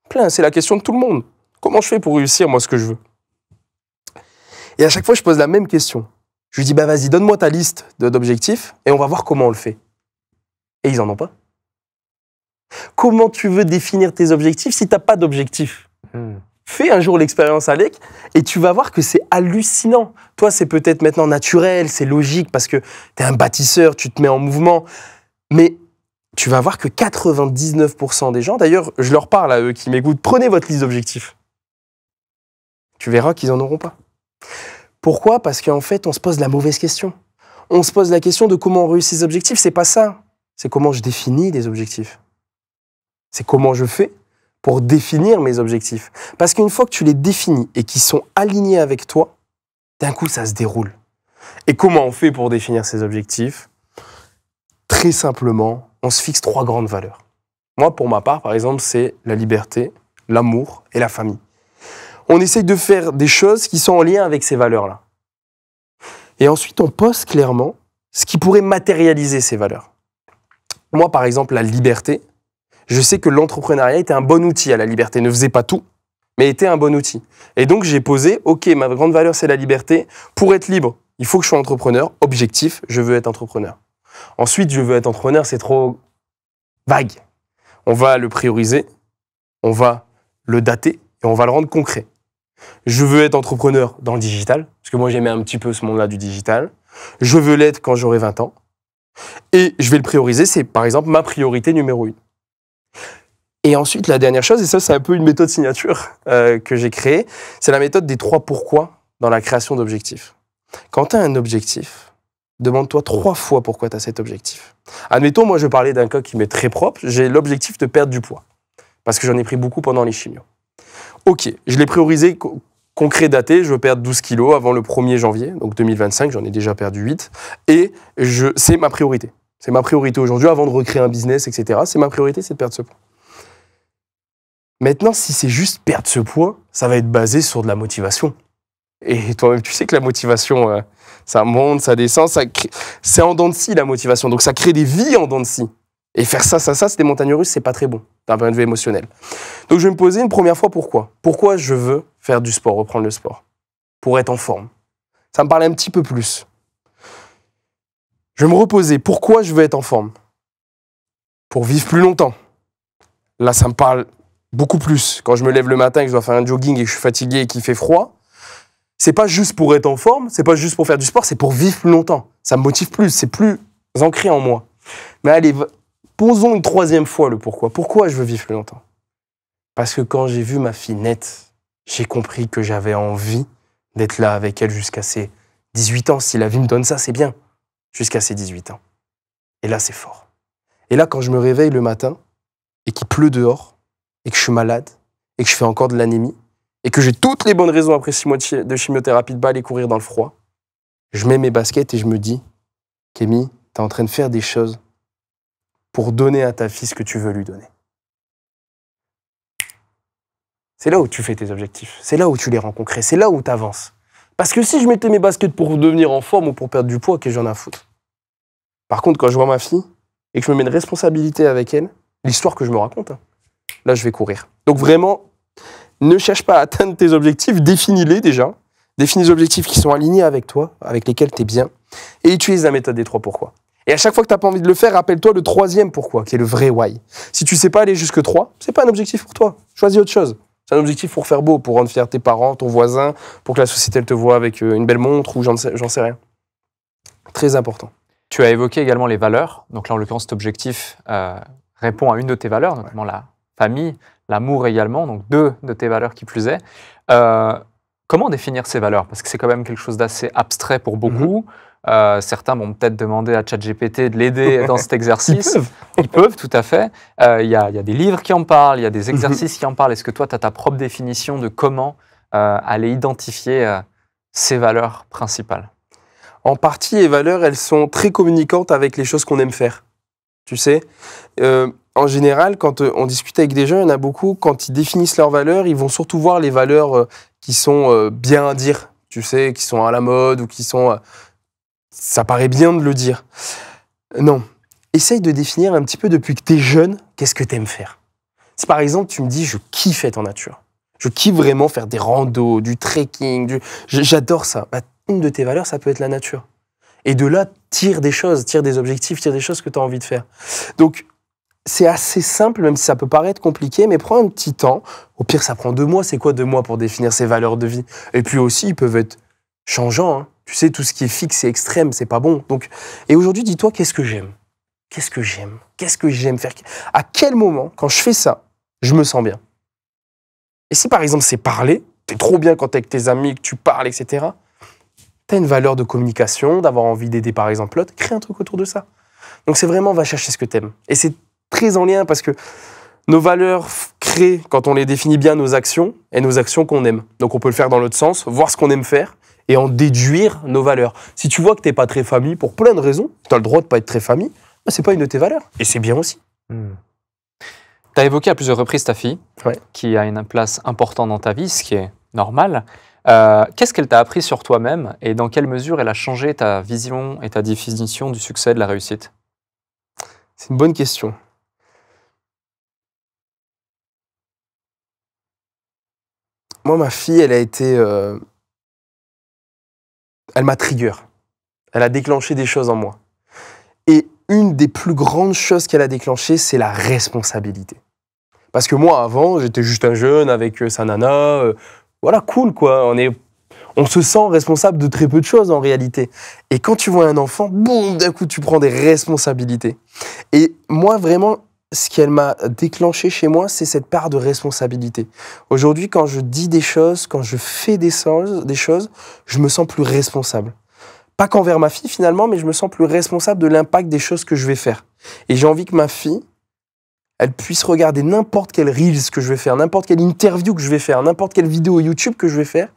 Plein, c'est la question de tout le monde. Comment je fais pour réussir, moi, ce que je veux? Et à chaque fois, je pose la même question. Je lui dis, vas-y, donne-moi ta liste d'objectifs et on va voir comment on le fait. Et ils n'en ont pas. Comment tu veux définir tes objectifs si tu n'as pas d'objectif? Fais un jour l'expérience avec et tu vas voir que c'est hallucinant. Toi, c'est peut-être maintenant naturel, c'est logique parce que tu es un bâtisseur, tu te mets en mouvement. Mais tu vas voir que 99% des gens, d'ailleurs, je leur parle à eux qui m'écoutent, prenez votre liste d'objectifs. Tu verras qu'ils n'en auront pas. Pourquoi? Parce qu'en fait, on se pose la mauvaise question. On se pose la question de comment on réussit ses objectifs. C'est pas ça. C'est comment je définis des objectifs. C'est comment je fais pour définir mes objectifs. Parce qu'une fois que tu les définis et qu'ils sont alignés avec toi, d'un coup, ça se déroule. Et comment on fait pour définir ces objectifs? Très simplement, on se fixe 3 grandes valeurs. Moi, pour ma part, par exemple, c'est la liberté, l'amour et la famille. On essaye de faire des choses qui sont en lien avec ces valeurs-là. Et ensuite, on pose clairement ce qui pourrait matérialiser ces valeurs. Moi, par exemple, la liberté, je sais que l'entrepreneuriat était un bon outil à la liberté. Ne faisait pas tout, mais était un bon outil. Et donc, j'ai posé, OK, ma grande valeur, c'est la liberté. Pour être libre, il faut que je sois entrepreneur. Objectif, je veux être entrepreneur. Ensuite, je veux être entrepreneur, c'est trop vague. On va le prioriser, on va le dater et on va le rendre concret. Je veux être entrepreneur dans le digital, parce que moi j'aimais un petit peu ce monde-là du digital. Je veux l'être quand j'aurai 20 ans. Et je vais le prioriser, c'est par exemple ma priorité numéro 1. Et ensuite, la dernière chose, et ça c'est un peu une méthode signature que j'ai créée, c'est la méthode des 3 pourquoi dans la création d'objectifs. Quand tu as un objectif, demande-toi 3 fois pourquoi tu as cet objectif. Admettons, moi je parlais d'un cas qui m'est très propre, j'ai l'objectif de perdre du poids, parce que j'en ai pris beaucoup pendant les chimios. Ok, je l'ai priorisé, concret daté, je veux perdre 12 kilos avant le 1er janvier, donc 2025, j'en ai déjà perdu 8, et c'est ma priorité. C'est ma priorité aujourd'hui, avant de recréer un business, etc. C'est ma priorité, c'est de perdre ce poids. Maintenant, si c'est juste perdre ce poids, ça va être basé sur de la motivation. Et toi-même, tu sais que la motivation, ça monte, ça descend, c'est en dents de scie la motivation, donc ça crée des vies en dents de scie. Et faire ça, c'est des montagnes russes, c'est pas très bon, d'un point de vue émotionnel. Donc je vais me poser une première fois pourquoi. Pourquoi je veux faire du sport, reprendre le sport? Pour être en forme. Ça me parle un petit peu plus. Je vais me reposer. Pourquoi je veux être en forme? Pour vivre plus longtemps. Là, ça me parle beaucoup plus. Quand je me lève le matin et que je dois faire un jogging et que je suis fatigué et qu'il fait froid, c'est pas juste pour être en forme, c'est pas juste pour faire du sport, c'est pour vivre plus longtemps. Ça me motive plus, c'est plus ancré en moi. Mais allez, posons une 3e fois le pourquoi. Pourquoi je veux vivre plus longtemps? Parce que quand j'ai vu ma fille naître, j'ai compris que j'avais envie d'être là avec elle jusqu'à ses 18 ans. Si la vie me donne ça, c'est bien. Jusqu'à ses 18 ans. Et là, c'est fort. Et là, quand je me réveille le matin et qu'il pleut dehors, et que je suis malade, et que je fais encore de l'anémie, et que j'ai toutes les bonnes raisons après 6 mois de chimiothérapie de pas aller courir dans le froid, je mets mes baskets et je me dis, Kémy, t'es en train de faire des choses pour donner à ta fille ce que tu veux lui donner. C'est là où tu fais tes objectifs, c'est là où tu les rends concrets, c'est là où tu avances. Parce que si je mettais mes baskets pour devenir en forme ou pour perdre du poids, qu'est-ce que j'en ai à foutre? Par contre, quand je vois ma fille et que je me mets une responsabilité avec elle, l'histoire que je me raconte, là je vais courir. Donc vraiment, ne cherche pas à atteindre tes objectifs, définis-les déjà. Définis des objectifs qui sont alignés avec toi, avec lesquels tu es bien, et utilise la méthode des 3 pourquoi. Et à chaque fois que tu n'as pas envie de le faire, rappelle-toi le 3e pourquoi, qui est le vrai why. Si tu ne sais pas aller jusque 3, c'est pas un objectif pour toi. Choisis autre chose. C'est un objectif pour faire beau, pour rendre fier tes parents, ton voisin, pour que la société elle te voie avec une belle montre ou j'en sais rien. Très important. Tu as évoqué également les valeurs. Donc là, en l'occurrence, cet objectif répond à une de tes valeurs, notamment la famille, l'amour également, donc 2 de tes valeurs qui plus est. Comment définir ces valeurs? Parce que c'est quand même quelque chose d'assez abstrait pour beaucoup. Certains vont peut-être demander à ChatGPT de l'aider dans cet exercice. Ils peuvent, tout à fait. Il y a des livres qui en parlent, il y a des exercices qui en parlent. Est-ce que toi, tu as ta propre définition de comment aller identifier ces valeurs principales? En partie, les valeurs, elles sont très communicantes avec les choses qu'on aime faire. Tu sais, en général, quand on discute avec des gens, il y en a beaucoup, quand ils définissent leurs valeurs, ils vont surtout voir les valeurs qui sont bien à dire, tu sais, qui sont à la mode ou qui sont... ça paraît bien de le dire. Non. Essaye de définir un petit peu depuis que tu es jeune, qu'est-ce que tu aimes faire. Si par exemple, tu me dis, je kiffe être en nature, je kiffe vraiment faire des randos, du trekking, j'adore ça. Bah, une de tes valeurs, ça peut être la nature. Et de là, tire des choses, tire des objectifs, tire des choses que tu as envie de faire. Donc, c'est assez simple, même si ça peut paraître compliqué, mais prends un petit temps. Au pire, ça prend 2 mois. C'est quoi 2 mois pour définir ses valeurs de vie? Et puis aussi, ils peuvent être changeants. Hein. Tu sais, tout ce qui est fixe et extrême, c'est pas bon. Donc, et aujourd'hui, dis-toi, qu'est-ce que j'aime? Qu'est-ce que j'aime? Qu'est-ce que j'aime faire? À quel moment, quand je fais ça, je me sens bien? Et si, par exemple, c'est parler, t'es trop bien quand t'es avec tes amis, que tu parles, etc., t'as une valeur de communication, d'avoir envie d'aider, par exemple, l'autre, crée un truc autour de ça. Donc, c'est vraiment, va chercher ce que t'aimes. Et c'est très en lien parce que nos valeurs créent, quand on les définit bien, nos actions et nos actions qu'on aime. Donc, on peut le faire dans l'autre sens, voir ce qu'on aime faire et en déduire nos valeurs. Si tu vois que t'es pas très famille, pour plein de raisons, tu as le droit de pas être très famille, bah, c'est pas une de tes valeurs. Et c'est bien aussi. Tu as évoqué à plusieurs reprises ta fille, Ouais. qui a une place importante dans ta vie, ce qui est normal. Qu'est-ce qu'elle t'a appris sur toi-même et dans quelle mesure elle a changé ta vision et ta définition du succès, de la réussite? C'est une bonne question. Moi, ma fille, elle a été... elle m'a trigger. Elle a déclenché des choses en moi. Et une des plus grandes choses qu'elle a déclenchées, c'est la responsabilité. Parce que moi, avant, j'étais juste un jeune avec sa nana. Voilà, cool, quoi. On se sent responsable de très peu de choses, en réalité. Et quand tu vois un enfant, boum, d'un coup, tu prends des responsabilités. Et moi, vraiment, ce qu'elle m'a déclenché chez moi, c'est cette part de responsabilité. Aujourd'hui, quand je dis des choses, quand je fais des choses, je me sens plus responsable. Pas qu'envers ma fille, finalement, mais je me sens plus responsable de l'impact des choses que je vais faire. Et j'ai envie que ma fille, elle puisse regarder n'importe quel Reels que je vais faire, n'importe quelle interview que je vais faire, n'importe quelle vidéo YouTube que je vais faire,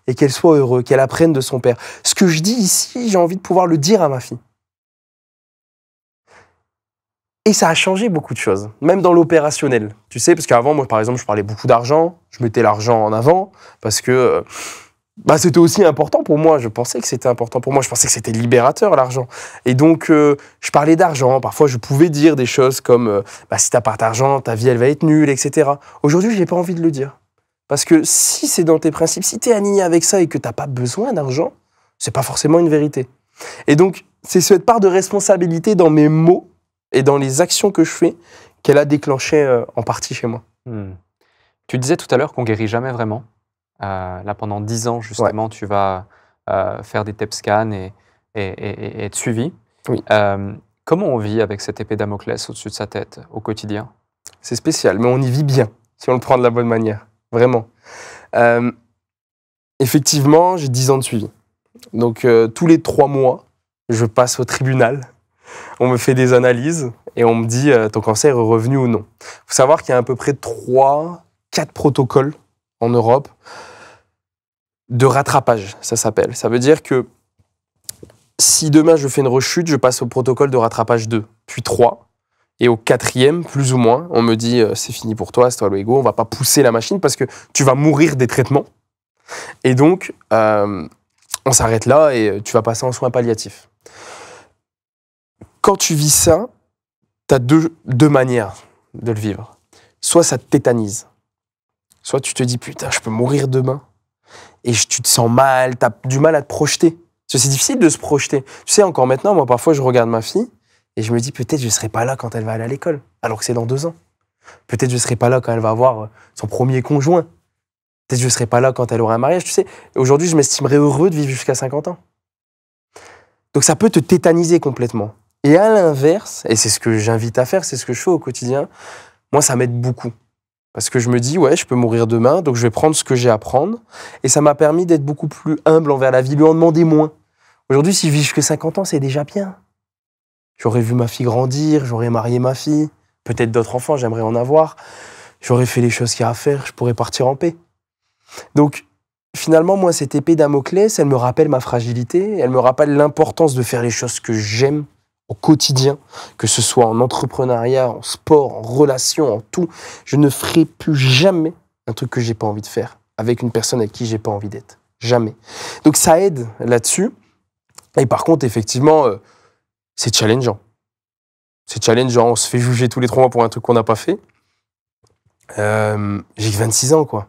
et qu'elle soit heureuse, qu'elle apprenne de son père. Ce que je dis ici, j'ai envie de pouvoir le dire à ma fille. Et ça a changé beaucoup de choses, même dans l'opérationnel. Tu sais, parce qu'avant, moi, par exemple, je parlais beaucoup d'argent, je mettais l'argent en avant, parce que c'était aussi important pour moi. Je pensais que c'était important pour moi. Je pensais que c'était libérateur, l'argent. Et donc, je parlais d'argent. Parfois, je pouvais dire des choses comme si t'as pas d'argent, ta vie, elle va être nulle, etc. Aujourd'hui, j'ai pas envie de le dire. Parce que si c'est dans tes principes, si t'es aligné avec ça et que t'as pas besoin d'argent, c'est pas forcément une vérité. Et donc, c'est cette part de responsabilité dans mes mots et dans les actions que je fais qu'elle a déclenché en partie chez moi. Tu disais tout à l'heure qu'on guérit jamais vraiment. Là, pendant 10 ans, justement, tu vas faire des TEP scans et être suivi. Oui. Comment on vit avec cette épée Damoclès au-dessus de sa tête au quotidien? C'est spécial, mais on y vit bien, si on le prend de la bonne manière. Vraiment. Effectivement, j'ai 10 ans de suivi. Donc, tous les 3 mois, je passe au tribunal. On me fait des analyses et on me dit ton cancer est revenu ou non. Il faut savoir qu'il y a à peu près 3-4 protocoles en Europe de rattrapage, ça s'appelle. Ça veut dire que si demain je fais une rechute, je passe au protocole de rattrapage 2, puis 3. Et au 4e, plus ou moins, on me dit c'est fini pour toi, c'est toi le ego, on va pas pousser la machine parce que tu vas mourir des traitements. Et donc, on s'arrête là et tu vas passer en soins palliatifs. Quand tu vis ça, tu as deux manières de le vivre. Soit ça te tétanise, soit tu te dis putain, je peux mourir demain. Et tu te sens mal, tu as du mal à te projeter. Parce que c'est difficile de se projeter. Tu sais, encore maintenant, moi parfois je regarde ma fille et je me dis peut-être je ne serai pas là quand elle va aller à l'école, alors que c'est dans 2 ans. Peut-être je ne serai pas là quand elle va avoir son premier conjoint. Peut-être je ne serai pas là quand elle aura un mariage. Tu sais, aujourd'hui je m'estimerais heureux de vivre jusqu'à 50 ans. Donc ça peut te tétaniser complètement. Et à l'inverse, et c'est ce que j'invite à faire, c'est ce que je fais au quotidien, moi ça m'aide beaucoup. Parce que je me dis, ouais, je peux mourir demain, donc je vais prendre ce que j'ai à prendre. Et ça m'a permis d'être beaucoup plus humble envers la vie, lui en demander moins. Aujourd'hui, si je vis jusqu'à 50 ans, c'est déjà bien. J'aurais vu ma fille grandir, j'aurais marié ma fille, peut-être d'autres enfants, j'aimerais en avoir. J'aurais fait les choses qu'il y a à faire, je pourrais partir en paix. Donc, finalement, moi, cette épée Damoclès, elle me rappelle ma fragilité, elle me rappelle l'importance de faire les choses que j'aime au quotidien, que ce soit en entrepreneuriat, en sport, en relation, en tout. Je ne ferai plus jamais un truc que j'ai pas envie de faire avec une personne avec qui j'ai pas envie d'être. Jamais. Donc, ça aide là-dessus. Et par contre, effectivement, c'est challengeant. C'est challengeant, on se fait juger tous les 3 mois pour un truc qu'on n'a pas fait. J'ai 26 ans, quoi.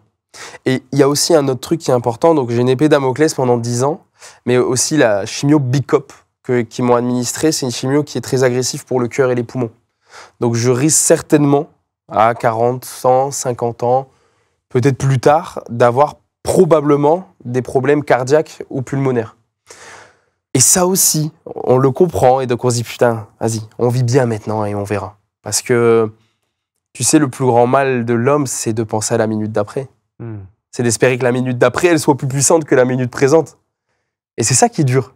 Et il y a aussi un autre truc qui est important. Donc, j'ai une épée Damoclès pendant 10 ans, mais aussi la chimio Bicop qui m'ont administré. C'est une chimio qui est très agressive pour le cœur et les poumons. Donc, je risque certainement, à 40, 100, 50 ans, peut-être plus tard, d'avoir probablement des problèmes cardiaques ou pulmonaires. Et ça aussi, on le comprend. Et donc, on se dit, putain, vas-y, on vit bien maintenant et on verra. Parce que, tu sais, le plus grand mal de l'homme, c'est de penser à la minute d'après. C'est d'espérer que la minute d'après, elle soit plus puissante que la minute présente. Et c'est ça qui est dur.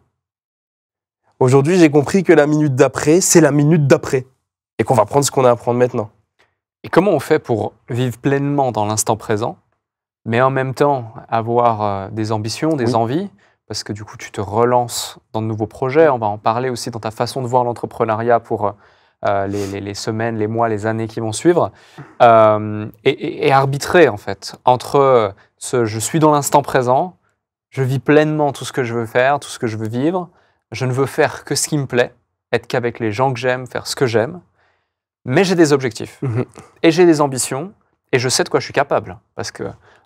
Aujourd'hui, j'ai compris que la minute d'après, c'est la minute d'après. Et qu'on va prendre ce qu'on a à prendre maintenant. Et comment on fait pour vivre pleinement dans l'instant présent, mais en même temps avoir des ambitions, des envies, parce que du coup, tu te relances dans de nouveaux projets. On va en parler aussi dans ta façon de voir l'entrepreneuriat pour les semaines, les mois, les années qui vont suivre, et arbitrer en fait entre je suis dans l'instant présent, je vis pleinement tout ce que je veux faire, tout ce que je veux vivre, je ne veux faire que ce qui me plaît, être qu'avec les gens que j'aime, faire ce que j'aime, mais j'ai des objectifs et j'ai des ambitions et je sais de quoi je suis capable, parce que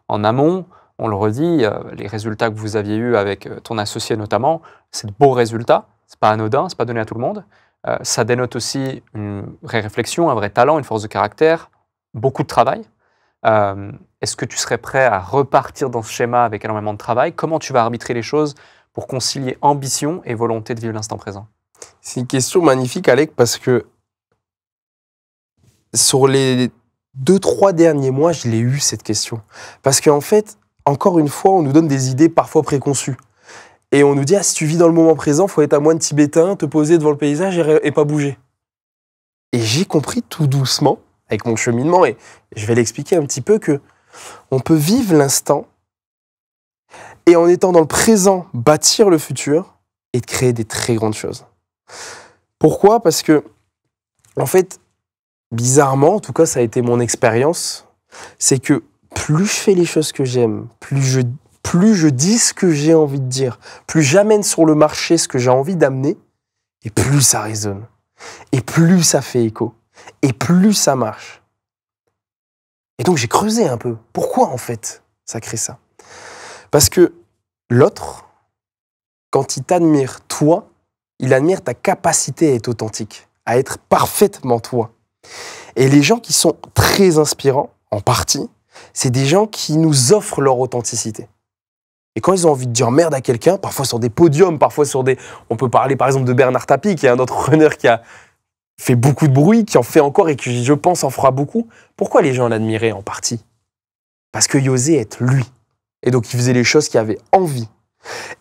en amont, on le redit, les résultats que vous aviez eus avec ton associé notamment, c'est de beaux résultats, c'est pas anodin, c'est pas donné à tout le monde. Ça dénote aussi une vraie réflexion, un vrai talent, une force de caractère, beaucoup de travail. Est-ce que tu serais prêt à repartir dans ce schéma avec énormément de travail? Comment tu vas arbitrer les choses pour concilier ambition et volonté de vivre l'instant présent? C'est une question magnifique, Alec, parce que sur les 2-3 derniers mois, je l'ai eu, cette question. Parce qu'en fait, encore une fois, on nous donne des idées parfois préconçues. Et on nous dit, si tu vis dans le moment présent, il faut être un moine tibétain, te poser devant le paysage et pas bouger. Et j'ai compris tout doucement, avec mon cheminement, et je vais l'expliquer un petit peu, que on peut vivre l'instant et en étant dans le présent, bâtir le futur et de créer des très grandes choses. Pourquoi ? Parce que, en fait, bizarrement, en tout cas, ça a été mon expérience, c'est que plus je fais les choses que j'aime, plus je dis ce que j'ai envie de dire, plus j'amène sur le marché ce que j'ai envie d'amener, et plus ça résonne, et plus ça fait écho, et plus ça marche. Et donc j'ai creusé un peu. Pourquoi en fait ça crée ça ? Parce que l'autre, quand il t'admire toi, il admire ta capacité à être authentique, à être parfaitement toi. Et les gens qui sont très inspirants, en partie, c'est des gens qui nous offrent leur authenticité. Et quand ils ont envie de dire merde à quelqu'un, parfois sur des podiums, parfois sur des... On peut parler par exemple de Bernard Tapie, qui est un entrepreneur qui a fait beaucoup de bruit, qui en fait encore et qui, je pense, en fera beaucoup. Pourquoi les gens l'admiraient en partie ? Parce qu'il osait être lui. Et donc il faisait les choses qu'il avait envie.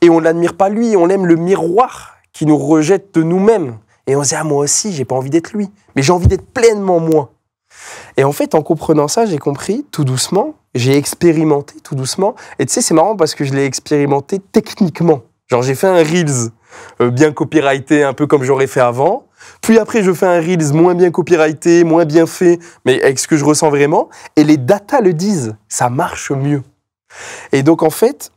Et on ne l'admire pas lui, on aime le miroir qui nous rejette de nous-mêmes. Et on se dit, ah moi aussi, j'ai pas envie d'être lui, mais j'ai envie d'être pleinement moi. Et en fait, en comprenant ça, j'ai compris tout doucement, j'ai expérimenté tout doucement. Et tu sais, c'est marrant parce que je l'ai expérimenté techniquement. Genre, j'ai fait un Reels bien copyrighté, un peu comme j'aurais fait avant. Puis après, je fais un Reels moins bien copyrighté, moins bien fait, mais avec ce que je ressens vraiment. Et les datas le disent, ça marche mieux. Et donc, en fait,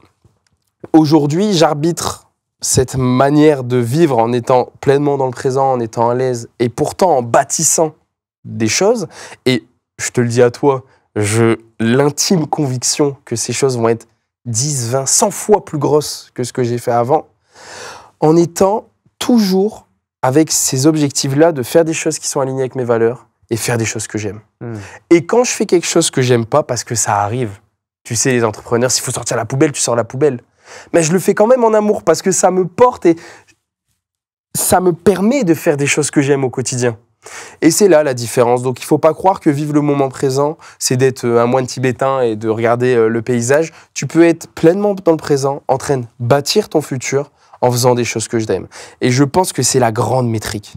aujourd'hui, j'arbitre cette manière de vivre en étant pleinement dans le présent, en étant à l'aise, et pourtant en bâtissant des choses. Et je te le dis à toi, j'ai l'intime conviction que ces choses vont être 10, 20, 100 fois plus grosses que ce que j'ai fait avant, en étant toujours avec ces objectifs-là de faire des choses qui sont alignées avec mes valeurs et faire des choses que j'aime. Et quand je fais quelque chose que j'aime pas, parce que ça arrive, tu sais, les entrepreneurs, s'il faut sortir la poubelle, tu sors la poubelle. Mais je le fais quand même en amour parce que ça me porte et ça me permet de faire des choses que j'aime au quotidien. Et c'est là la différence. Donc il ne faut pas croire que vivre le moment présent, c'est d'être un moine tibétain et de regarder le paysage. Tu peux être pleinement dans le présent, en train de bâtir ton futur en faisant des choses que je t'aime. Et je pense que c'est la grande métrique.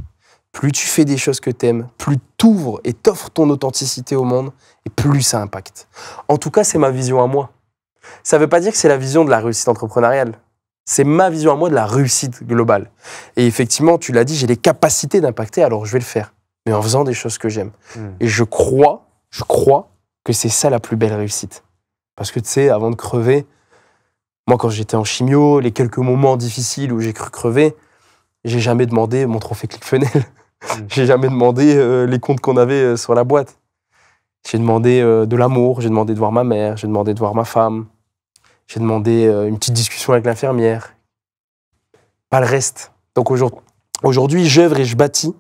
Plus tu fais des choses que tu aimes, plus tu ouvres et t'offres ton authenticité au monde, et plus ça impacte. En tout cas, c'est ma vision à moi. Ça ne veut pas dire que c'est la vision de la réussite entrepreneuriale. C'est ma vision à moi de la réussite globale. Et effectivement, tu l'as dit, j'ai les capacités d'impacter, alors je vais le faire. Mais en faisant des choses que j'aime. Et je crois que c'est ça la plus belle réussite. Parce que tu sais, avant de crever, moi quand j'étais en chimio, les quelques moments difficiles où j'ai cru crever, j'ai jamais demandé mon trophée ClickFunnels. J'ai jamais demandé les comptes qu'on avait sur la boîte. J'ai demandé de l'amour, j'ai demandé de voir ma mère, j'ai demandé de voir ma femme. J'ai demandé une petite discussion avec l'infirmière. Pas le reste. Donc aujourd'hui, j'œuvre et je bâtis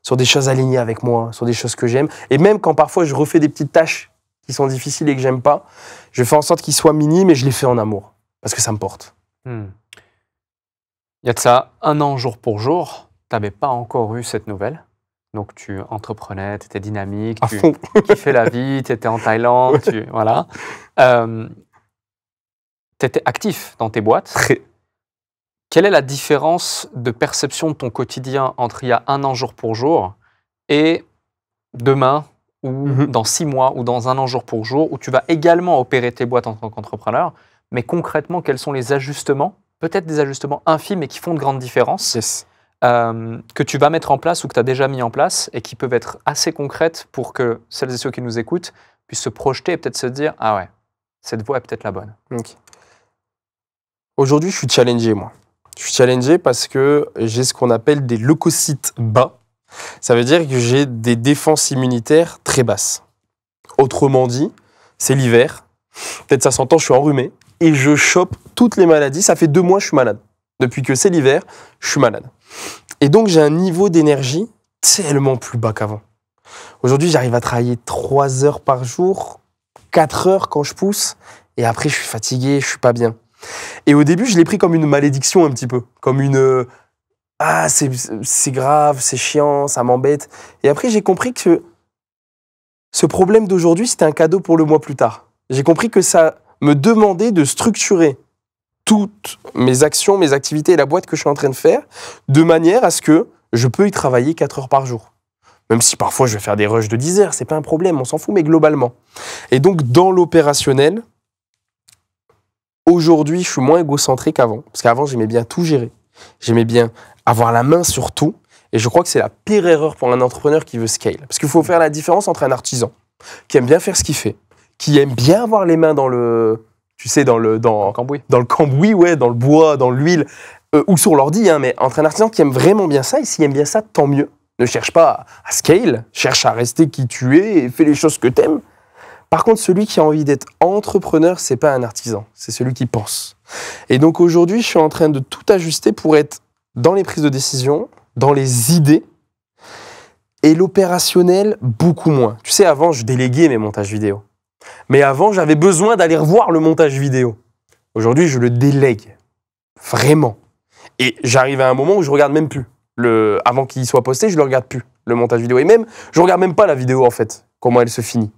sur des choses alignées avec moi, sur des choses que j'aime. Et même quand parfois je refais des petites tâches qui sont difficiles et que j'aime pas, je fais en sorte qu'ils soient minimes et je les fais en amour. Parce que ça me porte. Il y a de ça 1 an jour pour jour, tu n'avais pas encore eu cette nouvelle. Donc tu entreprenais, tu étais dynamique, tu kiffais la vie, tu étais en Thaïlande, voilà. Tu étais actif dans tes boîtes. Quelle est la différence de perception de ton quotidien entre il y a 1 an jour pour jour et demain ou dans 6 mois ou dans 1 an jour pour jour où tu vas également opérer tes boîtes en tant qu'entrepreneur, mais concrètement, quels sont les ajustements, peut-être des ajustements infimes et qui font de grandes différences que tu vas mettre en place ou que tu as déjà mis en place et qui peuvent être assez concrètes pour que celles et ceux qui nous écoutent puissent se projeter et peut-être se dire « Ah ouais, cette voie est peut-être la bonne. » Aujourd'hui, je suis challengé, moi. Je suis challengé parce que j'ai ce qu'on appelle des leucocytes bas. Ça veut dire que j'ai des défenses immunitaires très basses. Autrement dit, c'est l'hiver. Peut-être ça s'entend, je suis enrhumé. Et je chope toutes les maladies. Ça fait 2 mois que je suis malade. Depuis que c'est l'hiver, je suis malade. Et donc, j'ai un niveau d'énergie tellement plus bas qu'avant. Aujourd'hui, j'arrive à travailler 3 heures par jour, 4 heures quand je pousse. Et après, je suis fatigué, je suis pas bien. Et au début, je l'ai pris comme une malédiction un petit peu. Comme une... Ah, c'est grave, c'est chiant, ça m'embête. Et après, j'ai compris que ce problème d'aujourd'hui, c'était un cadeau pour le mois plus tard. J'ai compris que ça me demandait de structurer toutes mes actions, mes activités et la boîte que je suis en train de faire de manière à ce que je peux y travailler 4 heures par jour. Même si parfois, je vais faire des rushs de 10 heures, c'est pas un problème, on s'en fout, mais globalement. Et donc, dans l'opérationnel, aujourd'hui, je suis moins égocentré qu'avant. Parce qu'avant, j'aimais bien tout gérer. J'aimais bien avoir la main sur tout. Et je crois que c'est la pire erreur pour un entrepreneur qui veut scale. Parce qu'il faut faire la différence entre un artisan qui aime bien faire ce qu'il fait, qui aime bien avoir les mains dans le... Tu sais, dans le cambouis. Dans le cambouis, ouais, dans le bois, dans l'huile, ou sur l'ordi. Mais entre un artisan qui aime vraiment bien ça, et s'il aime bien ça, tant mieux. Ne cherche pas à scale, cherche à rester qui tu es et fais les choses que tu aimes. Par contre, celui qui a envie d'être entrepreneur, c'est pas un artisan, c'est celui qui pense. Et donc aujourd'hui, je suis en train de tout ajuster pour être dans les prises de décision, dans les idées, et l'opérationnel, beaucoup moins. Tu sais, avant, je déléguais mes montages vidéo. Mais avant, j'avais besoin d'aller revoir le montage vidéo. Aujourd'hui, je le délègue. Vraiment. Et j'arrive à un moment où je regarde même plus. Avant qu'il soit posté, je le regarde plus, le montage vidéo. Et même, je regarde même pas la vidéo, en fait, comment elle se finit.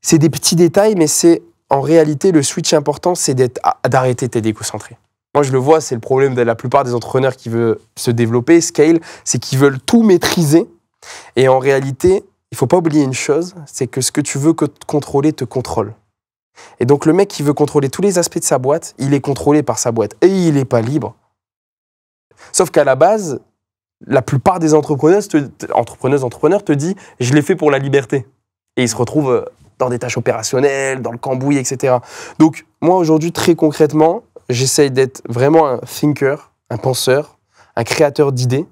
C'est des petits détails, mais c'est en réalité le switch important, c'est d'arrêter d'être égocentré. Moi, je le vois, c'est le problème de la plupart des entrepreneurs qui veulent se développer, scale, c'est qu'ils veulent tout maîtriser. Et en réalité, il ne faut pas oublier une chose, c'est que ce que tu veux contrôler te contrôle. Et donc, le mec qui veut contrôler tous les aspects de sa boîte, il est contrôlé par sa boîte et il n'est pas libre. Sauf qu'à la base, la plupart des entrepreneurs te disent « je l'ai fait pour la liberté ». Et ils se retrouvent dans des tâches opérationnelles, dans le cambouis, etc. Donc, moi, aujourd'hui, très concrètement, j'essaye d'être vraiment un thinker, un penseur, un créateur d'idées.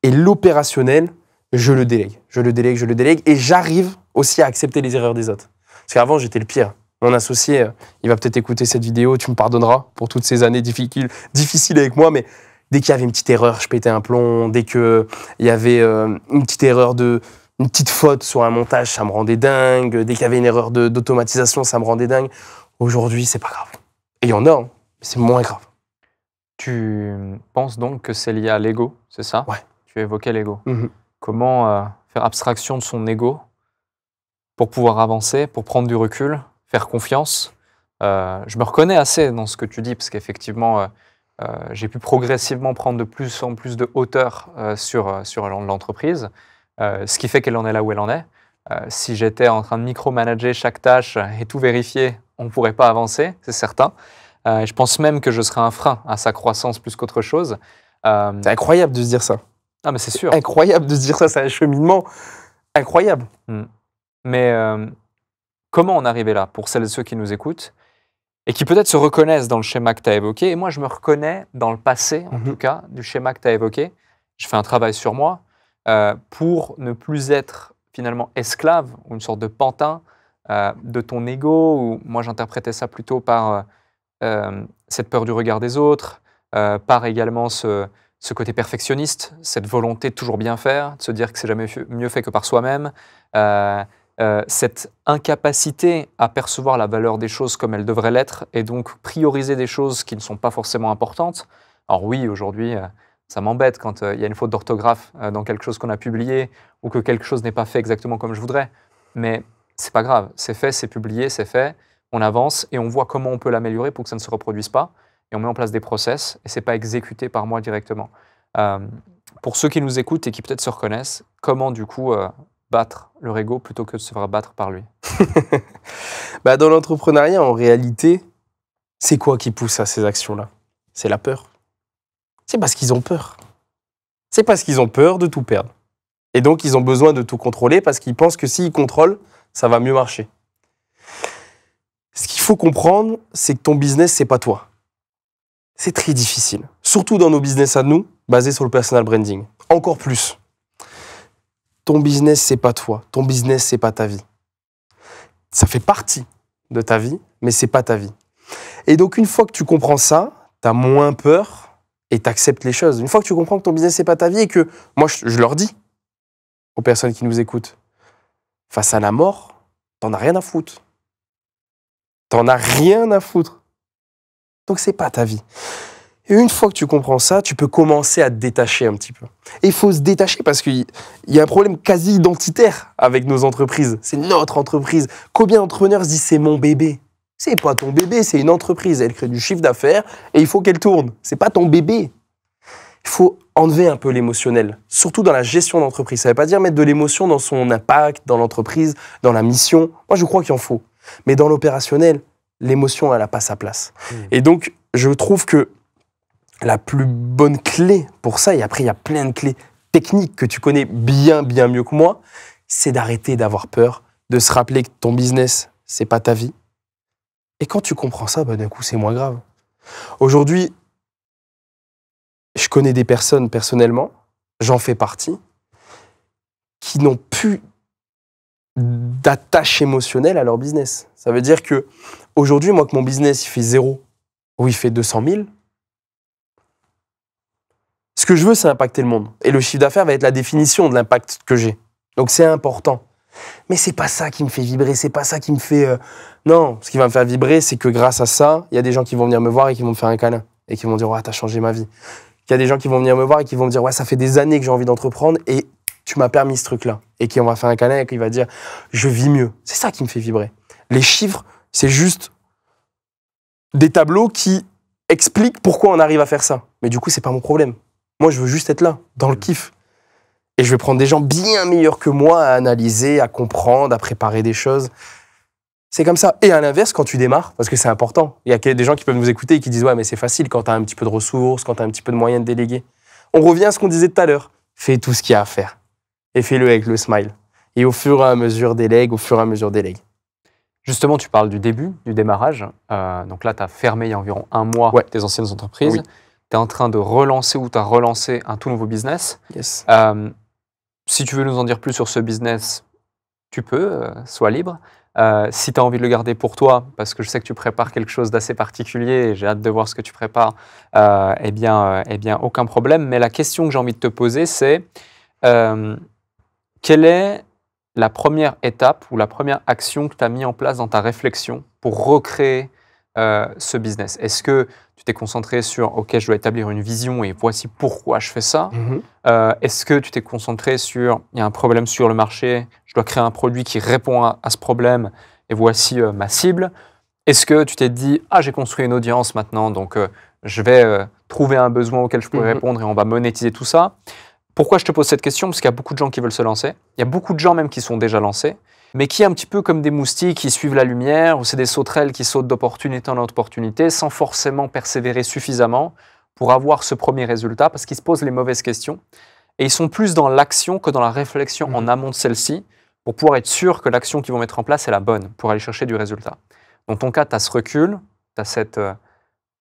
Et l'opérationnel, je le délègue. Et j'arrive aussi à accepter les erreurs des autres. Parce qu'avant, j'étais le pire. Mon associé, il va peut-être écouter cette vidéo, tu me pardonneras pour toutes ces années difficiles avec moi, mais dès qu'il y avait une petite erreur, je pétais un plomb. Dès qu'il y avait une petite erreur une petite faute sur un montage, ça me rendait dingue. Dès qu'il y avait une erreur d'automatisation, ça me rendait dingue. Aujourd'hui, c'est pas grave. Et il y en a, mais c'est moins grave. Tu penses donc que c'est lié à l'ego, c'est ça? Ouais. Tu évoquais l'ego. Comment faire abstraction de son ego pour pouvoir avancer, pour prendre du recul, faire confiance. Je me reconnais assez dans ce que tu dis, parce qu'effectivement, j'ai pu progressivement prendre de plus en plus de hauteur sur l'entreprise, ce qui fait qu'elle en est là où elle en est. Si j'étais en train de micromanager chaque tâche et tout vérifier, on ne pourrait pas avancer, c'est certain. Je pense même que je serais un frein à sa croissance plus qu'autre chose. C'est incroyable de se dire ça. Ah, mais c'est sûr. Incroyable de se dire ça, c'est un cheminement incroyable. Mais comment en arriver là, pour celles et ceux qui nous écoutent et qui peut-être se reconnaissent dans le schéma que tu as évoqué? Et moi, je me reconnais dans le passé, en tout cas, du schéma que tu as évoqué. Je fais un travail sur moi pour ne plus être finalement esclave ou une sorte de pantin de ton ego. Ou moi, j'interprétais ça plutôt par cette peur du regard des autres, par également ce côté perfectionniste, cette volonté de toujours bien faire, de se dire que c'est jamais mieux fait que par soi-même, cette incapacité à percevoir la valeur des choses comme elles devraient l'être et donc prioriser des choses qui ne sont pas forcément importantes. Alors oui, aujourd'hui, ça m'embête quand il y a une faute d'orthographe dans quelque chose qu'on a publié ou que quelque chose n'est pas fait exactement comme je voudrais. Mais c'est pas grave, c'est fait, c'est publié, c'est fait, on avance et on voit comment on peut l'améliorer pour que ça ne se reproduise pas. Et on met en place des process, et ce n'est pas exécuté par moi directement. Pour ceux qui nous écoutent et qui peut-être se reconnaissent, comment du coup battre leur ego plutôt que de se faire battre par lui? Dans l'entrepreneuriat, en réalité, c'est quoi qui pousse à ces actions-là? C'est la peur. C'est parce qu'ils ont peur. C'est parce qu'ils ont peur de tout perdre. Et donc, ils ont besoin de tout contrôler parce qu'ils pensent que s'ils contrôlent, ça va mieux marcher. Ce qu'il faut comprendre, c'est que ton business, c'est pas toi. C'est très difficile. Surtout dans nos business à nous, basés sur le personal branding. Encore plus. Ton business, c'est pas toi. Ton business, c'est pas ta vie. Ça fait partie de ta vie, mais c'est pas ta vie. Et donc, une fois que tu comprends ça, tu as moins peur et tu acceptes les choses. Une fois que tu comprends que ton business, c'est pas ta vie et que, moi, je leur dis aux personnes qui nous écoutent, face à la mort, t'en as rien à foutre. T'en as rien à foutre. Donc, c'est pas ta vie. Et une fois que tu comprends ça, tu peux commencer à te détacher un petit peu. Et il faut se détacher parce qu'il y a un problème quasi identitaire avec nos entreprises. C'est notre entreprise. Combien d'entrepreneurs se disent c'est mon bébé? C'est pas ton bébé, c'est une entreprise. Elle crée du chiffre d'affaires et il faut qu'elle tourne. C'est pas ton bébé. Il faut enlever un peu l'émotionnel, surtout dans la gestion d'entreprise. Ça ne veut pas dire mettre de l'émotion dans son impact, dans l'entreprise, dans la mission. Moi, je crois qu'il en faut. Mais dans l'opérationnel, l'émotion, elle n'a pas sa place. Et donc, je trouve que la plus bonne clé pour ça, et après, il y a plein de clés techniques que tu connais bien mieux que moi, c'est d'arrêter d'avoir peur, de se rappeler que ton business, c'est pas ta vie. Et quand tu comprends ça, d'un coup, c'est moins grave. Aujourd'hui, je connais des personnes personnellement, j'en fais partie, qui n'ont plus d'attache émotionnelle à leur business. Ça veut dire que aujourd'hui, moi, que mon business, il fait 0 ou il fait 200 000, ce que je veux, c'est impacter le monde. Et le chiffre d'affaires va être la définition de l'impact que j'ai. Donc, c'est important. Mais c'est pas ça qui me fait vibrer, c'est pas ça qui me fait... Non, ce qui va me faire vibrer, c'est que grâce à ça, il y a des gens qui vont venir me voir et qui vont me faire un câlin. Et qui vont dire « Ouais, t'as changé ma vie ». Il y a des gens qui vont venir me voir et qui vont me dire « Ouais, ça fait des années que j'ai envie d'entreprendre et tu m'as permis ce truc-là. » Et qui va faire un câlin et qui va dire « Je vis mieux ». C'est ça qui me fait vibrer. Les chiffres, c'est juste des tableaux qui expliquent pourquoi on arrive à faire ça. Mais du coup, c'est pas mon problème. Moi, je veux juste être là, dans le kiff. Et je vais prendre des gens bien meilleurs que moi à analyser, à comprendre, à préparer des choses. C'est comme ça. Et à l'inverse, quand tu démarres, parce que c'est important, il y a des gens qui peuvent nous écouter et qui disent « Ouais, mais c'est facile quand tu as un petit peu de ressources, quand tu as un petit peu de moyens de déléguer. » On revient à ce qu'on disait tout à l'heure. Fais tout ce qu'il y a à faire. Et fais-le avec le smile. Et au fur et à mesure, délègue, au fur et à mesure, délègue. Justement, tu parles du début, du démarrage. Donc là, tu as fermé il y a environ 1 mois tes anciennes entreprises. Oui. Tu es en train de relancer ou tu as relancé un tout nouveau business. Yes. Si tu veux nous en dire plus sur ce business, tu peux, sois libre. Si tu as envie de le garder pour toi, parce que je sais que tu prépares quelque chose d'assez particulier et j'ai hâte de voir ce que tu prépares, eh bien, aucun problème. Mais la question que j'ai envie de te poser, c'est quelle est la première étape ou la première action que tu as mis en place dans ta réflexion pour recréer ce business? Est-ce que tu t'es concentré sur, OK, je dois établir une vision et voici pourquoi je fais ça? Est-ce que tu t'es concentré sur, il y a un problème sur le marché, je dois créer un produit qui répond à ce problème et voici ma cible? Est-ce que tu t'es dit, ah, j'ai construit une audience maintenant, donc je vais trouver un besoin auquel je pourrais répondre et on va monétiser tout ça? Pourquoi je te pose cette question? Parce qu'il y a beaucoup de gens qui veulent se lancer. Il y a beaucoup de gens même qui sont déjà lancés, mais qui un petit peu comme des moustiques qui suivent la lumière, ou c'est des sauterelles qui sautent d'opportunité en opportunité sans forcément persévérer suffisamment pour avoir ce premier résultat, parce qu'ils se posent les mauvaises questions. Et ils sont plus dans l'action que dans la réflexion en amont de celle-ci, pour pouvoir être sûr que l'action qu'ils vont mettre en place est la bonne, pour aller chercher du résultat. Dans ton cas, tu as ce recul, tu as cette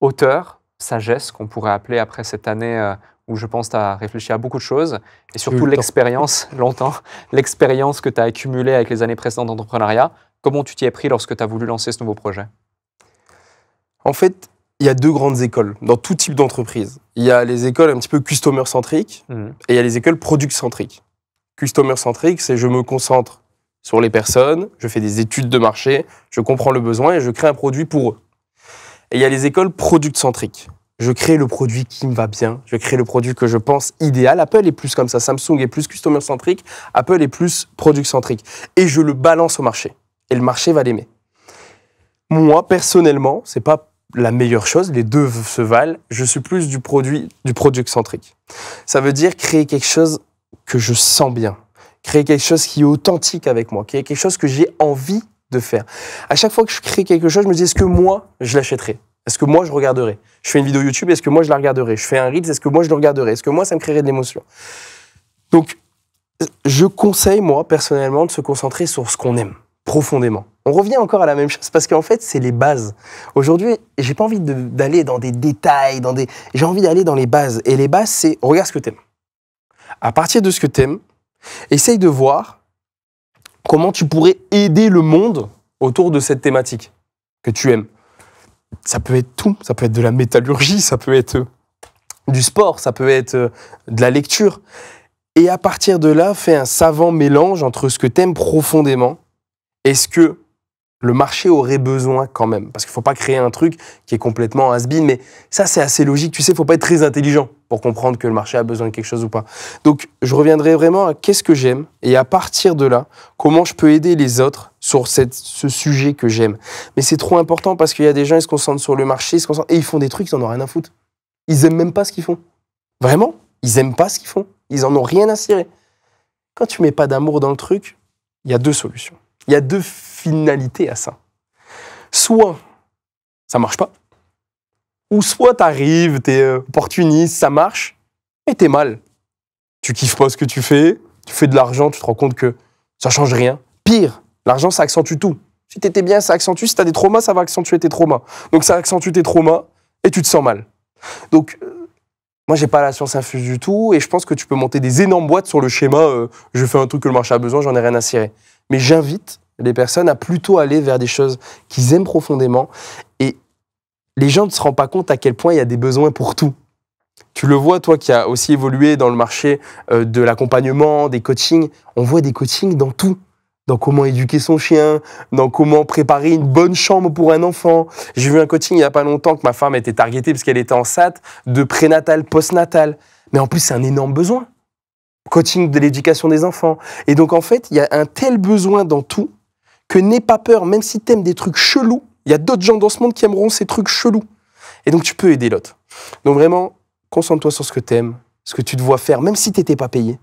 hauteur, sagesse qu'on pourrait appeler après cette année où je pense que tu as réfléchi à beaucoup de choses, et surtout l'expérience, l'expérience que tu as accumulée avec les années précédentes d'entrepreneuriat. Comment tu t'y es pris lorsque tu as voulu lancer ce nouveau projet? En fait, il y a deux grandes écoles dans tout type d'entreprise. Il y a les écoles un petit peu customer-centriques et il y a les écoles product-centriques. Customer-centrique, c'est je me concentre sur les personnes, je fais des études de marché, je comprends le besoin et je crée un produit pour eux. Et il y a les écoles product-centriques. Je crée le produit qui me va bien, je crée le produit que je pense idéal. Apple est plus comme ça, Samsung est plus customer-centrique, Apple est plus product-centrique. Et je le balance au marché. Et le marché va l'aimer. Moi, personnellement, c'est pas la meilleure chose, les deux se valent. Je suis plus du product-centrique. Ça veut dire créer quelque chose que je sens bien. Créer quelque chose qui est authentique avec moi, créer quelque chose que j'ai envie de faire. À chaque fois que je crée quelque chose, je me dis, est-ce que moi, je l'achèterai? Est-ce que moi, je regarderai? Je fais une vidéo YouTube, est-ce que moi, je la regarderai? Je fais un Reels, est-ce que moi, je le regarderai? Est-ce que moi, ça me créerait de l'émotion? Donc, je conseille, moi, personnellement, de se concentrer sur ce qu'on aime, profondément. On revient encore à la même chose, parce qu'en fait, c'est les bases. Aujourd'hui, j'ai pas envie d'aller dans des détails, j'ai envie d'aller dans les bases. Et les bases, c'est, regarde ce que t'aimes. À partir de ce que t'aimes, essaye de voir comment tu pourrais aider le monde autour de cette thématique que tu aimes. Ça peut être tout, ça peut être de la métallurgie, ça peut être du sport, ça peut être de la lecture. Et à partir de là, fais un savant mélange entre ce que tu aimes profondément et ce que le marché aurait besoin quand même. Parce qu'il ne faut pas créer un truc qui est complètement has-been, mais ça c'est assez logique. Tu sais, il ne faut pas être très intelligent pour comprendre que le marché a besoin de quelque chose ou pas. Donc je reviendrai vraiment à qu'est-ce que j'aime et à partir de là, comment je peux aider les autres sur ce sujet que j'aime. Mais c'est trop important parce qu'il y a des gens, ils se concentrent sur le marché, et ils font des trucs, ils n'en ont rien à foutre. Ils n'aiment même pas ce qu'ils font. Vraiment, ils n'aiment pas ce qu'ils font. Ils n'en ont rien à cirer. Quand tu ne mets pas d'amour dans le truc, il y a deux solutions. Il y a deux finalités à ça. Soit ça marche pas, ou soit t'arrives, t'es opportuniste, ça marche, mais t'es mal. Tu kiffes pas ce que tu fais de l'argent, tu te rends compte que ça change rien. Pire, l'argent ça accentue tout. Si t'étais bien, ça accentue. Si t'as des traumas, ça va accentuer tes traumas. Donc ça accentue tes traumas et tu te sens mal. Donc moi j'ai pas la science infuse du tout et je pense que tu peux monter des énormes boîtes sur le schéma je fais un truc que le marché a besoin, j'en ai rien à cirer. Mais j'invite les personnes à plutôt aller vers des choses qu'ils aiment profondément. Et les gens ne se rendent pas compte à quel point il y a des besoins pour tout. Tu le vois, toi qui as aussi évolué dans le marché de l'accompagnement, des coachings. On voit des coachings dans tout. Dans comment éduquer son chien, dans comment préparer une bonne chambre pour un enfant. J'ai vu un coaching il n'y a pas longtemps que ma femme était targetée parce qu'elle était enceinte, de prénatal, postnatal. Mais en plus, c'est un énorme besoin. Coaching de l'éducation des enfants. Et donc, en fait, il y a un tel besoin dans tout que n'aie pas peur, même si tu aimes des trucs chelous, il y a d'autres gens dans ce monde qui aimeront ces trucs chelous. Et donc, tu peux aider l'autre. Donc, vraiment, concentre-toi sur ce que tu aimes, ce que tu te vois faire, même si tu n'étais pas payé.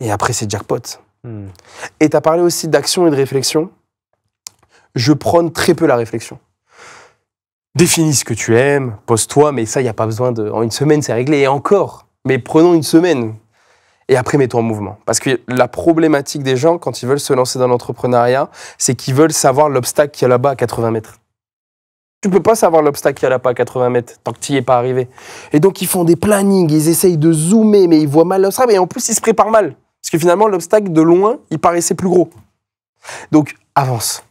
Et après, c'est jackpot. Et tu as parlé aussi d'action et de réflexion. Je prône très peu la réflexion. Définis ce que tu aimes, pose-toi, mais ça, il n'y a pas besoin de... En une semaine, c'est réglé. Et encore, mais prenons une semaine. Et après, mets-toi en mouvement. Parce que la problématique des gens, quand ils veulent se lancer dans l'entrepreneuriat, c'est qu'ils veulent savoir l'obstacle qu'il y a là-bas à 80 mètres. Tu ne peux pas savoir l'obstacle qu'il y a là-bas à 80 mètres tant que tu n'y es pas arrivé. Et donc, ils font des plannings, ils essayent de zoomer, mais ils voient mal l'obstacle. Et en plus, ils se préparent mal. Parce que finalement, l'obstacle, de loin, il paraissait plus gros. Donc, avance.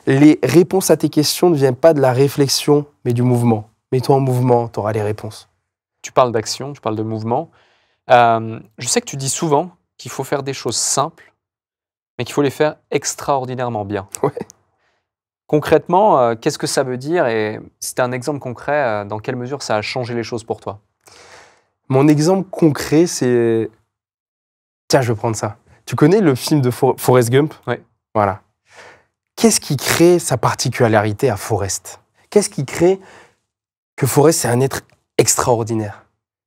Les réponses à tes questions ne viennent pas de la réflexion, mais du mouvement. Mets-toi en mouvement, tu auras les réponses. Tu parles d'action, tu parles de mouvement. Je sais que tu dis souvent qu'il faut faire des choses simples, mais qu'il faut les faire extraordinairement bien. Ouais. Concrètement, qu'est-ce que ça veut dire et si tu as un exemple concret, dans quelle mesure ça a changé les choses pour toi? Mon exemple concret, c'est... Tiens, je vais prendre ça. Tu connais le film de Forrest Gump? Oui. Voilà. Qu'est-ce qui crée sa particularité à Forrest? Qu'est-ce qui crée que Forrest, c'est un être extraordinaire?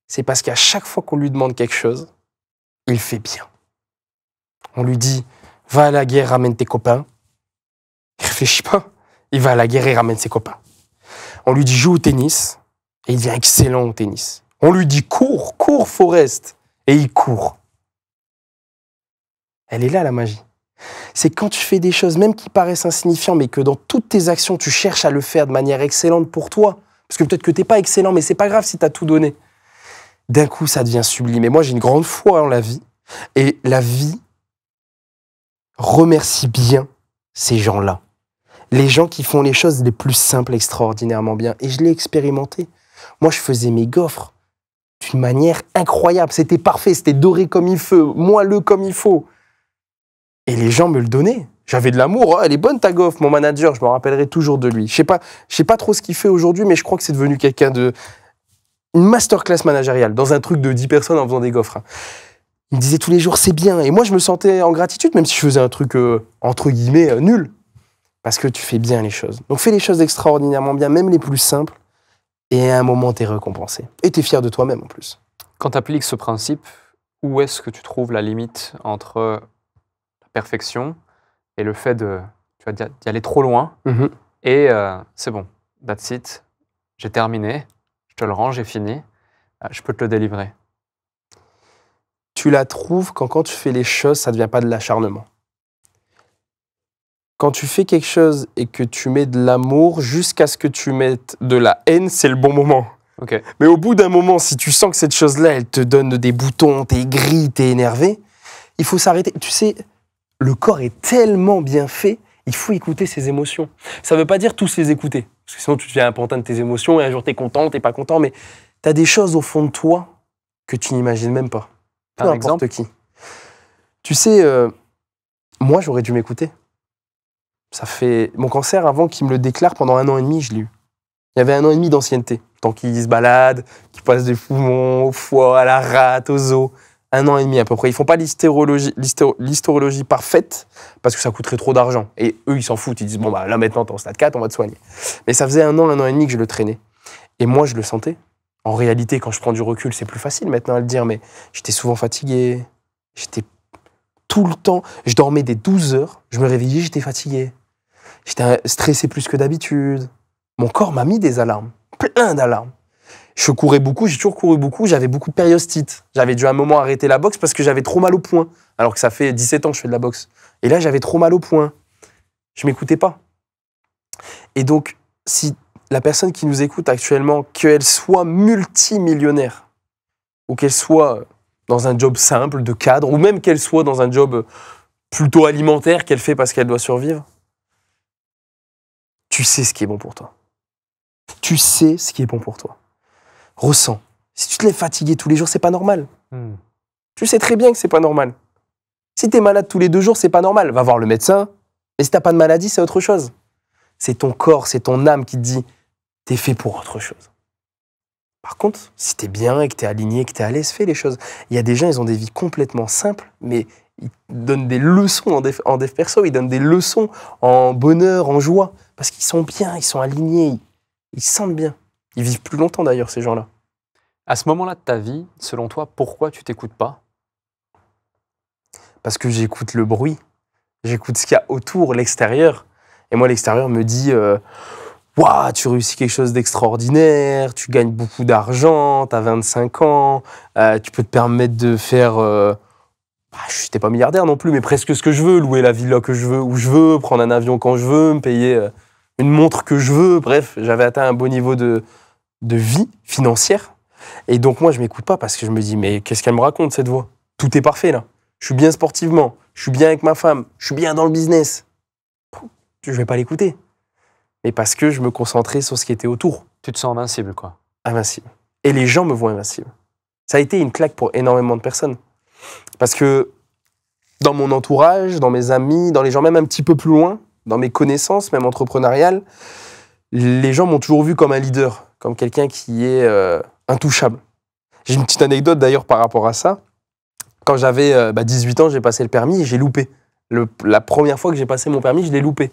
C'est parce qu'à chaque fois qu'on lui demande quelque chose, il fait bien. On lui dit, va à la guerre, ramène tes copains. Il réfléchit pas. Il va à la guerre et ramène ses copains. On lui dit, joue au tennis. Et il devient excellent au tennis. On lui dit, cours Forrest. Et il court. Elle est là, la magie. C'est quand tu fais des choses, même qui paraissent insignifiantes, mais que dans toutes tes actions, tu cherches à le faire de manière excellente pour toi. Parce que peut-être que t'es pas excellent, mais c'est pas grave si t'as tout donné. D'un coup, ça devient sublime. Et moi, j'ai une grande foi en la vie. Et la vie remercie bien ces gens-là. Les gens qui font les choses les plus simples, extraordinairement bien. Et je l'ai expérimenté. Moi, je faisais mes gaufres d'une manière incroyable. C'était parfait, c'était doré comme il faut, moelleux comme il faut. Et les gens me le donnaient. J'avais de l'amour. Oh, elle est bonne ta gaufre. Mon manager, je me rappellerai toujours de lui. Je sais pas trop ce qu'il fait aujourd'hui, mais je crois que c'est devenu quelqu'un de... Une masterclass managériale, dans un truc de 10 personnes en faisant des gaufres. Il me disait tous les jours, c'est bien. Et moi, je me sentais en gratitude, même si je faisais un truc, entre guillemets, nul. Parce que tu fais bien les choses. Donc fais les choses extraordinairement bien, même les plus simples. Et à un moment, t'es récompensé. Et t'es fier de toi-même, en plus. Quand tu appliques ce principe, où est-ce que tu trouves la limite entre la perfection et le fait d'y aller trop loin et c'est bon, that's it, j'ai terminé, je te le rends, j'ai fini, je peux te le délivrer? Tu la trouves quand tu fais les choses, ça ne devient pas de l'acharnement. Quand tu fais quelque chose et que tu mets de l'amour jusqu'à ce que tu mettes de la haine, c'est le bon moment. Okay. Mais au bout d'un moment, si tu sens que cette chose-là, elle te donne des boutons, t'es gris, t'es énervé, il faut s'arrêter. Tu sais, le corps est tellement bien fait, il faut écouter ses émotions. Ça ne veut pas dire tous les écouter, parce que sinon tu deviens un pantin de tes émotions et un jour t'es content, t'es pas content, mais t'as des choses au fond de toi que tu n'imagines même pas. Peu Par importe exemple qui. Tu sais, moi j'aurais dû m'écouter. Ça fait mon cancer, avant qu'il me le déclare, pendant 1 an et demi, je l'ai eu. Il y avait 1 an et demi d'ancienneté. Tant qu'il se balade, qu'il passe des poumons au foie, à la rate, aux os. 1 an et demi à peu près. Ils font pas l'histérologie parfaite parce que ça coûterait trop d'argent. Et eux, ils s'en foutent. Ils disent, bon, bah là maintenant, t'es en stade 4, on va te soigner. Mais ça faisait 1 an et demi que je le traînais. Et moi, je le sentais. En réalité, quand je prends du recul, c'est plus facile maintenant à le dire, mais j'étais souvent fatigué. J'étais tout le temps. Je dormais des 12 heures. Je me réveillais, j'étais fatigué. J'étais stressé plus que d'habitude. Mon corps m'a mis des alarmes. Plein d'alarmes. Je courais beaucoup, j'ai toujours couru beaucoup, j'avais beaucoup de périostite. J'avais dû à un moment arrêter la boxe parce que j'avais trop mal au poing. Alors que ça fait 17 ans que je fais de la boxe. Et là, j'avais trop mal au poing. Je m'écoutais pas. Et donc, si la personne qui nous écoute actuellement, qu'elle soit multimillionnaire, ou qu'elle soit dans un job simple, de cadre, ou même qu'elle soit dans un job plutôt alimentaire qu'elle fait parce qu'elle doit survivre, tu sais ce qui est bon pour toi. Tu sais ce qui est bon pour toi. Ressens. Si tu te lèves fatigué tous les jours, c'est pas normal. Tu sais très bien que c'est pas normal. Si t'es malade tous les 2 jours, c'est pas normal. Va voir le médecin. Mais si t'as pas de maladie, c'est autre chose. C'est ton corps, c'est ton âme qui te dit t'es fait pour autre chose. Par contre, si t'es bien et que t'es aligné, que t'es à l'aise, fais les choses. Il y a des gens, ils ont des vies complètement simples, mais ils donnent des leçons en dev perso, ils donnent des leçons en bonheur, en joie, parce qu'ils sont bien, ils sont alignés, ils se sentent bien. Ils vivent plus longtemps d'ailleurs, ces gens-là. À ce moment-là de ta vie, selon toi, pourquoi tu t'écoutes pas? Parce que j'écoute le bruit, j'écoute ce qu'il y a autour, l'extérieur. Et moi, l'extérieur me dit waouh, tu réussis quelque chose d'extraordinaire, tu gagnes beaucoup d'argent, tu as 25 ans, tu peux te permettre de faire... je n'étais pas milliardaire non plus, mais presque ce que je veux, louer la villa que je veux, où je veux, prendre un avion quand je veux, me payer une montre que je veux. Bref, j'avais atteint un beau niveau de vie financière. Et donc moi, je ne m'écoute pas parce que je me dis, mais qu'est-ce qu'elle me raconte, cette voix? Tout est parfait, là. Je suis bien sportivement, je suis bien avec ma femme, je suis bien dans le business. Je ne vais pas l'écouter. Mais parce que je me concentrais sur ce qui était autour. Tu te sens invincible, quoi. Invincible. Et les gens me voient invincible. Ça a été une claque pour énormément de personnes. Parce que dans mon entourage, dans mes amis, dans les gens même un petit peu plus loin, dans mes connaissances, même entrepreneuriales, les gens m'ont toujours vu comme un leader, comme quelqu'un qui est intouchable. J'ai une petite anecdote d'ailleurs par rapport à ça. Quand j'avais 18 ans, j'ai passé le permis et j'ai loupé. La première fois que j'ai passé mon permis, je l'ai loupé.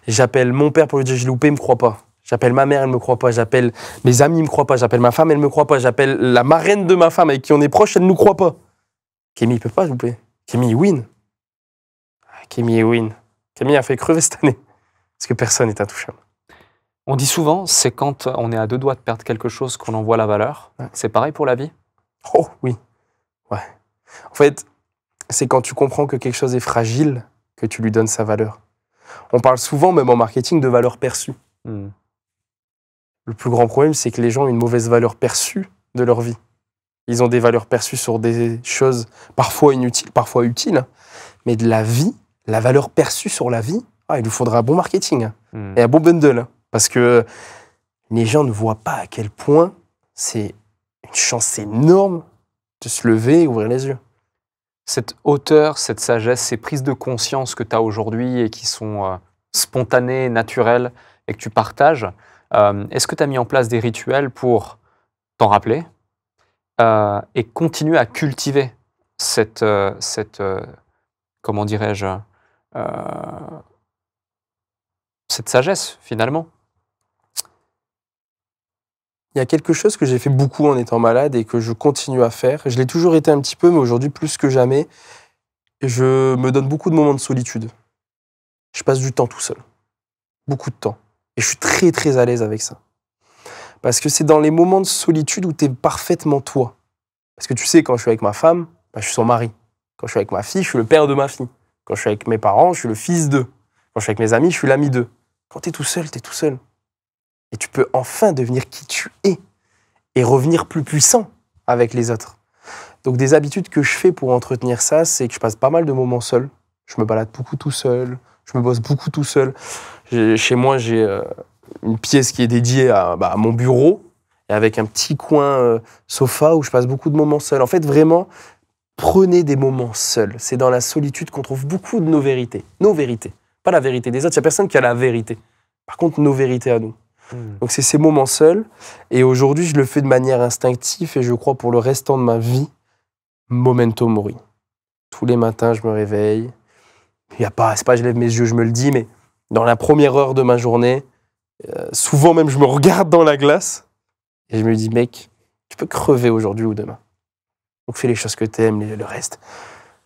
J'appelle mon père pour lui dire j'ai loupé, il me croit pas. J'appelle ma mère, elle me croit pas. J'appelle mes amis, ils me croient pas. J'appelle ma femme, elle me croit pas. J'appelle la marraine de ma femme avec qui on est proche, elle nous croit pas. Kémy, il peut pas louper. Kémy, il win. Kémy, il win. Kémy a fait crever cette année. Parce que personne n'est intouchable. On dit souvent, c'est quand on est à 2 doigts de perdre quelque chose qu'on en voit la valeur. Ouais. C'est pareil pour la vie? Oh oui. Ouais. En fait, c'est quand tu comprends que quelque chose est fragile que tu lui donnes sa valeur. On parle souvent, même en marketing, de valeur perçue. Le plus grand problème, c'est que les gens ont une mauvaise valeur perçue de leur vie. Ils ont des valeurs perçues sur des choses parfois inutiles, parfois utiles, mais de la vie, la valeur perçue sur la vie, il nous faudra un bon marketing et un bon bundle. Parce que les gens ne voient pas à quel point c'est une chance énorme de se lever et ouvrir les yeux. Cette hauteur, cette sagesse, ces prises de conscience que tu as aujourd'hui et qui sont spontanées, naturelles et que tu partages, est-ce que tu as mis en place des rituels pour t'en rappeler et continuer à cultiver cette comment dirais-je, cette sagesse finalement? Il y a quelque chose que j'ai fait beaucoup en étant malade et que je continue à faire. Je l'ai toujours été un petit peu, mais aujourd'hui plus que jamais, je me donne beaucoup de moments de solitude. Je passe du temps tout seul. Beaucoup de temps. Et je suis très très à l'aise avec ça. Parce que c'est dans les moments de solitude où tu es parfaitement toi. Parce que tu sais, quand je suis avec ma femme, je suis son mari. Quand je suis avec ma fille, je suis le père de ma fille. Quand je suis avec mes parents, je suis le fils d'eux. Quand je suis avec mes amis, je suis l'ami d'eux. Quand tu es tout seul, tu es tout seul. Et tu peux enfin devenir qui tu es et revenir plus puissant avec les autres. Donc des habitudes que je fais pour entretenir ça, c'est que je passe pas mal de moments seul. Je me balade beaucoup tout seul, je me bosse beaucoup tout seul. Chez moi, j'ai une pièce qui est dédiée à mon bureau, et avec un petit coin sofa où je passe beaucoup de moments seul. En fait, vraiment, prenez des moments seuls. C'est dans la solitude qu'on trouve beaucoup de nos vérités. Nos vérités, pas la vérité des autres. Il n'y a personne qui a la vérité. Par contre, nos vérités à nous. Donc c'est ces moments seuls. Et aujourd'hui, je le fais de manière instinctive et je crois pour le restant de ma vie, memento mori. Tous les matins, je me réveille. C'est pas je lève mes yeux, je me le dis, mais dans la première heure de ma journée, souvent même, je me regarde dans la glace et je me dis, mec, tu peux crever aujourd'hui ou demain. Donc fais les choses que t'aimes, le reste.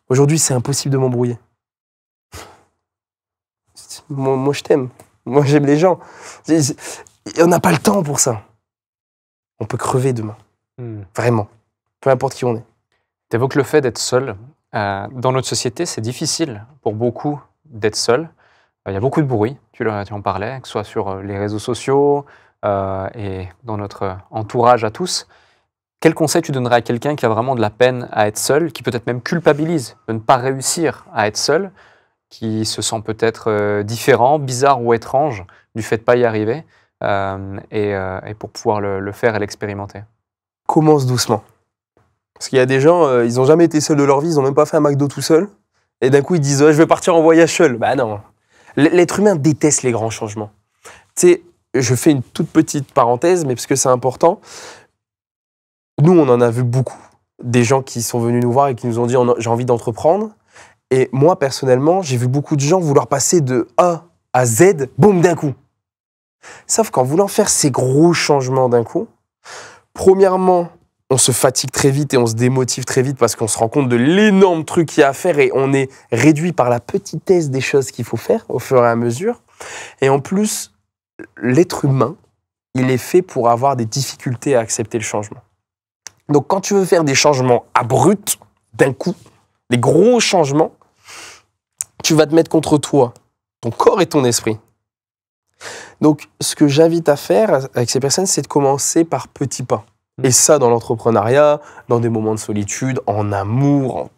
Aujourd'hui, c'est impossible de m'embrouiller. Moi, je t'aime. Moi, j'aime les gens. On n'a pas le temps pour ça. On peut crever demain. Vraiment. Peu importe qui on est. Tu évoques le fait d'être seul. Dans notre société, c'est difficile pour beaucoup d'être seul. Il y a beaucoup de bruit, tu en parlais, que ce soit sur les réseaux sociaux et dans notre entourage à tous. Quel conseil tu donnerais à quelqu'un qui a vraiment de la peine à être seul, qui peut-être même culpabilise de ne pas réussir à être seul, qui se sent peut-être différent, bizarre ou étrange du fait de ne pas y arriver, et pour pouvoir le faire et l'expérimenter? Commence doucement. Parce qu'il y a des gens, ils n'ont jamais été seuls de leur vie, ils n'ont même pas fait un McDo tout seul, et d'un coup ils disent je vais partir en voyage seul. Bah non. L'être humain déteste les grands changements. Tu sais, je fais une toute petite parenthèse, mais parce que c'est important. Nous, on en a vu beaucoup. Des gens qui sont venus nous voir et qui nous ont dit j'ai envie d'entreprendre. Et moi, personnellement, j'ai vu beaucoup de gens vouloir passer de A à Z, boum, d'un coup. Sauf qu'en voulant faire ces gros changements d'un coup, premièrement, on se fatigue très vite et on se démotive très vite parce qu'on se rend compte de l'énorme truc qu'il y a à faire et on est réduit par la petitesse des choses qu'il faut faire au fur et à mesure. Et en plus, l'être humain, il est fait pour avoir des difficultés à accepter le changement. Donc quand tu veux faire des changements abrupts, d'un coup, des gros changements, tu vas te mettre contre toi, ton corps et ton esprit. Donc ce que j'invite à faire avec ces personnes, c'est de commencer par petits pas. Et ça, dans l'entrepreneuriat, dans des moments de solitude, en amour,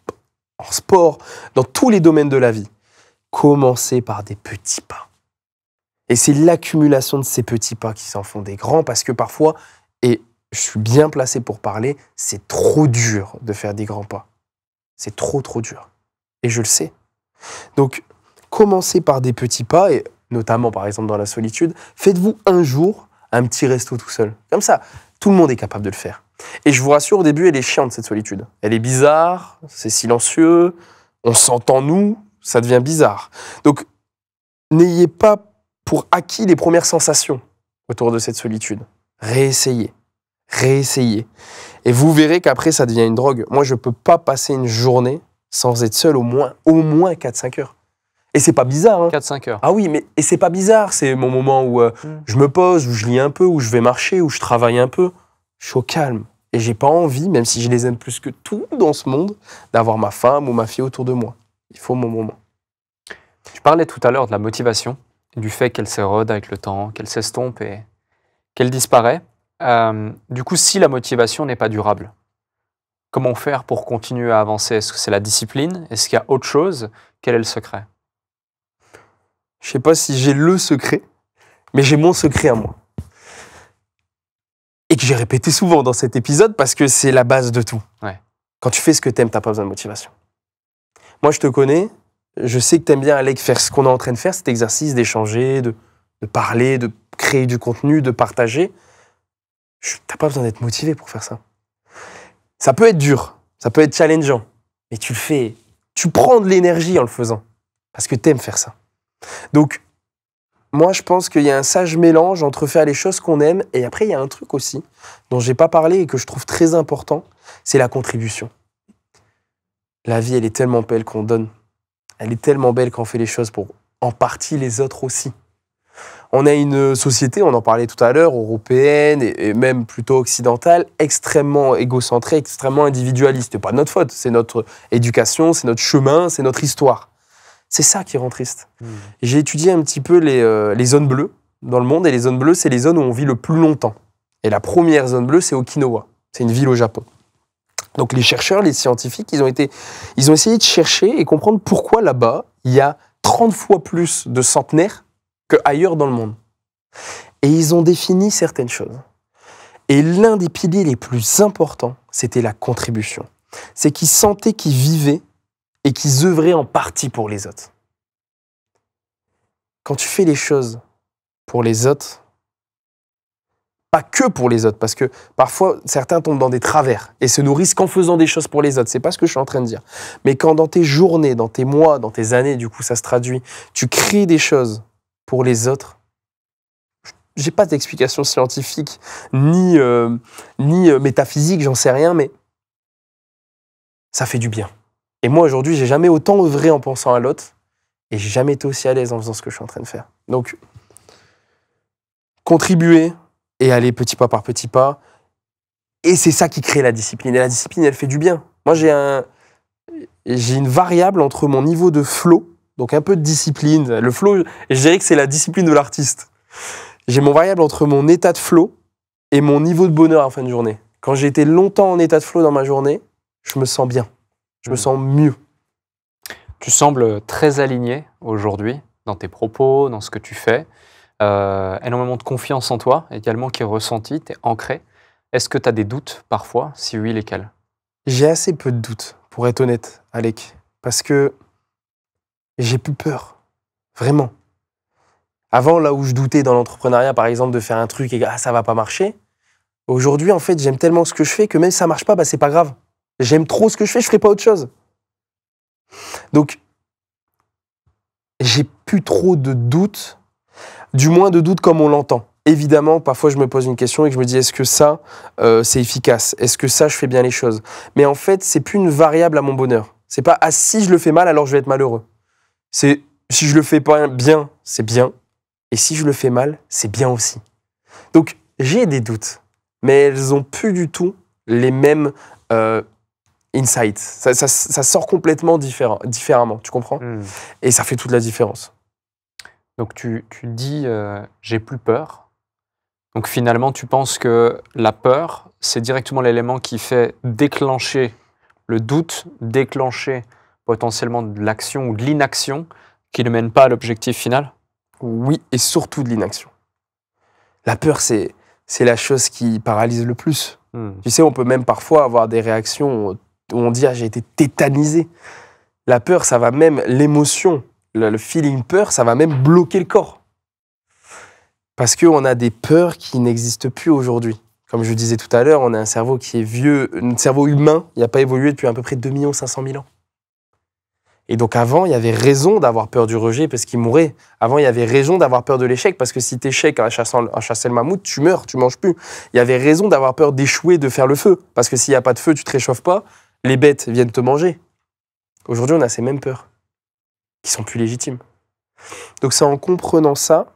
en sport, dans tous les domaines de la vie. Commencer par des petits pas. Et c'est l'accumulation de ces petits pas qui s'en font des grands, parce que parfois, et je suis bien placé pour parler, c'est trop dur de faire des grands pas. C'est trop dur. Et je le sais. Donc, commencez par des petits pas, et notamment par exemple dans la solitude, faites-vous un jour un petit resto tout seul. Comme ça, tout le monde est capable de le faire. Et je vous rassure, au début, elle est chiante cette solitude. Elle est bizarre, c'est silencieux, on s'entend nous, ça devient bizarre. Donc, n'ayez pas pour acquis les premières sensations autour de cette solitude. Réessayez. Et vous verrez qu'après, ça devient une drogue. Moi, je ne peux pas passer une journée sans être seul au moins 4-5 heures. Et c'est pas bizarre. Hein. 4-5 heures. Ah oui, et c'est pas bizarre. C'est mon moment où je me pose, où je lis un peu, où je vais marcher, où je travaille un peu. Je suis au calme. Et j'ai pas envie, même si je les aime plus que tout dans ce monde, d'avoir ma femme ou ma fille autour de moi. Il faut mon moment. Tu parlais tout à l'heure de la motivation, du fait qu'elle s'érode avec le temps, qu'elle s'estompe et qu'elle disparaît. Du coup, si la motivation n'est pas durable, comment faire pour continuer à avancer? Est-ce que c'est la discipline? Est-ce qu'il y a autre chose? Quel est le secret? Je sais pas si j'ai le secret, mais j'ai mon secret à moi. Et que j'ai répété souvent dans cet épisode parce que c'est la base de tout. Ouais. Quand tu fais ce que t'aimes, t'as pas besoin de motivation. Moi, je te connais, je sais que t'aimes bien, Alec, faire ce qu'on est en train de faire, cet exercice d'échanger, de parler, de créer du contenu, de partager. T'as pas besoin d'être motivé pour faire ça. Ça peut être dur, ça peut être challengeant, mais tu le fais, tu prends de l'énergie en le faisant, parce que t'aimes faire ça. Donc, moi, je pense qu'il y a un sage mélange entre faire les choses qu'on aime, et après, il y a un truc aussi, dont j'ai pas parlé et que je trouve très important, c'est la contribution. La vie, elle est tellement belle qu'on donne. Elle est tellement belle qu'on fait les choses pour, en partie, les autres aussi. On a une société, on en parlait tout à l'heure, européenne et même plutôt occidentale, extrêmement égocentrée, extrêmement individualiste. C'est pas de notre faute, c'est notre éducation, c'est notre chemin, c'est notre histoire. C'est ça qui rend triste. J'ai étudié un petit peu les zones bleues dans le monde, et les zones bleues, c'est les zones où on vit le plus longtemps. Et la première zone bleue, c'est Okinawa. C'est une ville au Japon. Donc les chercheurs, les scientifiques, ils ont essayé de chercher et comprendre pourquoi là-bas, il y a 30 fois plus de centenaires qu'ailleurs dans le monde. Et ils ont défini certaines choses. Et l'un des piliers les plus importants, c'était la contribution. C'est qu'ils sentaient qu'ils vivaient et qu'ils œuvraient en partie pour les autres. Quand tu fais les choses pour les autres, pas que pour les autres, parce que parfois, certains tombent dans des travers et se nourrissent qu'en faisant des choses pour les autres. C'est pas ce que je suis en train de dire. Mais quand dans tes journées, dans tes mois, dans tes années, du coup, ça se traduit, tu crées des choses pour les autres, j'ai pas d'explication scientifique, ni métaphysique, j'en sais rien, mais ça fait du bien. Et moi, aujourd'hui, j'ai jamais autant œuvré en pensant à l'autre, et j'ai jamais été aussi à l'aise en faisant ce que je suis en train de faire. Donc, contribuer et aller petit pas par petit pas, et c'est ça qui crée la discipline. Et la discipline, elle fait du bien. Moi, j'ai une variable entre mon niveau de flow, donc un peu de discipline. Le flow, je dirais que c'est la discipline de l'artiste. J'ai mon variable entre mon état de flow et mon niveau de bonheur à la fin de journée. Quand j'ai été longtemps en état de flow dans ma journée, je me sens bien. Je me sens mieux. Tu sembles très aligné aujourd'hui dans tes propos, dans ce que tu fais. Énormément de confiance en toi également qui est ressentie, tu es ancré. Est-ce que tu as des doutes parfois? Si oui, lesquels? J'ai assez peu de doutes, pour être honnête, Alec. Parce que j'ai plus peur. Vraiment. Avant, là où je doutais dans l'entrepreneuriat, par exemple, de faire un truc et ça va pas marcher, aujourd'hui, en fait, j'aime tellement ce que je fais que même si ça marche pas, bah, c'est pas grave. J'aime trop ce que je fais, je ferai pas autre chose. Donc, j'ai plus trop de doutes, du moins de doutes comme on l'entend. Évidemment, parfois, je me pose une question et que je me dis, est-ce que ça, c'est efficace? Est-ce que ça, je fais bien les choses? Mais en fait, c'est plus une variable à mon bonheur. C'est pas, ah, si je le fais mal, alors je vais être malheureux. C'est, si je le fais pas bien, c'est bien. Et si je le fais mal, c'est bien aussi. Donc, j'ai des doutes, mais elles ont plus du tout les mêmes insights. Ça sort complètement différemment, tu comprends? Et ça fait toute la différence. Donc, tu dis, j'ai plus peur. Donc, finalement, tu penses que la peur, c'est directement l'élément qui fait déclencher le doute, déclencher potentiellement de l'action ou de l'inaction qui ne mène pas à l'objectif final? Oui, et surtout de l'inaction. La peur, c'est la chose qui paralyse le plus. Tu sais, on peut même parfois avoir des réactions où on dit « ah, j'ai été tétanisé ». La peur, ça va même, l'émotion le feeling peur, ça va même bloquer le corps. Parce qu'on a des peurs qui n'existent plus aujourd'hui. Comme je disais tout à l'heure, on a un cerveau qui est vieux, un cerveau humain, il n'a pas évolué depuis à peu près 2 500 000 ans. Et donc avant, il y avait raison d'avoir peur du rejet parce qu'il mourait. Avant, il y avait raison d'avoir peur de l'échec parce que si tu échec à chasser le mammouth, tu meurs, tu manges plus. Il y avait raison d'avoir peur d'échouer, de faire le feu. Parce que s'il n'y a pas de feu, tu ne te réchauffes pas, les bêtes viennent te manger. Aujourd'hui, on a ces mêmes peurs qui sont plus légitimes. Donc c'est en comprenant ça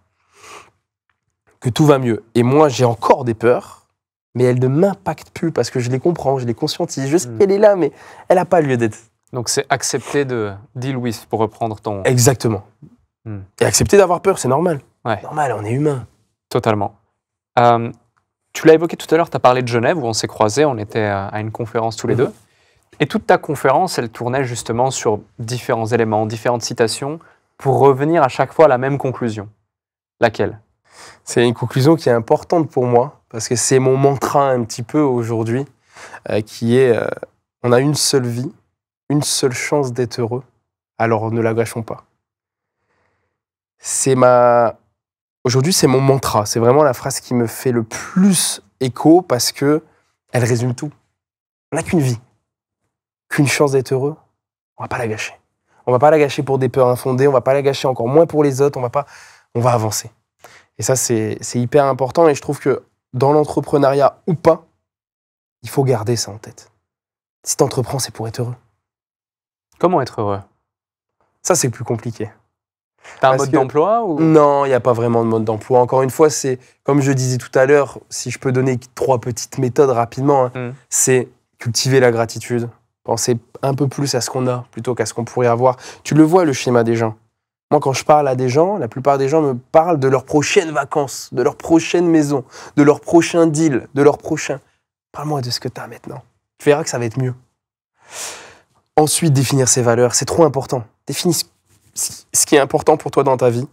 que tout va mieux. Et moi, j'ai encore des peurs, mais elles ne m'impactent plus parce que je les comprends, je les conscientise. Je sais qu'elle est là, mais elle n'a pas lieu d'être. Donc c'est accepter de deal with, pour reprendre ton... Exactement. Et accepter d'avoir peur, c'est normal. Ouais. Normal, on est humain. Totalement. Tu l'as évoqué tout à l'heure, tu as parlé de Genève, où on s'est croisés, on était à une conférence tous les deux. Et toute ta conférence, elle tournait justement sur différents éléments, différentes citations, pour revenir à chaque fois à la même conclusion. Laquelle ? C'est une conclusion qui est importante pour moi, parce que c'est mon mantra un petit peu aujourd'hui, qui est on a une seule vie, une seule chance d'être heureux, alors ne la gâchons pas. Aujourd'hui, c'est mon mantra, c'est vraiment la phrase qui me fait le plus écho, parce que elle résume tout. On n'a qu'une vie, qu'une chance d'être heureux, on va pas la gâcher. On va pas la gâcher pour des peurs infondées, on va pas la gâcher encore moins pour les autres, on va avancer. Et ça, c'est hyper important, et je trouve que dans l'entrepreneuriat ou pas, il faut garder ça en tête. Si tu entreprends, c'est pour être heureux. Comment être heureux ? Ça, c'est plus compliqué. T'as un mode d'emploi ou... Non, il n'y a pas vraiment de mode d'emploi. Encore une fois, c'est, comme je disais tout à l'heure, si je peux donner 3 petites méthodes rapidement, c'est cultiver la gratitude, penser un peu plus à ce qu'on a plutôt qu'à ce qu'on pourrait avoir. Tu le vois, le schéma des gens. Moi, quand je parle à des gens, la plupart des gens me parlent de leurs prochaines vacances, de leur prochaine maison, de leur prochain deal, de leur prochain... Parle-moi de ce que tu as maintenant. Tu verras que ça va être mieux. Ensuite, définir ses valeurs, c'est trop important. Définis ce qui est important pour toi dans ta vie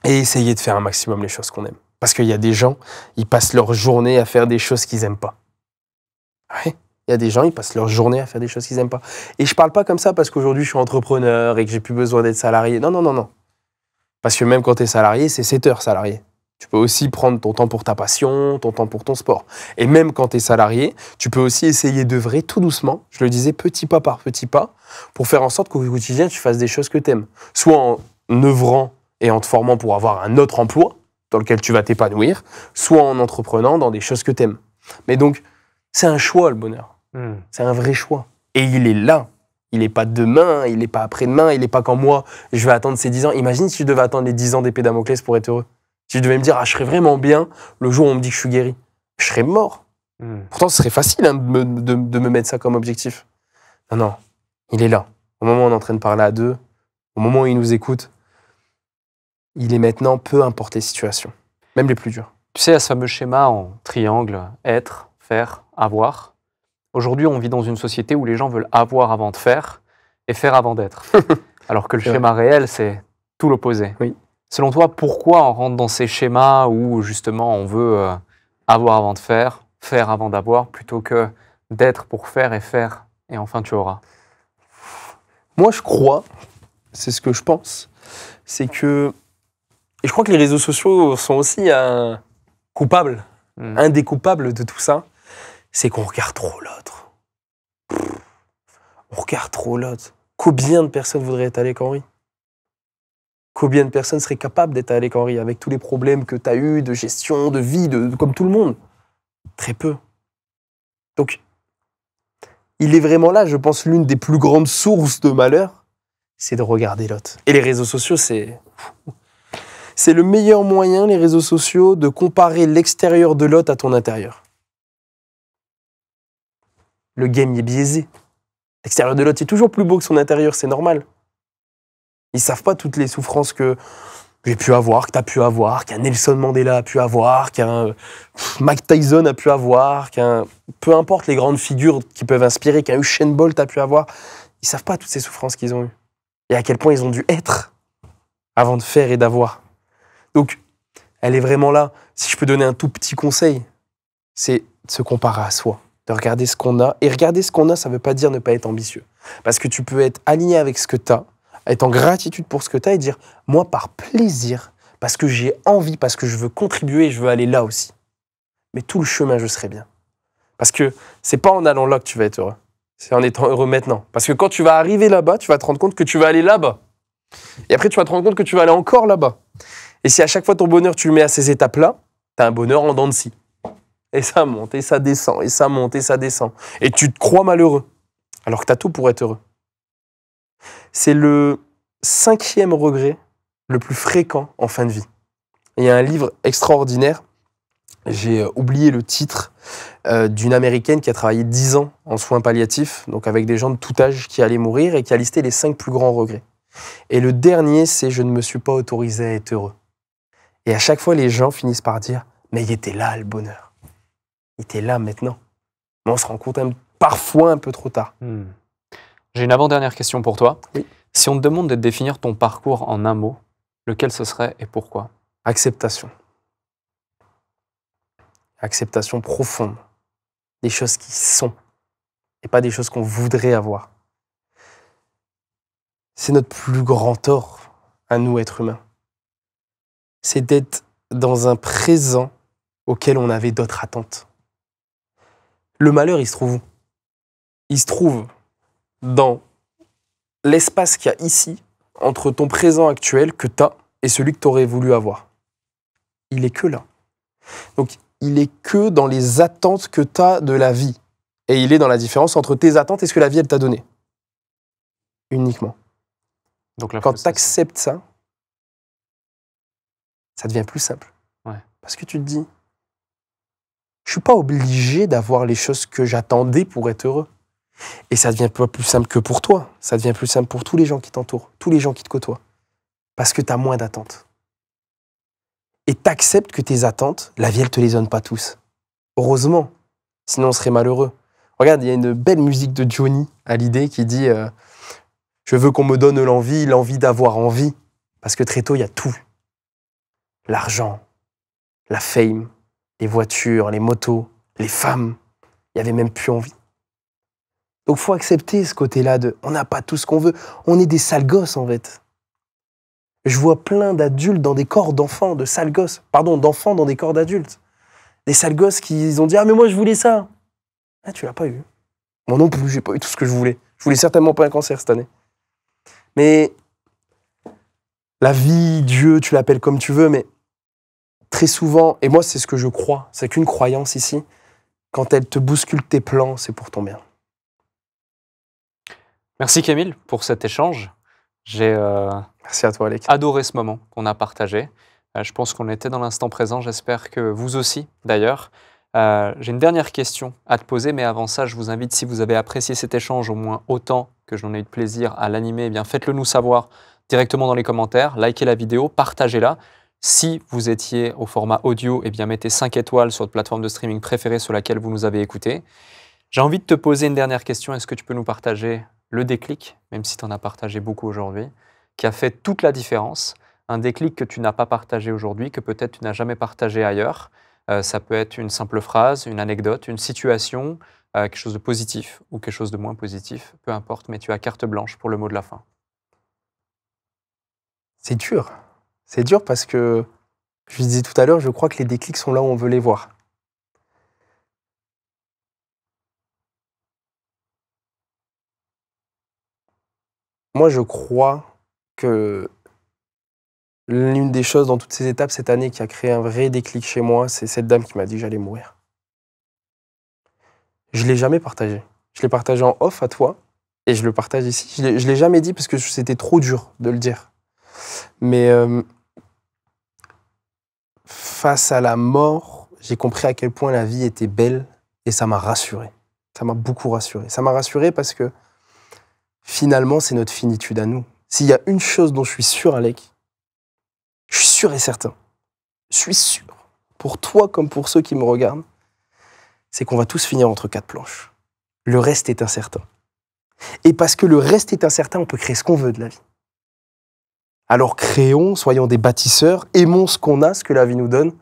et essayer de faire un maximum les choses qu'on aime. Parce qu'il y a des gens, ils passent leur journée à faire des choses qu'ils n'aiment pas. Ouais. Il y a des gens, ils passent leur journée à faire des choses qu'ils n'aiment pas. Et je parle pas comme ça parce qu'aujourd'hui, je suis entrepreneur et que j'ai plus besoin d'être salarié. Non, non, non, non. Parce que même quand tu es salarié, c'est 7 heures salarié. Tu peux aussi prendre ton temps pour ta passion, ton temps pour ton sport. Et même quand tu es salarié, tu peux aussi essayer d'œuvrer tout doucement, je le disais, petit pas par petit pas, pour faire en sorte qu'au quotidien, tu fasses des choses que tu aimes. Soit en œuvrant et en te formant pour avoir un autre emploi dans lequel tu vas t'épanouir, soit en entreprenant dans des choses que tu aimes. Mais donc, c'est un choix, le bonheur. C'est un vrai choix. Et il est là. Il n'est pas demain, il n'est pas après-demain, il n'est pas quand moi, je vais attendre ces 10 ans. Imagine si je devais attendre les 10 ans d'épée Damoclès pour être heureux. Si je devais me dire, je serais vraiment bien le jour où on me dit que je suis guéri. Je serais mort. Pourtant, ce serait facile de me mettre ça comme objectif. Non, non, il est là. Au moment où on est en train de parler à deux, au moment où il nous écoute, il est maintenant, peu importe les situations, même les plus dures. Tu sais, à ce fameux schéma en triangle, être, faire, avoir. Aujourd'hui, on vit dans une société où les gens veulent avoir avant de faire et faire avant d'être. Alors que le schéma réel, c'est tout l'opposé. Oui. Selon toi, pourquoi on rentre dans ces schémas où justement on veut avoir avant de faire avant d'avoir, plutôt que d'être pour faire et enfin tu auras ? Moi, je crois, c'est ce que je pense, c'est que... Et je crois que les réseaux sociaux sont aussi un coupable, un des coupables de tout ça, c'est qu'on regarde trop l'autre. On regarde trop l'autre. Combien de personnes voudraient être Alec Henry ? Combien de personnes seraient capables d'être Alec Henry avec tous les problèmes que tu as eus de gestion, de vie, comme tout le monde ? Très peu. Donc, il est vraiment là, je pense, l'une des plus grandes sources de malheur, c'est de regarder l'autre. Et les réseaux sociaux, c'est le meilleur moyen, les réseaux sociaux, de comparer l'extérieur de l'autre à ton intérieur. Le game est biaisé. L'extérieur de l'autre est toujours plus beau que son intérieur, c'est normal. Ils ne savent pas toutes les souffrances que j'ai pu avoir, que tu as pu avoir, qu'un Nelson Mandela a pu avoir, qu'un Mike Tyson a pu avoir, peu importe les grandes figures qui peuvent inspirer, qu'un Usain Bolt a pu avoir. Ils ne savent pas toutes ces souffrances qu'ils ont eues. Et à quel point ils ont dû être avant de faire et d'avoir. Donc, elle est vraiment là. Si je peux donner un tout petit conseil, c'est de se comparer à soi, de regarder ce qu'on a. Et regarder ce qu'on a, ça ne veut pas dire ne pas être ambitieux. Parce que tu peux être aligné avec ce que tu as, être en gratitude pour ce que tu as et dire, moi, par plaisir, parce que j'ai envie, parce que je veux contribuer, je veux aller là aussi. Mais tout le chemin, je serai bien. Parce que c'est pas en allant là que tu vas être heureux. C'est en étant heureux maintenant. Parce que quand tu vas arriver là-bas, tu vas te rendre compte que tu vas aller là-bas. Et après, tu vas te rendre compte que tu vas aller encore là-bas. Et si à chaque fois ton bonheur, tu le mets à ces étapes-là, tu as un bonheur en dents de scie. Et ça monte, et ça descend, et ça monte, et ça descend. Et tu te crois malheureux, alors que tu as tout pour être heureux. C'est le 5e regret le plus fréquent en fin de vie. Et il y a un livre extraordinaire, j'ai oublié le titre, d'une Américaine qui a travaillé 10 ans en soins palliatifs, donc avec des gens de tout âge qui allaient mourir, et qui a listé les 5 plus grands regrets. Et le dernier, c'est « Je ne me suis pas autorisé à être heureux ». Et à chaque fois, les gens finissent par dire « Mais il était là, le bonheur. Il était là maintenant. » Mais on se rend compte parfois un peu trop tard. J'ai une avant-dernière question pour toi. Oui. Si on te demande de définir ton parcours en un mot, lequel ce serait et pourquoi? Acceptation. Acceptation profonde. Des choses qui sont et pas des choses qu'on voudrait avoir. C'est notre plus grand tort à nous, êtres humains. C'est d'être dans un présent auquel on avait d'autres attentes. Le malheur, il se trouve où? Il se trouve dans l'espace qu'il y a ici, entre ton présent actuel que tu as et celui que tu aurais voulu avoir. Il est que là. Donc, il est que dans les attentes que tu as de la vie. Et il est dans la différence entre tes attentes et ce que la vie, elle t'a donné. Uniquement. Donc, quand tu acceptes ça, ça devient plus simple. Ouais. Parce que tu te dis, je suis pas obligé d'avoir les choses que j'attendais pour être heureux. Et ça devient pas plus simple que pour toi. Ça devient plus simple pour tous les gens qui t'entourent, tous les gens qui te côtoient. Parce que tu as moins d'attentes. Et tu acceptes que tes attentes, la vie, elle te les donne pas tous. Heureusement. Sinon, on serait malheureux. Regarde, il y a une belle musique de Johnny Hallyday qui dit je veux qu'on me donne l'envie d'avoir envie. Parce que très tôt, il y a tout. L'argent, la fame, les voitures, les motos, les femmes. Il n'y avait même plus envie. Donc, il faut accepter ce côté-là de on n'a pas tout ce qu'on veut. On est des sales gosses, en fait. Je vois plein d'adultes dans des corps d'enfants, de sales gosses. Pardon, d'enfants dans des corps d'adultes. Des sales gosses qui ont dit « Ah, mais moi, je voulais ça !» Ah, tu l'as pas eu. Moi non plus, j'ai pas eu tout ce que je voulais. Je voulais certainement pas un cancer cette année. Mais la vie, Dieu, tu l'appelles comme tu veux, mais très souvent, et moi, c'est ce que je crois, c'est qu'une croyance ici, quand elle te bouscule tes plans, c'est pour ton bien. Merci Camille pour cet échange. J'ai Merci à toi, Alec. adoré ce moment qu'on a partagé. Je pense qu'on était dans l'instant présent. J'espère que vous aussi, d'ailleurs. J'ai une dernière question à te poser, mais avant ça, je vous invite, si vous avez apprécié cet échange au moins autant que j'en ai eu de plaisir à l'animer, eh bien faites-le nous savoir directement dans les commentaires, likez la vidéo, partagez-la. Si vous étiez au format audio, eh bien mettez 5 étoiles sur votre plateforme de streaming préférée sur laquelle vous nous avez écoutés. J'ai envie de te poser une dernière question. Est-ce que tu peux nous partager le déclic, même si tu en as partagé beaucoup aujourd'hui, qui a fait toute la différence? Un déclic que tu n'as pas partagé aujourd'hui, que peut-être tu n'as jamais partagé ailleurs. Ça peut être une simple phrase, une anecdote, une situation, quelque chose de positif ou quelque chose de moins positif, peu importe, mais tu as carte blanche pour le mot de la fin. C'est dur. C'est dur parce que, je disais tout à l'heure, je crois que les déclics sont là où on veut les voir. Moi, je crois que l'une des choses dans toutes ces étapes cette année qui a créé un vrai déclic chez moi, c'est cette dame qui m'a dit que j'allais mourir. Je ne l'ai jamais partagé. Je l'ai partagé en off à toi et je le partage ici. Je ne l'ai jamais dit parce que c'était trop dur de le dire. Mais face à la mort, j'ai compris à quel point la vie était belle et ça m'a rassuré. Ça m'a beaucoup rassuré. Ça m'a rassuré parce que finalement, c'est notre finitude à nous. S'il y a une chose dont je suis sûr, Alec, je suis sûr et certain, je suis sûr, pour toi comme pour ceux qui me regardent, c'est qu'on va tous finir entre 4 planches. Le reste est incertain. Et parce que le reste est incertain, on peut créer ce qu'on veut de la vie. Alors créons, soyons des bâtisseurs, aimons ce qu'on a, ce que la vie nous donne,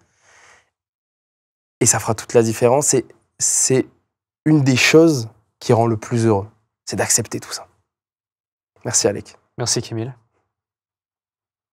et ça fera toute la différence. Et c'est une des choses qui rend le plus heureux, c'est d'accepter tout ça. Merci Alec. Merci, Kimil.